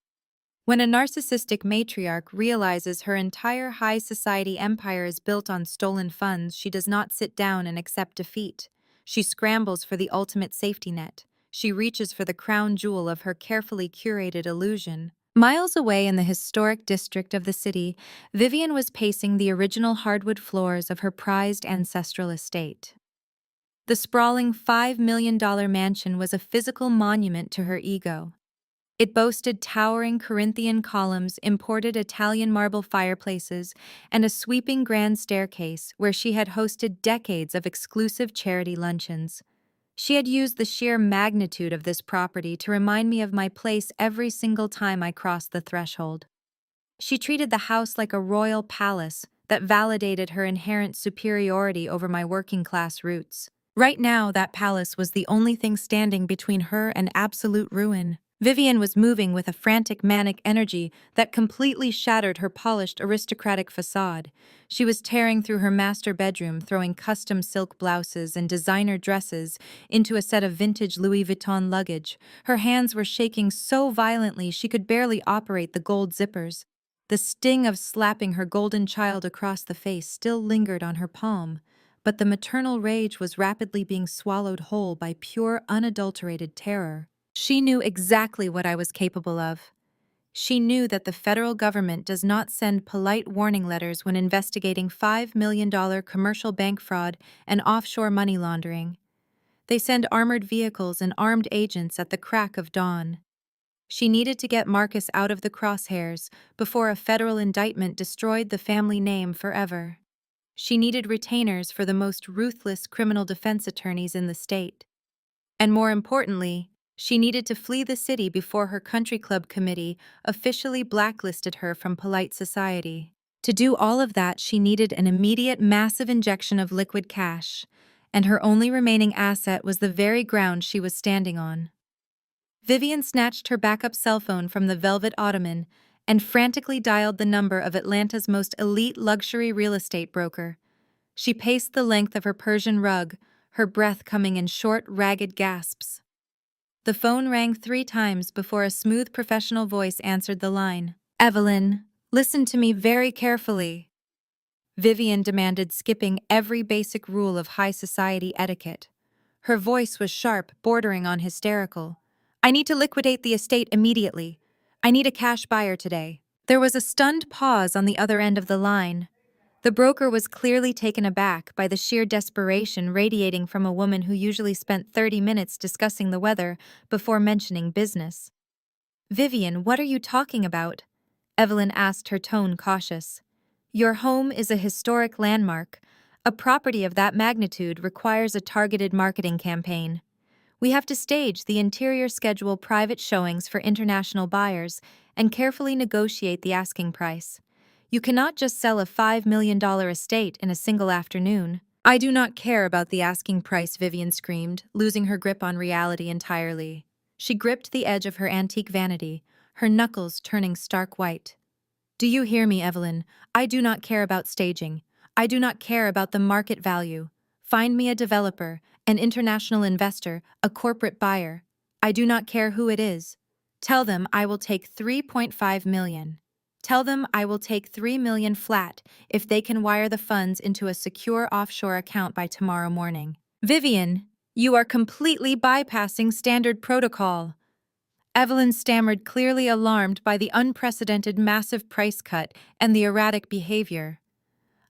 When a narcissistic matriarch realizes her entire high society empire is built on stolen funds, she does not sit down and accept defeat. She scrambles for the ultimate safety net. She reaches for the crown jewel of her carefully curated illusion. Miles away in the historic district of the city, Vivian was pacing the original hardwood floors of her prized ancestral estate. The sprawling $5 million mansion was a physical monument to her ego. It boasted towering Corinthian columns, imported Italian marble fireplaces, and a sweeping grand staircase where she had hosted decades of exclusive charity luncheons. She had used the sheer magnitude of this property to remind me of my place every single time I crossed the threshold. She treated the house like a royal palace that validated her inherent superiority over my working-class roots. Right now, that palace was the only thing standing between her and absolute ruin. Vivian was moving with a frantic manic energy that completely shattered her polished aristocratic facade. She was tearing through her master bedroom, throwing custom silk blouses and designer dresses into a set of vintage Louis Vuitton luggage. Her hands were shaking so violently she could barely operate the gold zippers. The sting of slapping her golden child across the face still lingered on her palm, but the maternal rage was rapidly being swallowed whole by pure, unadulterated terror. She knew exactly what I was capable of. She knew that the federal government does not send polite warning letters when investigating $5 million commercial bank fraud and offshore money laundering. They send armored vehicles and armed agents at the crack of dawn. She needed to get Marcus out of the crosshairs before a federal indictment destroyed the family name forever. She needed retainers for the most ruthless criminal defense attorneys in the state. And more importantly, she needed to flee the city before her country club committee officially blacklisted her from polite society. To do all of that, she needed an immediate massive injection of liquid cash, and her only remaining asset was the very ground she was standing on. Vivian snatched her backup cell phone from the velvet ottoman and frantically dialed the number of Atlanta's most elite luxury real estate broker. She paced the length of her Persian rug, her breath coming in short, ragged gasps. The phone rang 3 times before a smooth professional voice answered the line. "Evelyn, listen to me very carefully," Vivian demanded, skipping every basic rule of high society etiquette. Her voice was sharp, bordering on hysterical. "I need to liquidate the estate immediately. I need a cash buyer today." There was a stunned pause on the other end of the line. The broker was clearly taken aback by the sheer desperation radiating from a woman who usually spent 30 minutes discussing the weather before mentioning business. "Vivian, what are you talking about?" Evelyn asked, her tone cautious. "Your home is a historic landmark. A property of that magnitude requires a targeted marketing campaign. We have to stage the interior, schedule private showings for international buyers, and carefully negotiate the asking price. You cannot just sell a $5 million estate in a single afternoon." "I do not care about the asking price," Vivian screamed, losing her grip on reality entirely. She gripped the edge of her antique vanity, her knuckles turning stark white. "Do you hear me, Evelyn? I do not care about staging. I do not care about the market value. Find me a developer, an international investor, a corporate buyer. I do not care who it is. Tell them I will take $3.5 million. Tell them I will take $3 million flat if they can wire the funds into a secure offshore account by tomorrow morning." "Vivian, you are completely bypassing standard protocol." Evelyn stammered, clearly alarmed by the unprecedented massive price cut and the erratic behavior.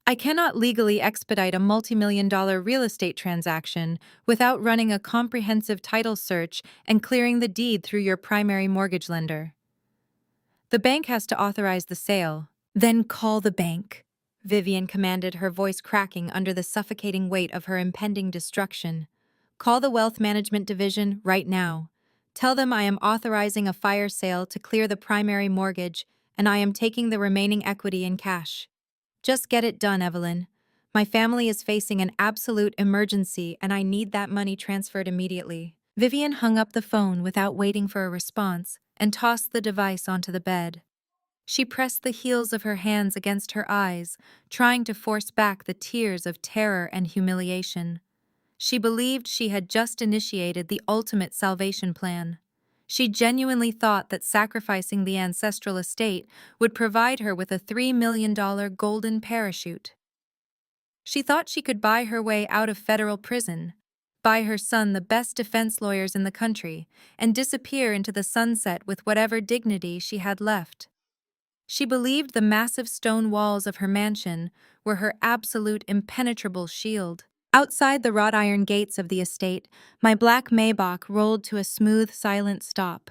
"I cannot legally expedite a multi-million-dollar real estate transaction without running a comprehensive title search and clearing the deed through your primary mortgage lender. The bank has to authorize the sale. Then call the bank, Vivian commanded, her voice cracking under the suffocating weight of her impending destruction. Call the wealth management division right now. Tell them I am authorizing a fire sale to clear the primary mortgage, and I am taking the remaining equity in cash. Just get it done, Evelyn. My family is facing an absolute emergency, and I need that money transferred immediately. Vivian hung up the phone without waiting for a response and tossed the device onto the bed. She pressed the heels of her hands against her eyes, trying to force back the tears of terror and humiliation. She believed she had just initiated the ultimate salvation plan. She genuinely thought that sacrificing the ancestral estate would provide her with a $3 million golden parachute. She thought she could buy her way out of federal prison, buy her son the best defense lawyers in the country, and disappear into the sunset with whatever dignity she had left. She believed the massive stone walls of her mansion were her absolute impenetrable shield. Outside the wrought iron gates of the estate, my black Maybach rolled to a smooth, silent stop.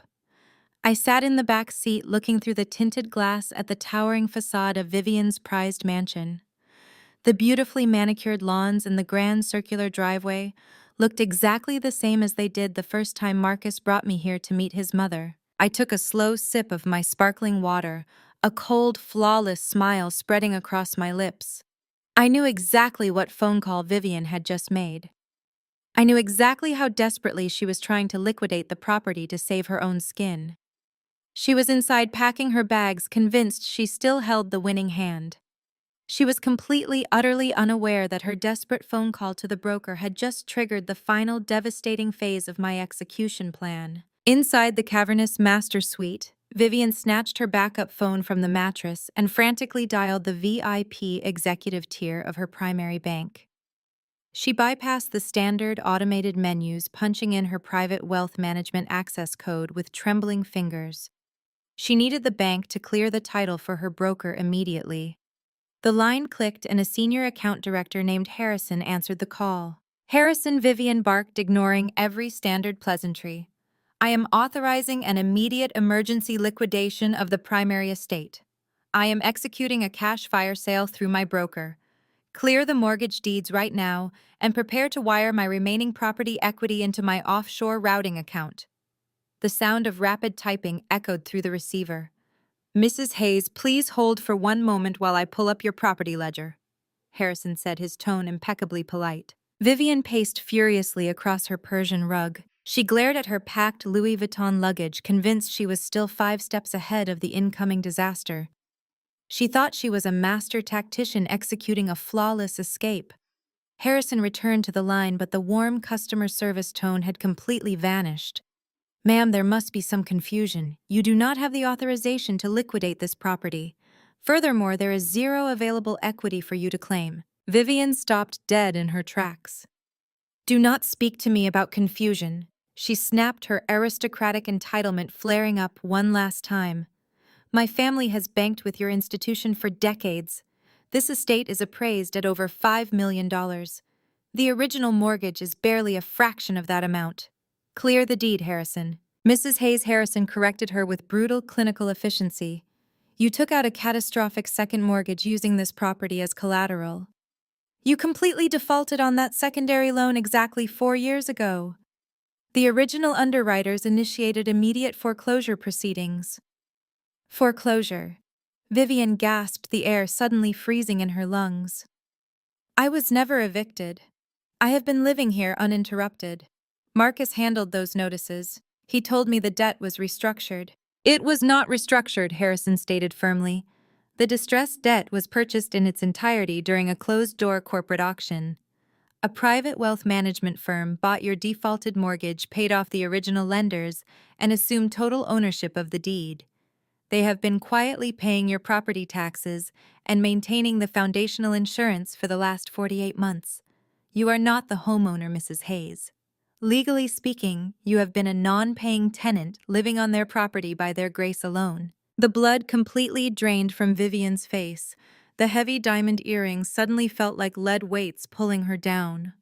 I sat in the back seat looking through the tinted glass at the towering facade of Vivian's prized mansion. The beautifully manicured lawns and the grand circular driveway looked exactly the same as they did the first time Marcus brought me here to meet his mother. I took a slow sip of my sparkling water, a cold, flawless smile spreading across my lips. I knew exactly what phone call Vivian had just made. I knew exactly how desperately she was trying to liquidate the property to save her own skin. She was inside packing her bags, convinced she still held the winning hand. She was completely, utterly unaware that her desperate phone call to the broker had just triggered the final devastating phase of my execution plan. Inside the cavernous master suite, Vivian snatched her backup phone from the mattress and frantically dialed the VIP executive tier of her primary bank. She bypassed the standard automated menus, punching in her private wealth management access code with trembling fingers. She needed the bank to clear the title for her broker immediately. The line clicked and a senior account director named Harrison answered the call. Harrison, Vivian barked, ignoring every standard pleasantry. I am authorizing an immediate emergency liquidation of the primary estate. I am executing a cash fire sale through my broker. Clear the mortgage deeds right now and prepare to wire my remaining property equity into my offshore routing account. The sound of rapid typing echoed through the receiver. Mrs. Hayes, please hold for one moment while I pull up your property ledger, Harrison said, his tone impeccably polite. Vivian paced furiously across her Persian rug. She glared at her packed Louis Vuitton luggage, convinced she was still 5 steps ahead of the incoming disaster. She thought she was a master tactician executing a flawless escape. Harrison returned to the line, but the warm customer service tone had completely vanished. Ma'am, there must be some confusion. You do not have the authorization to liquidate this property. Furthermore, there is zero available equity for you to claim. Vivian stopped dead in her tracks. Do not speak to me about confusion, she snapped, her aristocratic entitlement flaring up one last time. My family has banked with your institution for decades. This estate is appraised at over $5 million. The original mortgage is barely a fraction of that amount. Clear the deed, Harrison. Mrs. Hayes Harrison corrected her with brutal clinical efficiency. You took out a catastrophic second mortgage using this property as collateral. You completely defaulted on that secondary loan exactly 4 years ago. The original underwriters initiated immediate foreclosure proceedings. Foreclosure. Vivian gasped, the air suddenly freezing in her lungs. I was never evicted. I have been living here uninterrupted. Marcus handled those notices. He told me the debt was restructured. It was not restructured, Harrison stated firmly. The distressed debt was purchased in its entirety during a closed-door corporate auction. A private wealth management firm bought your defaulted mortgage, paid off the original lenders, and assumed total ownership of the deed. They have been quietly paying your property taxes and maintaining the foundational insurance for the last 48 months. You are not the homeowner, Mrs. Hayes. Legally speaking, you have been a non-paying tenant living on their property by their grace alone. The blood completely drained from Vivian's face. The heavy diamond earrings suddenly felt like lead weights pulling her down.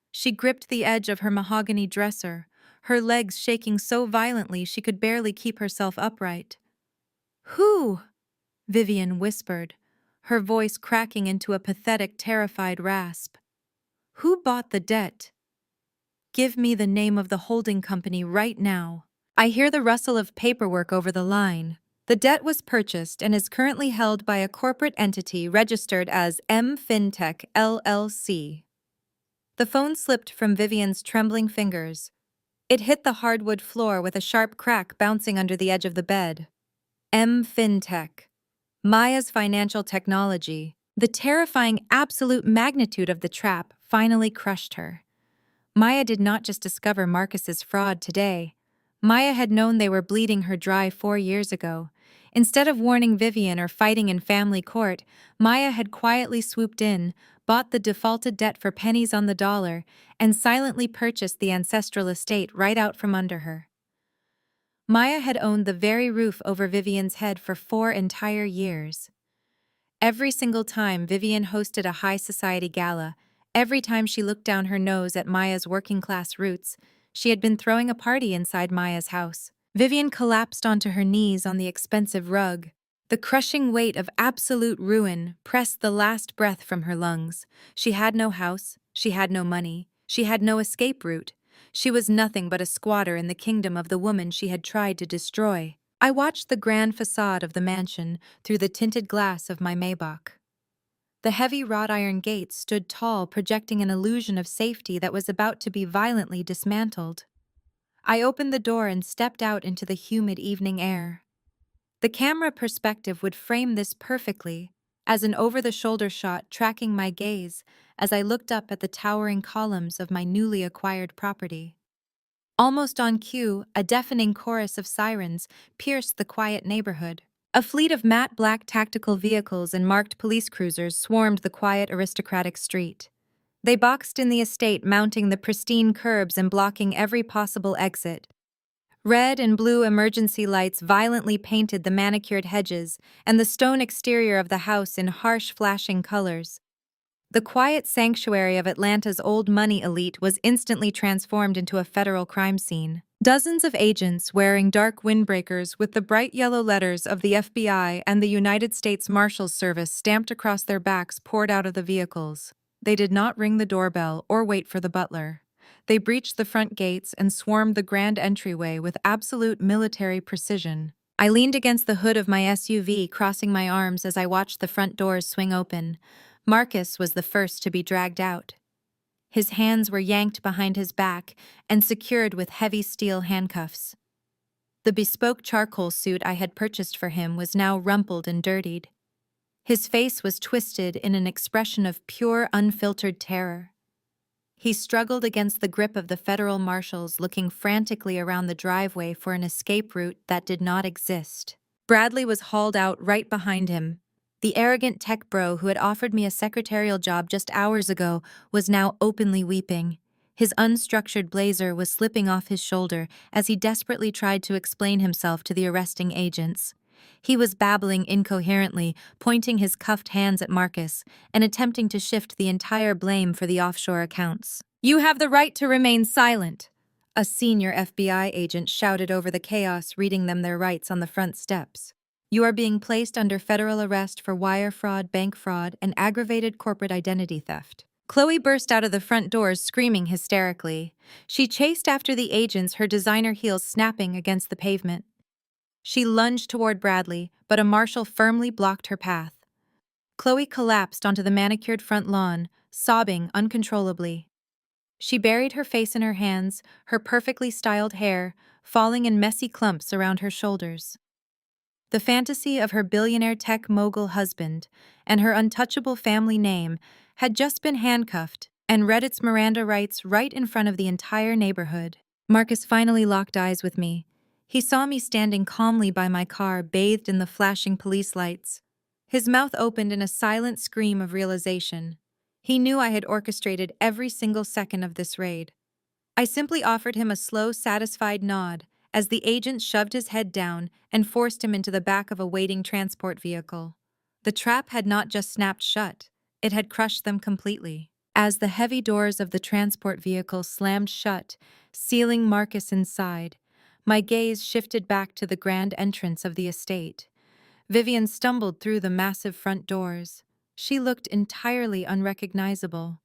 She gripped the edge of her mahogany dresser, her legs shaking so violently she could barely keep herself upright. Who? Vivian whispered, her voice cracking into a pathetic, terrified rasp. Who bought the debt? Give me the name of the holding company right now. I hear the rustle of paperwork over the line. The debt was purchased and is currently held by a corporate entity registered as M Fintech LLC. The phone slipped from Vivian's trembling fingers. It hit the hardwood floor with a sharp crack bouncing under the edge of the bed. M Fintech. Maya's financial technology. The terrifying absolute magnitude of the trap finally crushed her. Maya did not just discover Marcus's fraud today. Maya had known they were bleeding her dry 4 years ago. Instead of warning Vivian or fighting in family court, Maya had quietly swooped in, bought the defaulted debt for pennies on the dollar, and silently purchased the ancestral estate right out from under her. Maya had owned the very roof over Vivian's head for 4 entire years. Every single time Vivian hosted a high society gala, every time she looked down her nose at Maya's working-class roots, she had been throwing a party inside Maya's house. Vivian collapsed onto her knees on the expensive rug. The crushing weight of absolute ruin pressed the last breath from her lungs. She had no house, she had no money, she had no escape route. She was nothing but a squatter in the kingdom of the woman she had tried to destroy. I watched the grand facade of the mansion through the tinted glass of my Maybach. The heavy wrought iron gates stood tall, projecting an illusion of safety that was about to be violently dismantled. I opened the door and stepped out into the humid evening air. The camera perspective would frame this perfectly, as an over-the-shoulder shot tracking my gaze as I looked up at the towering columns of my newly acquired property. Almost on cue, a deafening chorus of sirens pierced the quiet neighborhood. A fleet of matte black tactical vehicles and marked police cruisers swarmed the quiet aristocratic street. They boxed in the estate, mounting the pristine curbs and blocking every possible exit. Red and blue emergency lights violently painted the manicured hedges and the stone exterior of the house in harsh, flashing colors. The quiet sanctuary of Atlanta's old money elite was instantly transformed into a federal crime scene. Dozens of agents wearing dark windbreakers with the bright yellow letters of the FBI and the United States Marshals Service stamped across their backs poured out of the vehicles. They did not ring the doorbell or wait for the butler. They breached the front gates and swarmed the grand entryway with absolute military precision. I leaned against the hood of my SUV, crossing my arms as I watched the front doors swing open. Marcus was the first to be dragged out. His hands were yanked behind his back and secured with heavy steel handcuffs. The bespoke charcoal suit I had purchased for him was now rumpled and dirtied. His face was twisted in an expression of pure, unfiltered terror. He struggled against the grip of the federal marshals, looking frantically around the driveway for an escape route that did not exist. Bradley was hauled out right behind him. The arrogant tech bro who had offered me a secretarial job just hours ago was now openly weeping. His unstructured blazer was slipping off his shoulder as he desperately tried to explain himself to the arresting agents. He was babbling incoherently, pointing his cuffed hands at Marcus, and attempting to shift the entire blame for the offshore accounts. "You have the right to remain silent," a senior FBI agent shouted over the chaos, reading them their rights on the front steps. "You are being placed under federal arrest for wire fraud, bank fraud, and aggravated corporate identity theft." Chloe burst out of the front doors screaming hysterically. She chased after the agents, her designer heels snapping against the pavement. She lunged toward Bradley, but a marshal firmly blocked her path. Chloe collapsed onto the manicured front lawn, sobbing uncontrollably. She buried her face in her hands, her perfectly styled hair falling in messy clumps around her shoulders. The fantasy of her billionaire tech mogul husband and her untouchable family name had just been handcuffed and read its Miranda rights right in front of the entire neighborhood. Marcus finally locked eyes with me. He saw me standing calmly by my car, bathed in the flashing police lights. His mouth opened in a silent scream of realization. He knew I had orchestrated every single second of this raid. I simply offered him a slow, satisfied nod as the agent shoved his head down and forced him into the back of a waiting transport vehicle. The trap had not just snapped shut, it had crushed them completely. As the heavy doors of the transport vehicle slammed shut, sealing Marcus inside, my gaze shifted back to the grand entrance of the estate. Vivian stumbled through the massive front doors. She looked entirely unrecognizable.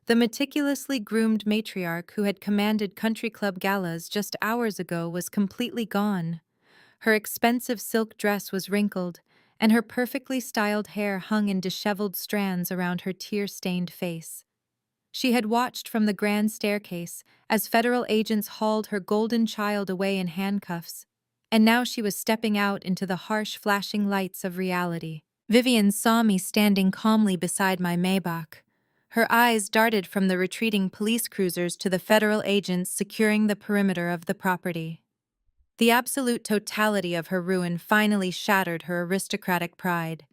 The meticulously groomed matriarch who had commanded country club galas just hours ago was completely gone. Her expensive silk dress was wrinkled, and her perfectly styled hair hung in disheveled strands around her tear-stained face. She had watched from the grand staircase as federal agents hauled her golden child away in handcuffs, and now she was stepping out into the harsh flashing lights of reality. Vivian saw me standing calmly beside my Maybach. Her eyes darted from the retreating police cruisers to the federal agents securing the perimeter of the property. The absolute totality of her ruin finally shattered her aristocratic pride.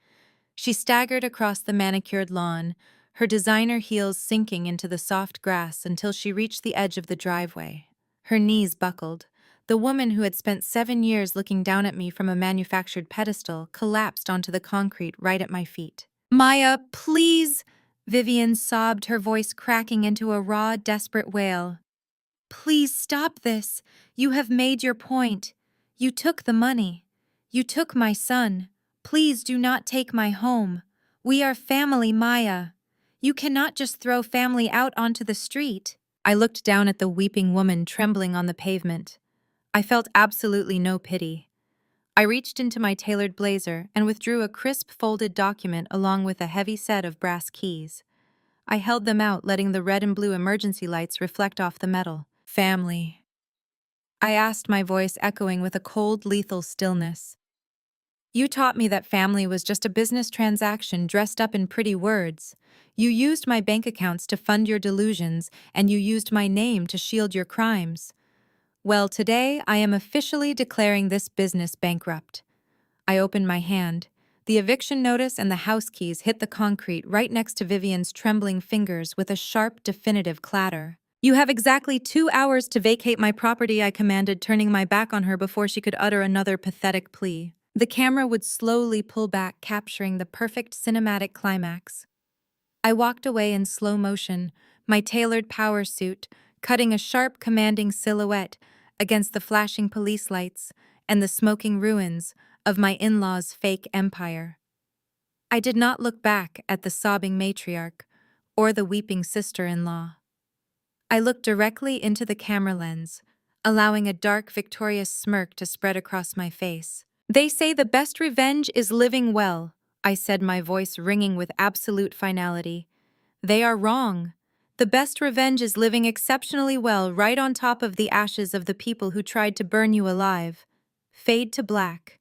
She staggered across the manicured lawn, her designer heels sinking into the soft grass until she reached the edge of the driveway. Her knees buckled. The woman who had spent 7 years looking down at me from a manufactured pedestal collapsed onto the concrete right at my feet. "Maya, please!" Vivian sobbed, her voice cracking into a raw, desperate wail. "Please stop this. You have made your point. You took the money. You took my son. Please do not take my home. We are family, Maya. You cannot just throw family out onto the street." I looked down at the weeping woman trembling on the pavement. I felt absolutely no pity. I reached into my tailored blazer and withdrew a crisp folded document along with a heavy set of brass keys. I held them out, letting the red and blue emergency lights reflect off the metal. "Family," I asked, my voice echoing with a cold, lethal stillness. "You taught me that family was just a business transaction dressed up in pretty words. You used my bank accounts to fund your delusions, and you used my name to shield your crimes. Well, today I am officially declaring this business bankrupt." I opened my hand. The eviction notice and the house keys hit the concrete right next to Vivian's trembling fingers with a sharp, definitive clatter. "You have exactly 2 hours to vacate my property," I commanded, turning my back on her before she could utter another pathetic plea. The camera would slowly pull back, capturing the perfect cinematic climax. I walked away in slow motion, my tailored power suit cutting a sharp, commanding silhouette against the flashing police lights and the smoking ruins of my in-laws' fake empire. I did not look back at the sobbing matriarch or the weeping sister-in-law. I looked directly into the camera lens, allowing a dark, victorious smirk to spread across my face. "They say the best revenge is living well," I said, my voice ringing with absolute finality. "They are wrong. The best revenge is living exceptionally well right on top of the ashes of the people who tried to burn you alive." Fade to black.